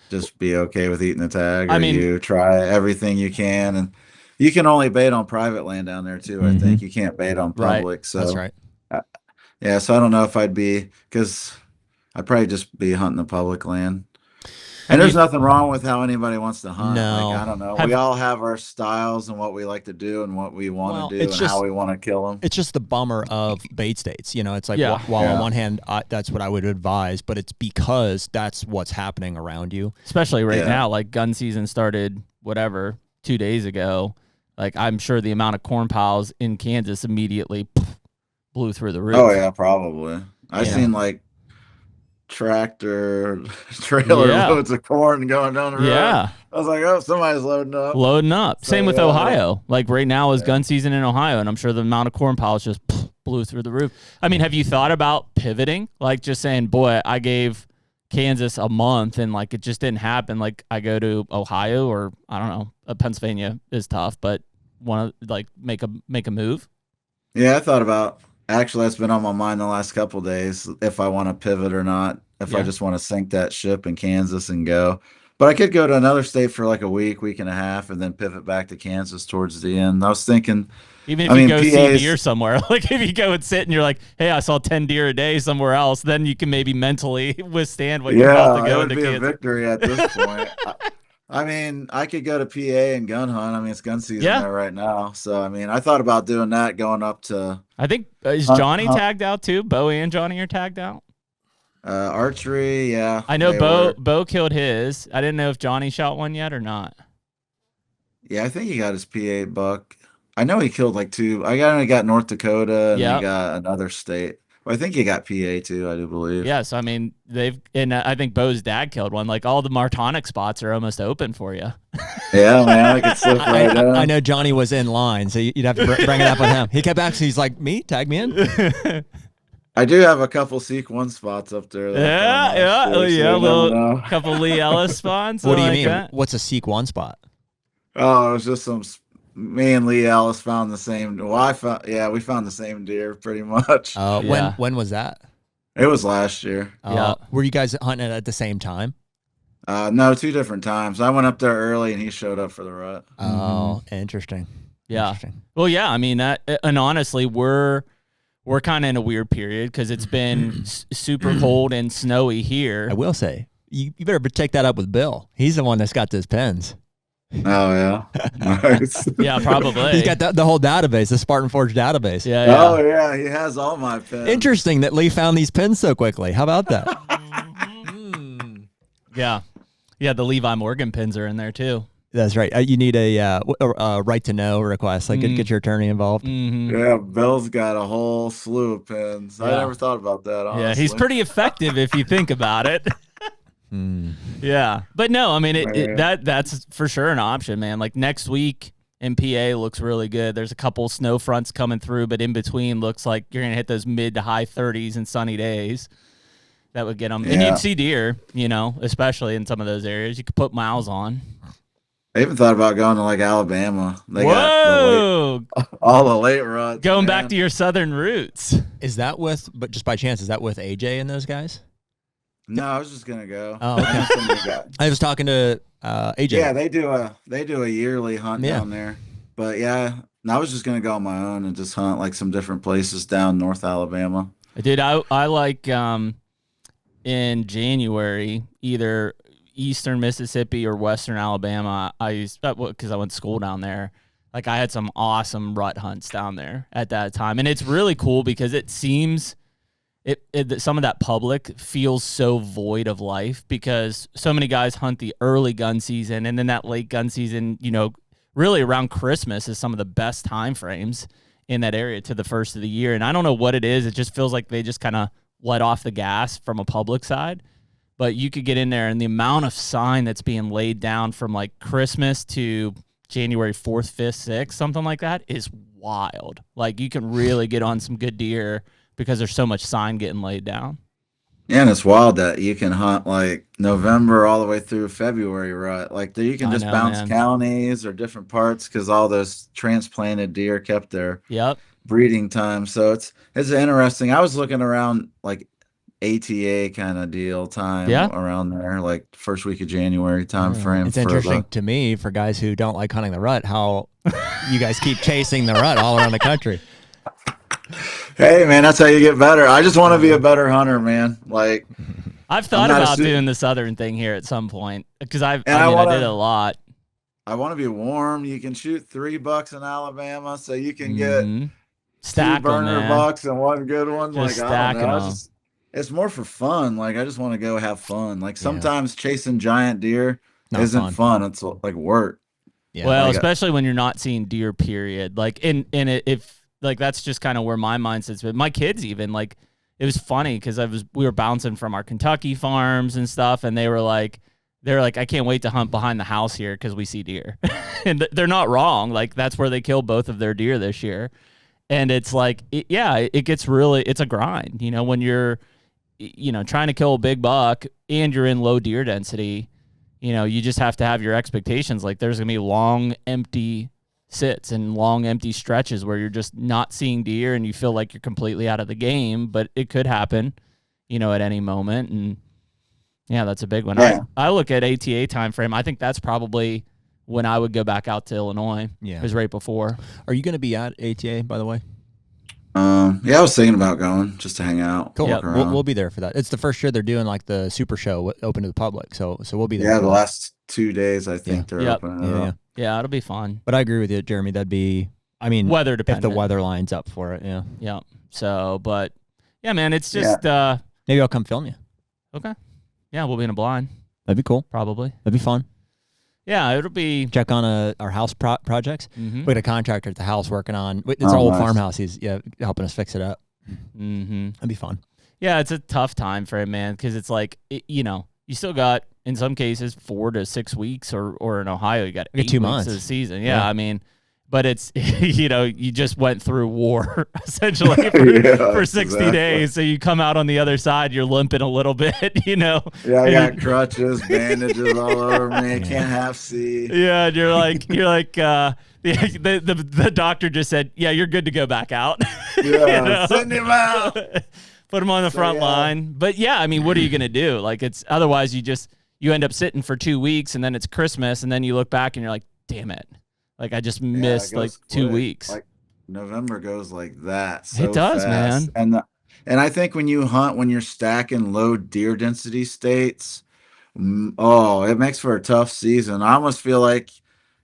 just be okay with eating the tag, or you try everything you can, and you can only bait on private land down there too. I think you can't bait on public. Right. So that's right. So I don't know if because I'd probably just be hunting the public land. And there's nothing wrong with how anybody wants to hunt. No. I don't know. We all have our styles and what we like to do and what we want to do and how we want to kill them. It's just the bummer of bait states. It's while on one hand, that's what I would advise, but it's because that's what's happening around you. Especially right now, gun season started, 2 days ago. Like I'm sure the amount of corn piles in Kansas immediately blew through the roof. Oh yeah, probably. I seen like tractor trailer loads of corn going down the road. Yeah. I was like, oh, somebody's loading up. So, same with Ohio. Like right now is gun season in Ohio, and I'm sure the amount of corn piles just blew through the roof. I mean, have you thought about pivoting? Like just saying, boy, I gave Kansas a month and like it just didn't happen. Like I go to Ohio or I don't know, Pennsylvania is tough, but want to like make a move. Yeah, I thought about, actually that's been on my mind the last couple of days, if I want to pivot or not, if I just want to sink that ship in Kansas and go. But I could go to another state for like a week and a half and then pivot back to Kansas towards the end. I was thinking, even if you go see deer somewhere, like if you go and sit and you're like, hey, I saw 10 deer a day somewhere else, then you can maybe mentally withstand what you're about to go into Kansas. Yeah, it would be a victory at this point. I mean, I could go to PA and gun hunt. I mean, it's gun season there right now. So, I mean, I thought about doing that, going up to... I think, is Johnny tagged out too? Bo and Johnny are tagged out? Archery, yeah. I know Bo killed his. I didn't know if Johnny shot one yet or not. Yeah, I think he got his P8 buck. I know he killed like 2. I got North Dakota and he got another state. Well, I think he got PA too, I do believe. Yes, I mean, I think Bo's dad killed one. Like all the Martonic spots are almost open for you. Yeah, man, I could slip right down. I know Johnny was in line, so you'd have to bring it up with him. He kept asking, he's like, me? Tag me in? I do have a couple Seek 1 spots up there. A couple Lee Ellis spots. What do you mean? What's a Seek 1 spot? Oh, it was just me and Lee Ellis found the same. Well, we found the same deer pretty much. When was that? It was last year. Were you guys hunting it at the same time? No, 2 different times. I went up there early and he showed up for the rut. Oh, interesting. Yeah. Well, yeah. I mean, and honestly, we're kind of in a weird period because it's been super cold and snowy here. I will say, you better take that up with Bill. He's the one that's got those pens. Oh, yeah. Nice. Yeah, probably. He's got the whole database, the Spartan Forge database. Yeah. Oh, yeah. He has all my pens. Interesting that Lee found these pens so quickly. How about that? Yeah. Yeah, the Levi Morgan pins are in there, too. That's right. You need a right to know request. Like, get your attorney involved. Mm-hmm. Yeah, Bill's got a whole slew of pins. I never thought about that, honestly. Yeah, he's pretty effective if you think about it. Yeah, but no, I mean that's for sure an option, man. Like next week in PA looks really good. There's a couple snow fronts coming through, but in between looks like you're gonna hit those mid to high 30s and sunny days. That would get them, and you'd see deer, especially in some of those areas. You could put miles on. I even thought about going to like Alabama. They got all the late ruts. Going back to your southern roots. Is that but just by chance, is that with AJ and those guys? No, I was just gonna go. Oh, okay. I was talking to AJ. Yeah, they do a yearly hunt down there. But yeah, I was just gonna go on my own and just hunt like some different places down North Alabama. Dude, I like in January either Eastern Mississippi or Western Alabama. I used because I went to school down there. Like I had some awesome rut hunts down there at that time, and it's really cool because it seems. Some of that public feels so void of life because so many guys hunt the early gun season, and then that late gun season, really around Christmas is some of the best time frames in that area to the first of the year. And I don't know what it is. It just feels like they just kind of let off the gas from a public side. But you could get in there, and the amount of sign that's being laid down from like Christmas to January 4th, 5th, 6th, something like that is wild. Like you can really get on some good deer because there's so much sign getting laid down. Yeah, and it's wild that you can hunt like November all the way through February, right? Like you can just bounce counties or different parts because all those transplanted deer kept their breeding time. So it's interesting. I was looking around like ATA kind of deal time around there, like first week of January time frame. It's interesting to me for guys who don't like hunting the rut how you guys keep chasing the rut all around the country. Hey man, that's how you get better. I just want to be a better hunter, man. Like I've thought about doing the southern thing here at some point because I did a lot. I want to be warm. You can shoot 3 bucks in Alabama, so you can get stack 2 burner them, bucks and 1 good one. Just like I don't know. It's more for fun. Like I just want to go have fun. Like sometimes chasing giant deer isn't fun. It's like work. Yeah. Well, Like, especially when you're not seeing deer, period. Like, if like that's just kind of where my mindset's been. My kids even like, it was funny because we were bouncing from our Kentucky farms and stuff, and they were like, I can't wait to hunt behind the house here because we see deer, and they're not wrong. Like that's where they killed both of their deer this year, and it's like, it gets really, it's a grind, you know, when you're, you know, trying to kill a big buck and you're in low deer density. You know, you just have to have your expectations. Like there's gonna be long empty sits and long empty stretches where you're just not seeing deer and you feel like you're completely out of the game, but it could happen, you know, at any moment. And yeah, that's a big one. Yeah. I look at ATA time frame. I think that's probably when I would go back out to Illinois. Yeah. It was right before. Are you going to be at ATA, by the way? Yeah, I was thinking about going just to hang out. Cool. Walk We'll, around. we'll be there for that. It's the first year they're doing like the super show open to the public. So we'll be there. Yeah, for the that. last 2 days I think they're Yep. opening it Yeah. up. Yeah, it'll be fun. But I agree with you, Jeremy. That'd be, I mean, Weather if dependent. the weather lines up for it. Yeah. Yeah. So, but yeah, man, it's just Maybe I'll come film you. okay. Yeah, we'll be in a blind That'd be cool. probably. That'd be fun. Yeah, it'll be. Check on our house projects. Mm-hmm. We got a contractor at the house working on. It's our old nice. farmhouse. He's helping us fix it up. Mm-hmm. That'd be fun. Yeah, it's a tough time for him, man, because it's like, you know, you still got, in some cases, 4 to 6 weeks, or in Ohio, you got We got 8 2 weeks months. of the season. Yeah, Yeah. I mean, but it's, you know, you just went through war, essentially, for 60 exactly. days. So you come out on the other side, you're limping a little bit, you know? Yeah, I And got crutches, bandages all over me. I can't half see. yeah, and you're like, the doctor just said, yeah, you're good to go back out. Yeah, You know? send him out. Put him on the So, front yeah. line. But yeah, I mean, what are you gonna do? Like, it's otherwise you end up sitting for 2 weeks, and then it's Christmas, and then you look back and you're like, damn it, like I just Yeah, it missed goes like 2 quick. weeks. Like November goes like that. So It does, fast. man. And I think when you hunt when you're stacking low deer density states, it makes for a tough season. I almost feel like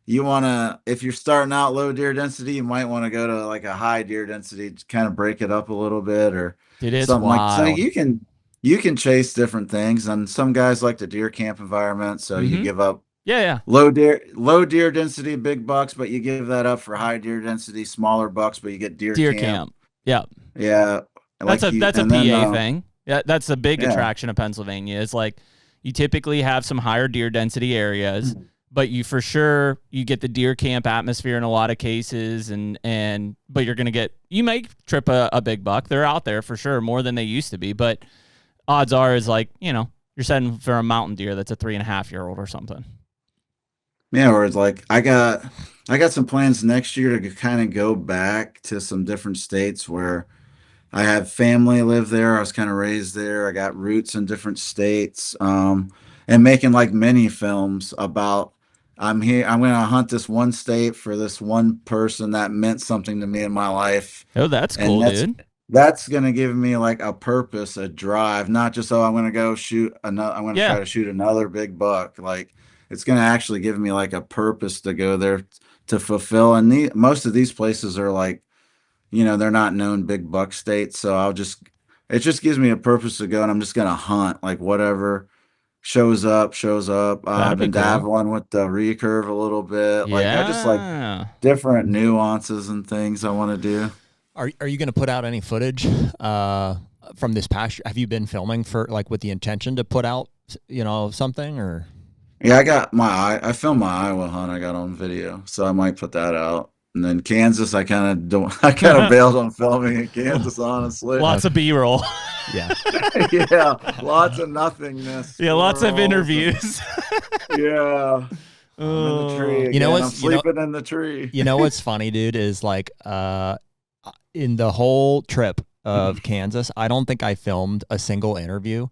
you want to, if you're starting out low deer density, you might want to go to like a high deer density to kind of break it up a little bit or Dude, it's something wild. like so you can chase different things, and some guys like the deer camp environment, so you Mhm. give up yeah. low deer density big bucks, but you give that up for high deer density smaller bucks, but you get deer camp. Yeah. Yeah, That's a PA then, thing. Yeah, that's a big yeah. attraction of Pennsylvania. It's like you typically have some higher deer density areas, but you get the deer camp atmosphere in a lot of cases, but you may trip a big buck. They're out there for sure, more than they used to be, but odds are is like, you know, you're setting for a mountain deer that's a 3.5-year-old or something. Yeah, or it's like I got some plans next year to kind of go back to some different states where I have family live there. I was kind of raised there. I got roots in different states, and making like mini films about I'm here. I'm going to hunt this one state for this one person that meant something to me in my life. Oh, that's And cool, that's- dude. That's going to give me like a purpose, a drive, not just, I'm going to go shoot another, I'm going to Yeah. try to shoot another big buck. Like it's going to actually give me like a purpose to go there to fulfill. And most of these places are like, you know, they're not known big buck states. So it just gives me a purpose to go, and I'm just going to hunt like whatever shows up. I've been be cool. dabbling with the recurve a little bit. Like I just like different nuances and things I want to do. Are you going to put out any footage from this past year? Have you been filming for like with the intention to put out, you know, something or? Yeah, I filmed my Iowa hunt. I got on video, so I might put that out. And then Kansas, I kind of bailed on filming in Kansas, honestly. Lots of B-roll. Yeah. Yeah, lots of nothingness. Yeah, lots of Squirrels and- interviews. Yeah. I'm in the tree again. You know I'm what's- you know- sleeping in the tree. You know what's funny, dude, is like in the whole trip of Kansas, I don't think I filmed a single interview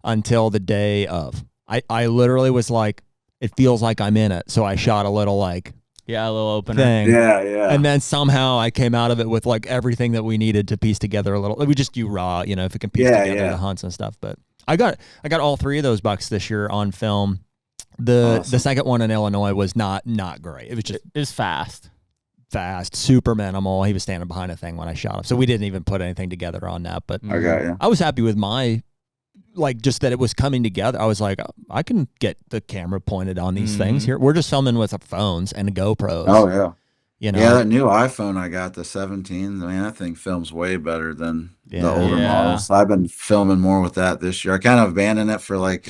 until the day of. I literally was like, it feels like I'm in it. So I shot a little like Yeah, a little opener. thing. Yeah. And then somehow I came out of it with like everything that we needed to piece together a little. We just do raw, you know, if we can piece together the hunts and stuff. But I got all 3 of those bucks this year on film. The second one in Illinois was not great. It was just It was fast. super minimal. He was standing behind a thing when I shot him, so we didn't even put anything together on that. But I got you. I was happy with my like just that it was coming together. I was like, I can get the camera pointed on these things here. We're just filming with our phones and GoPros. Oh yeah. You know? Yeah, that new iPhone I got, the 17, I mean, that thing films way better than the older models. I've been filming more with that this year. I kind of abandoned it for like,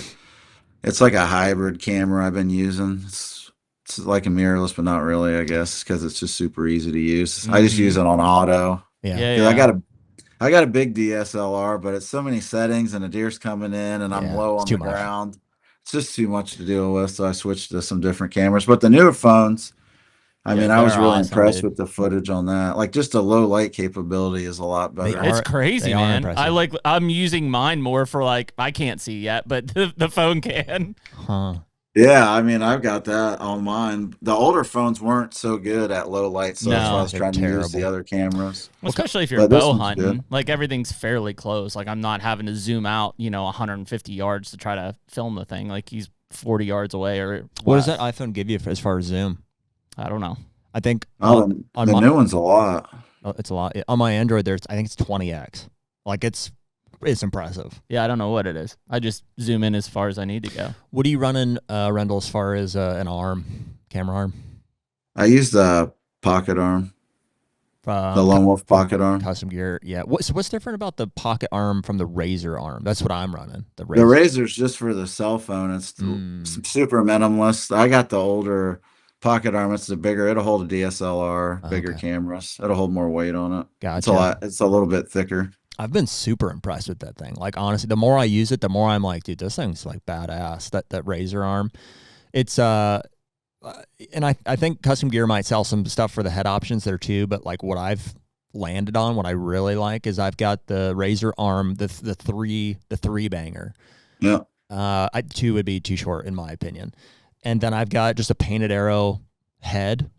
it's like a hybrid camera I've been using. It's like a mirrorless, but not really, I guess, because it's just super easy to use. I just use it on auto. Yeah. I got a big DSLR, but it's so many settings and a deer's coming in and I'm low on the ground. It's just too much to deal with. So I switched to some different cameras. But the newer phones, I mean, I was really impressed with the footage on that. Like just the low light capability is a lot better. It's crazy, man. I'm using mine more for like, I can't see yet, but the phone can. Huh. Yeah, I mean, I've got that on mine. The older phones weren't so good at low light, so that's why I was trying to use the other cameras. Well, especially if you're bow hunting, like everything's fairly close. Like I'm not having to zoom out, 150 yards to try to film the thing. Like he's 40 yards away or less. What does that iPhone give you as far as zoom? I don't know. I think the new one's a lot. It's a lot. On my Android, I think it's 20x. Like it's impressive. Yeah, I don't know what it is. I just zoom in as far as I need to go. What are you running, Rendell, as far as an camera arm? I use the pocket arm, the Lone Wolf pocket arm. Custom gear, yeah. What's different about the pocket arm from the Razor arm? That's what I'm running. The Razor's just for the cell phone. It's super minimalist. I got the older pocket arm. It's the bigger. It'll hold a DSLR, bigger cameras. It'll hold more weight on it. Gotcha. It's a little bit thicker. I've been super impressed with that thing. Like honestly, the more I use it, the more I'm like, dude, this thing's like badass. That Razor arm, it's and I think Custom Gear might sell some stuff for the head options there too. But like what I've landed on, what I really like is I've got the Razor arm, the three banger. Yeah. 2 would be too short in my opinion, and then I've got just a painted arrow head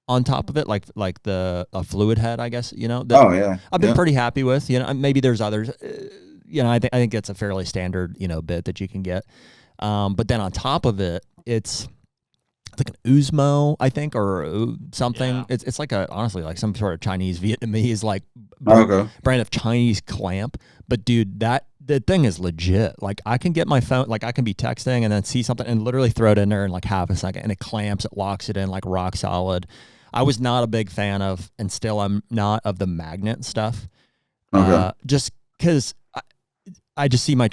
on top of it, like a fluid head, I guess, I've been pretty happy with, maybe there's others, I think it's a fairly standard, bit that you can get. But then on top of it, it's like an Uzmo, I think, or something. Yeah. It's like honestly, like some sort of Chinese Vietnamese, like brand of Chinese clamp. But dude, the thing is legit. Like I can get my phone, like I can be texting and then see something and literally throw it in there in like half a second and it clamps, it locks it in like rock solid. I was not a big fan of, and still I'm not, of the magnet stuff. Just because I just see my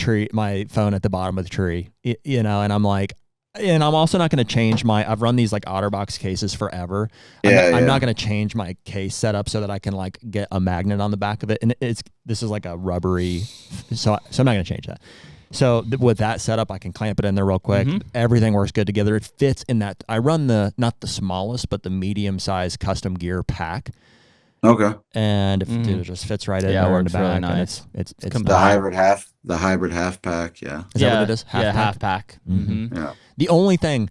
phone at the bottom of the tree, and I'm like, and I'm also not going to change I've run these like OtterBox cases forever. I'm not going to change my case setup so that I can like get a magnet on the back of it. And this is like a rubbery, so I'm not going to change that. So with that setup, I can clamp it in there real quick. Everything works good together. It fits in that. I run not the smallest, but the medium-sized Custom Gear pack. Okay. And dude, it just fits right in there in the back. Really nice. It's the hybrid half pack. Yeah. Is that what it is? Half pack. Yeah. The only thing,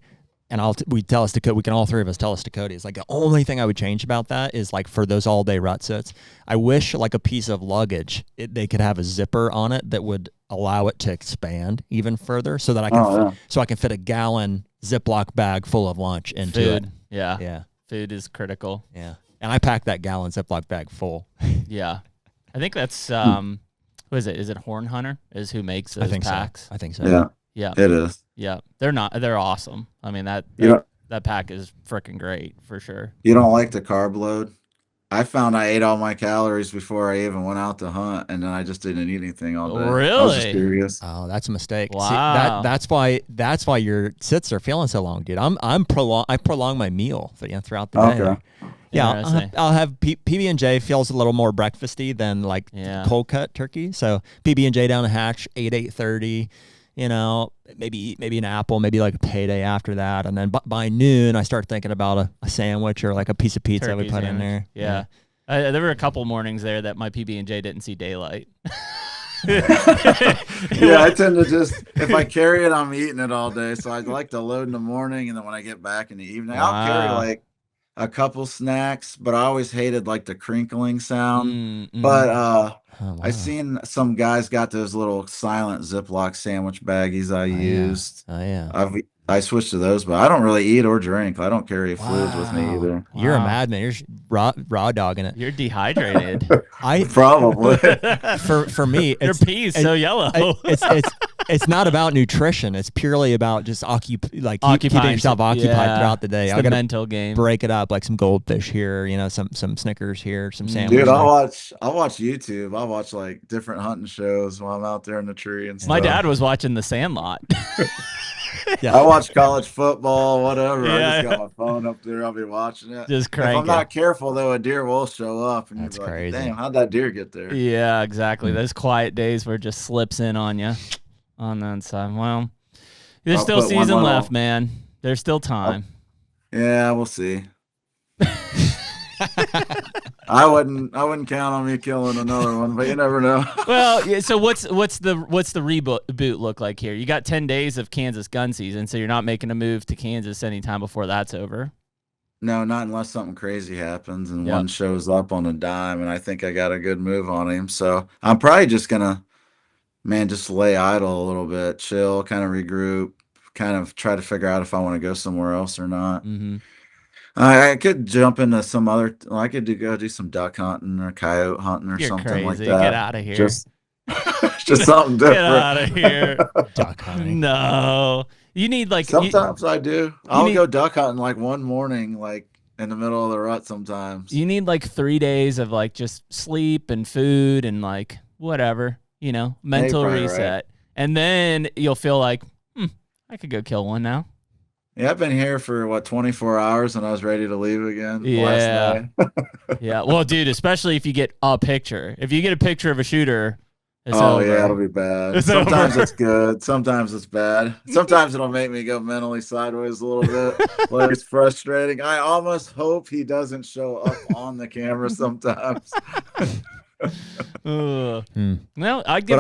and we can all three of us tell us to Cody, is like the only thing I would change about that is like for those all day rut sits, I wish like a piece of luggage, they could have a zipper on it that would allow it to expand even further so that I can fit a gallon Ziploc bag full of lunch into food. it. Yeah. Food is critical. Yeah. And I pack that gallon Ziploc bag full. Yeah. I think that's who is it? Is it HUNTR is who makes those packs? I think so. Yeah. It is. Yeah. They're awesome. I mean that pack is freaking great for sure. You don't like the carb load? I found I ate all my calories before I even went out to hunt, and then I just didn't eat anything all day. Really? I was just curious. Oh, that's a mistake. Wow. See, that's why your sits are feeling so long, dude. I prolong my meal throughout the day. Okay. Yeah, I'll have PB&J feels a little more breakfasty than like cold cut turkey. So PB&J down the hatch, 8:30. Maybe an apple, maybe like a payday after that, and then by noon I start thinking about a sandwich or like a piece of pizza we put in there. Yeah. There were a couple mornings there that my PB&J didn't see daylight. Yeah, I tend to just, if I carry it, I'm eating it all day. So I'd like to load in the morning, and then when I get back in the evening, I'll carry like a couple snacks, but I always hated like the crinkling sound. But Oh, wow. I seen some guys got those little silent Ziploc sandwich baggies I used. Oh, yeah. I switched to those, but I don't really eat or drink. I don't carry fluids with me either. You're a Wow. madman. You're just raw dogging it. You're dehydrated. Probably. For me, Your pee is so yellow. It's not about nutrition. It's purely about just keeping Occupying yourself occupied throughout the day. It's I the gotta mental game. break it up, like some goldfish here, some Snickers here, some sandwiches. Dude, there. I'll watch YouTube. I'll watch like different hunting shows while I'm out there in the tree and stuff. My dad was watching The Sandlot. Yeah. I watch college football, whatever. I Yeah. just got my phone up there. I'll be watching it. Just If crank I'm not careful, though, a deer will show up, and That's you're like, crazy. "Damn, how'd that deer get there?" Yeah, exactly. Those quiet days where it just slips in on you on that side. Well, there's I'll still put one season little- left, man. There's still time. Yeah, we'll see. I wouldn't count on me killing another one, but you never know. Well, yeah, so what's the reboot look like here? You got 10 days of Kansas gun season, so you're not making a move to Kansas anytime before that's over. No, not unless something crazy happens and Yep. one shows up on a dime, and I think I got a good move on him. So I'm probably just gonna, just lay idle a little bit, chill, kind of regroup, kind of try to figure out if I want to go somewhere else or not. Mm-hmm. I could jump into some other. I could go do some duck hunting or coyote hunting or You're something crazy. like that. Get out of here. Just something different. Get out of here. Duck hunting. No. You need like Sometimes I do. I'll need- go duck hunting like one morning, like in the middle of the rut sometimes. you need like 3 days of like just sleep and food and like whatever, mental probably reset. right. And then you'll feel like, I could go kill one now. Yeah, I've been here for 24 hours and I was ready to leave again Yeah. last night. Yeah. Well, dude, especially if you get a picture. If you get a picture of a shooter, it's Oh over. yeah, it'll be bad. It's Sometimes over. it's good. Sometimes it's bad. Sometimes it'll make me go mentally sideways a little bit. Like it's frustrating. I almost hope he doesn't show up on the camera sometimes. Ugh. Hmm. Well, But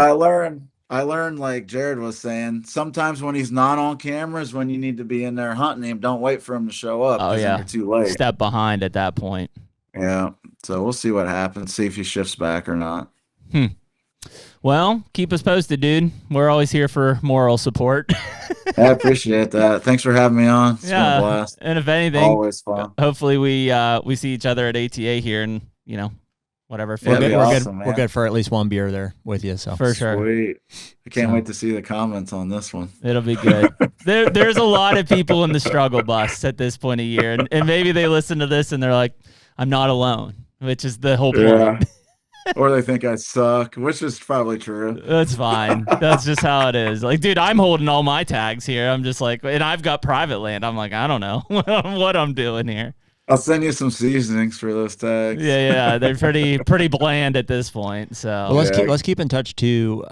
I learned like Jared was saying, sometimes when he's not on camera is when you need to be in there hunting him. Don't wait for him to show up. Oh, 'cause then yeah. you're too late. step behind at that point. Yeah. So we'll see what happens. See if he shifts back or not. Well, keep us posted, dude. We're always here for moral support. I appreciate that. Thanks for having me on. It's been a blast. And if anything, Always fun. hopefully we see each other at ATA here and whatever. Yeah, We're that'd good. be We're awesome, good. man. We're good for at least one beer there with you. So For sure. Sweet. I can't So- wait to see the comments on this one. It'll be good. There's a lot of people in the struggle bus at this point of year, and maybe they listen to this and they're like, I'm not alone, which is the whole point. Yeah. Or they think I suck, which is probably true. That's fine. That's just how it is. Like, dude, I'm holding all my tags here. I'm just like, and I've got private land. I'm like, I don't know what I'm doing here. I'll send you some seasonings for those tags. Yeah, they're pretty bland at this point. So well, Yeah. let's keep in touch too.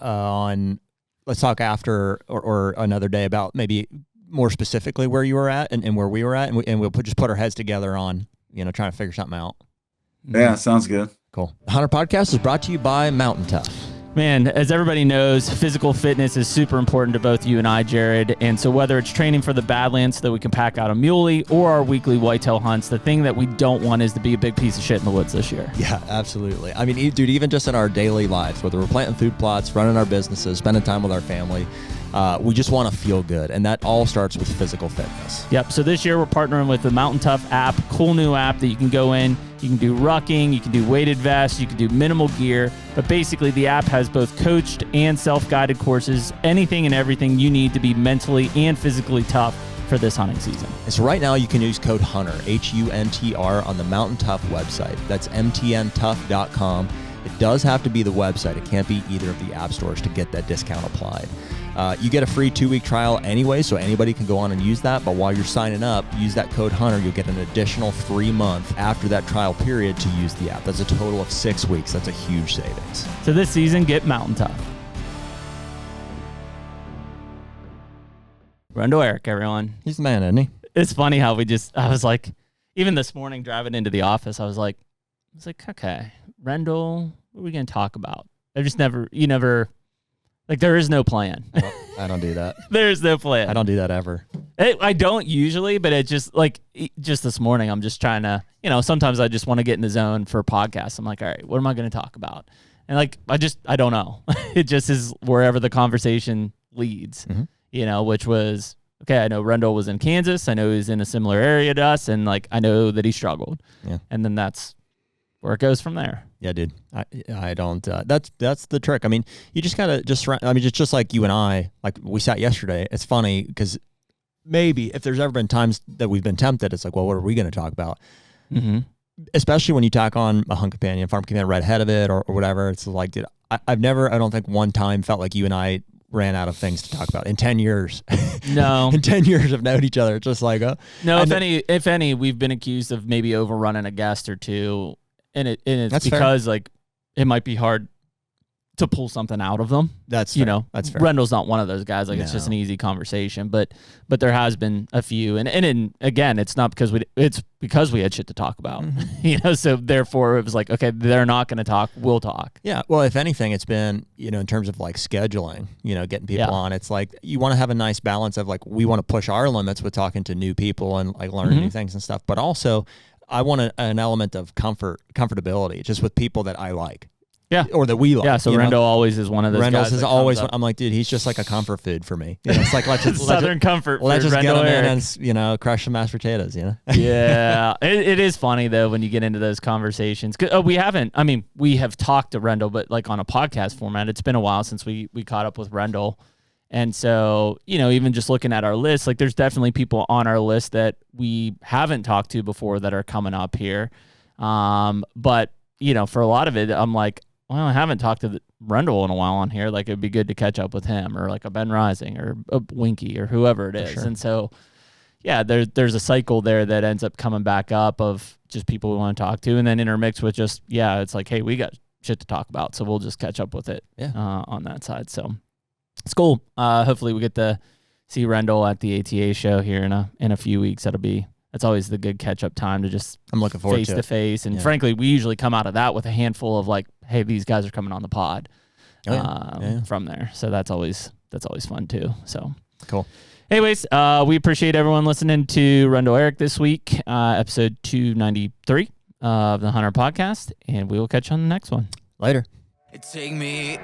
Let's talk after or another day about maybe more specifically where you were at and where we were at, and we'll just put our heads together on trying to figure something out. Yeah, sounds good. Cool. The HUNTR Podcast is brought to you by Mountain Tough. Man, as everybody knows, physical fitness is super important to both you and I, Jared. And so whether it's training for the Badlands so that we can pack out a muley or our weekly whitetail hunts, the thing that we don't want is to be a big piece of shit in the woods this year. Yeah, absolutely. I mean, dude, even just in our daily lives, whether we're planting food plots, running our businesses, spending time with our family, we just want to feel good. And that all starts with physical fitness. Yep. So this year we're partnering with the Mountain Tough app, cool new app that you can go in. You can do rucking, you can do weighted vests, you can do minimal gear. But basically the app has both coached and self-guided courses, anything and everything you need to be mentally and physically tough for this hunting season. And so right now you can use code HUNTR, HUNTR, on the Mountain Tough website. That's mtntough.com. It does have to be the website. It can't be either of the app stores to get that discount applied. You get a free 2-week trial anyway, so anybody can go on and use that. But while you're signing up, use that code HUNTR. You'll get an additional free month after that trial period to use the app. That's a total of 6 weeks. That's a huge savings. So this season, get Mountain Tough. Rendell Erik, everyone. He's the man, isn't he? It's funny how I was like, even this morning driving into the office, I was like, okay, Rendell, what are we going to talk about? You never, like, there is no plan. I don't do that. There's no plan. I don't do that ever. I don't usually, but it just this morning, I'm just trying to, sometimes I just want to get in the zone for podcasts. I'm like, all right, what am I going to talk about? And like, I don't know. It just is wherever the conversation leads, which was, okay, I know Rendell was in Kansas. I know he's in a similar area to us. And like, I know that he struggled. Yeah. And then that's where it goes from there. Yeah, dude. I don't, that's the trick. I mean, you just gotta just like you and I, like we sat yesterday. It's funny because maybe if there's ever been times that we've been tempted, it's like, well, what are we going to talk about? Especially when you tack on a hunt companion, farm companion right ahead of it or whatever. It's like, dude, I've never, I don't think one time felt like you and I ran out of things to talk about in 10 years. No. In 10 years of knowing each other. It's just like, no, if any, we've been accused of maybe overrunning a guest or two. And it's that's because fair. Like it might be hard to pull something out of them. That's fair. That's fair. Rendell's not one of those guys. Like, it's just an easy conversation, but there has been a few, and again, it's not because it's because we had shit to talk about, so therefore it was like, okay, they're not going to talk. We'll talk. Yeah. Well, if anything, it's been, in terms of like scheduling, getting people on, it's like, you want to have a nice balance of like, we want to push our limits with talking to new people and like learning new things and stuff, but also I want an element of comfortability just with people that I like. Yeah. Or that we like. Yeah, so Rendell always is one of those Rendell's guys. is always, I'm like, dude, he's just like a comfort food for me. It's like, Southern comfort for let's just get Rendell him Erik. in and, crush some mashed potatoes, Yeah. It is funny, though, when you get into those conversations. We have talked to Rendell, but like on a podcast format. It's been a while since we caught up with Rendell. And so, even just looking at our list, like there's definitely people on our list that we haven't talked to before that are coming up here. But, for a lot of it, I'm like, well, I haven't talked to Rendell in a while on here. Like, it'd be good to catch up with him or like a Ben Rising or a Winky or whoever it is. Sure. And so, yeah, there's a cycle there that ends up coming back up of just people we want to talk to, and then intermixed with just, it's like, hey, we got shit to talk about, so we'll just catch up with it on that side. So it's cool. Hopefully we get to see Rendell at the ATA show here in a few weeks. That's always the good catch-up time to just I'm looking forward face to face. And frankly, we usually come out of that with a handful of like, hey, these guys are coming on the pod from there. So that's always fun too. So cool. Anyways, we appreciate everyone listening to Rendell Erik this week, episode 293 of the HUNTR Podcast, and we will catch you on the next one. Later. Take me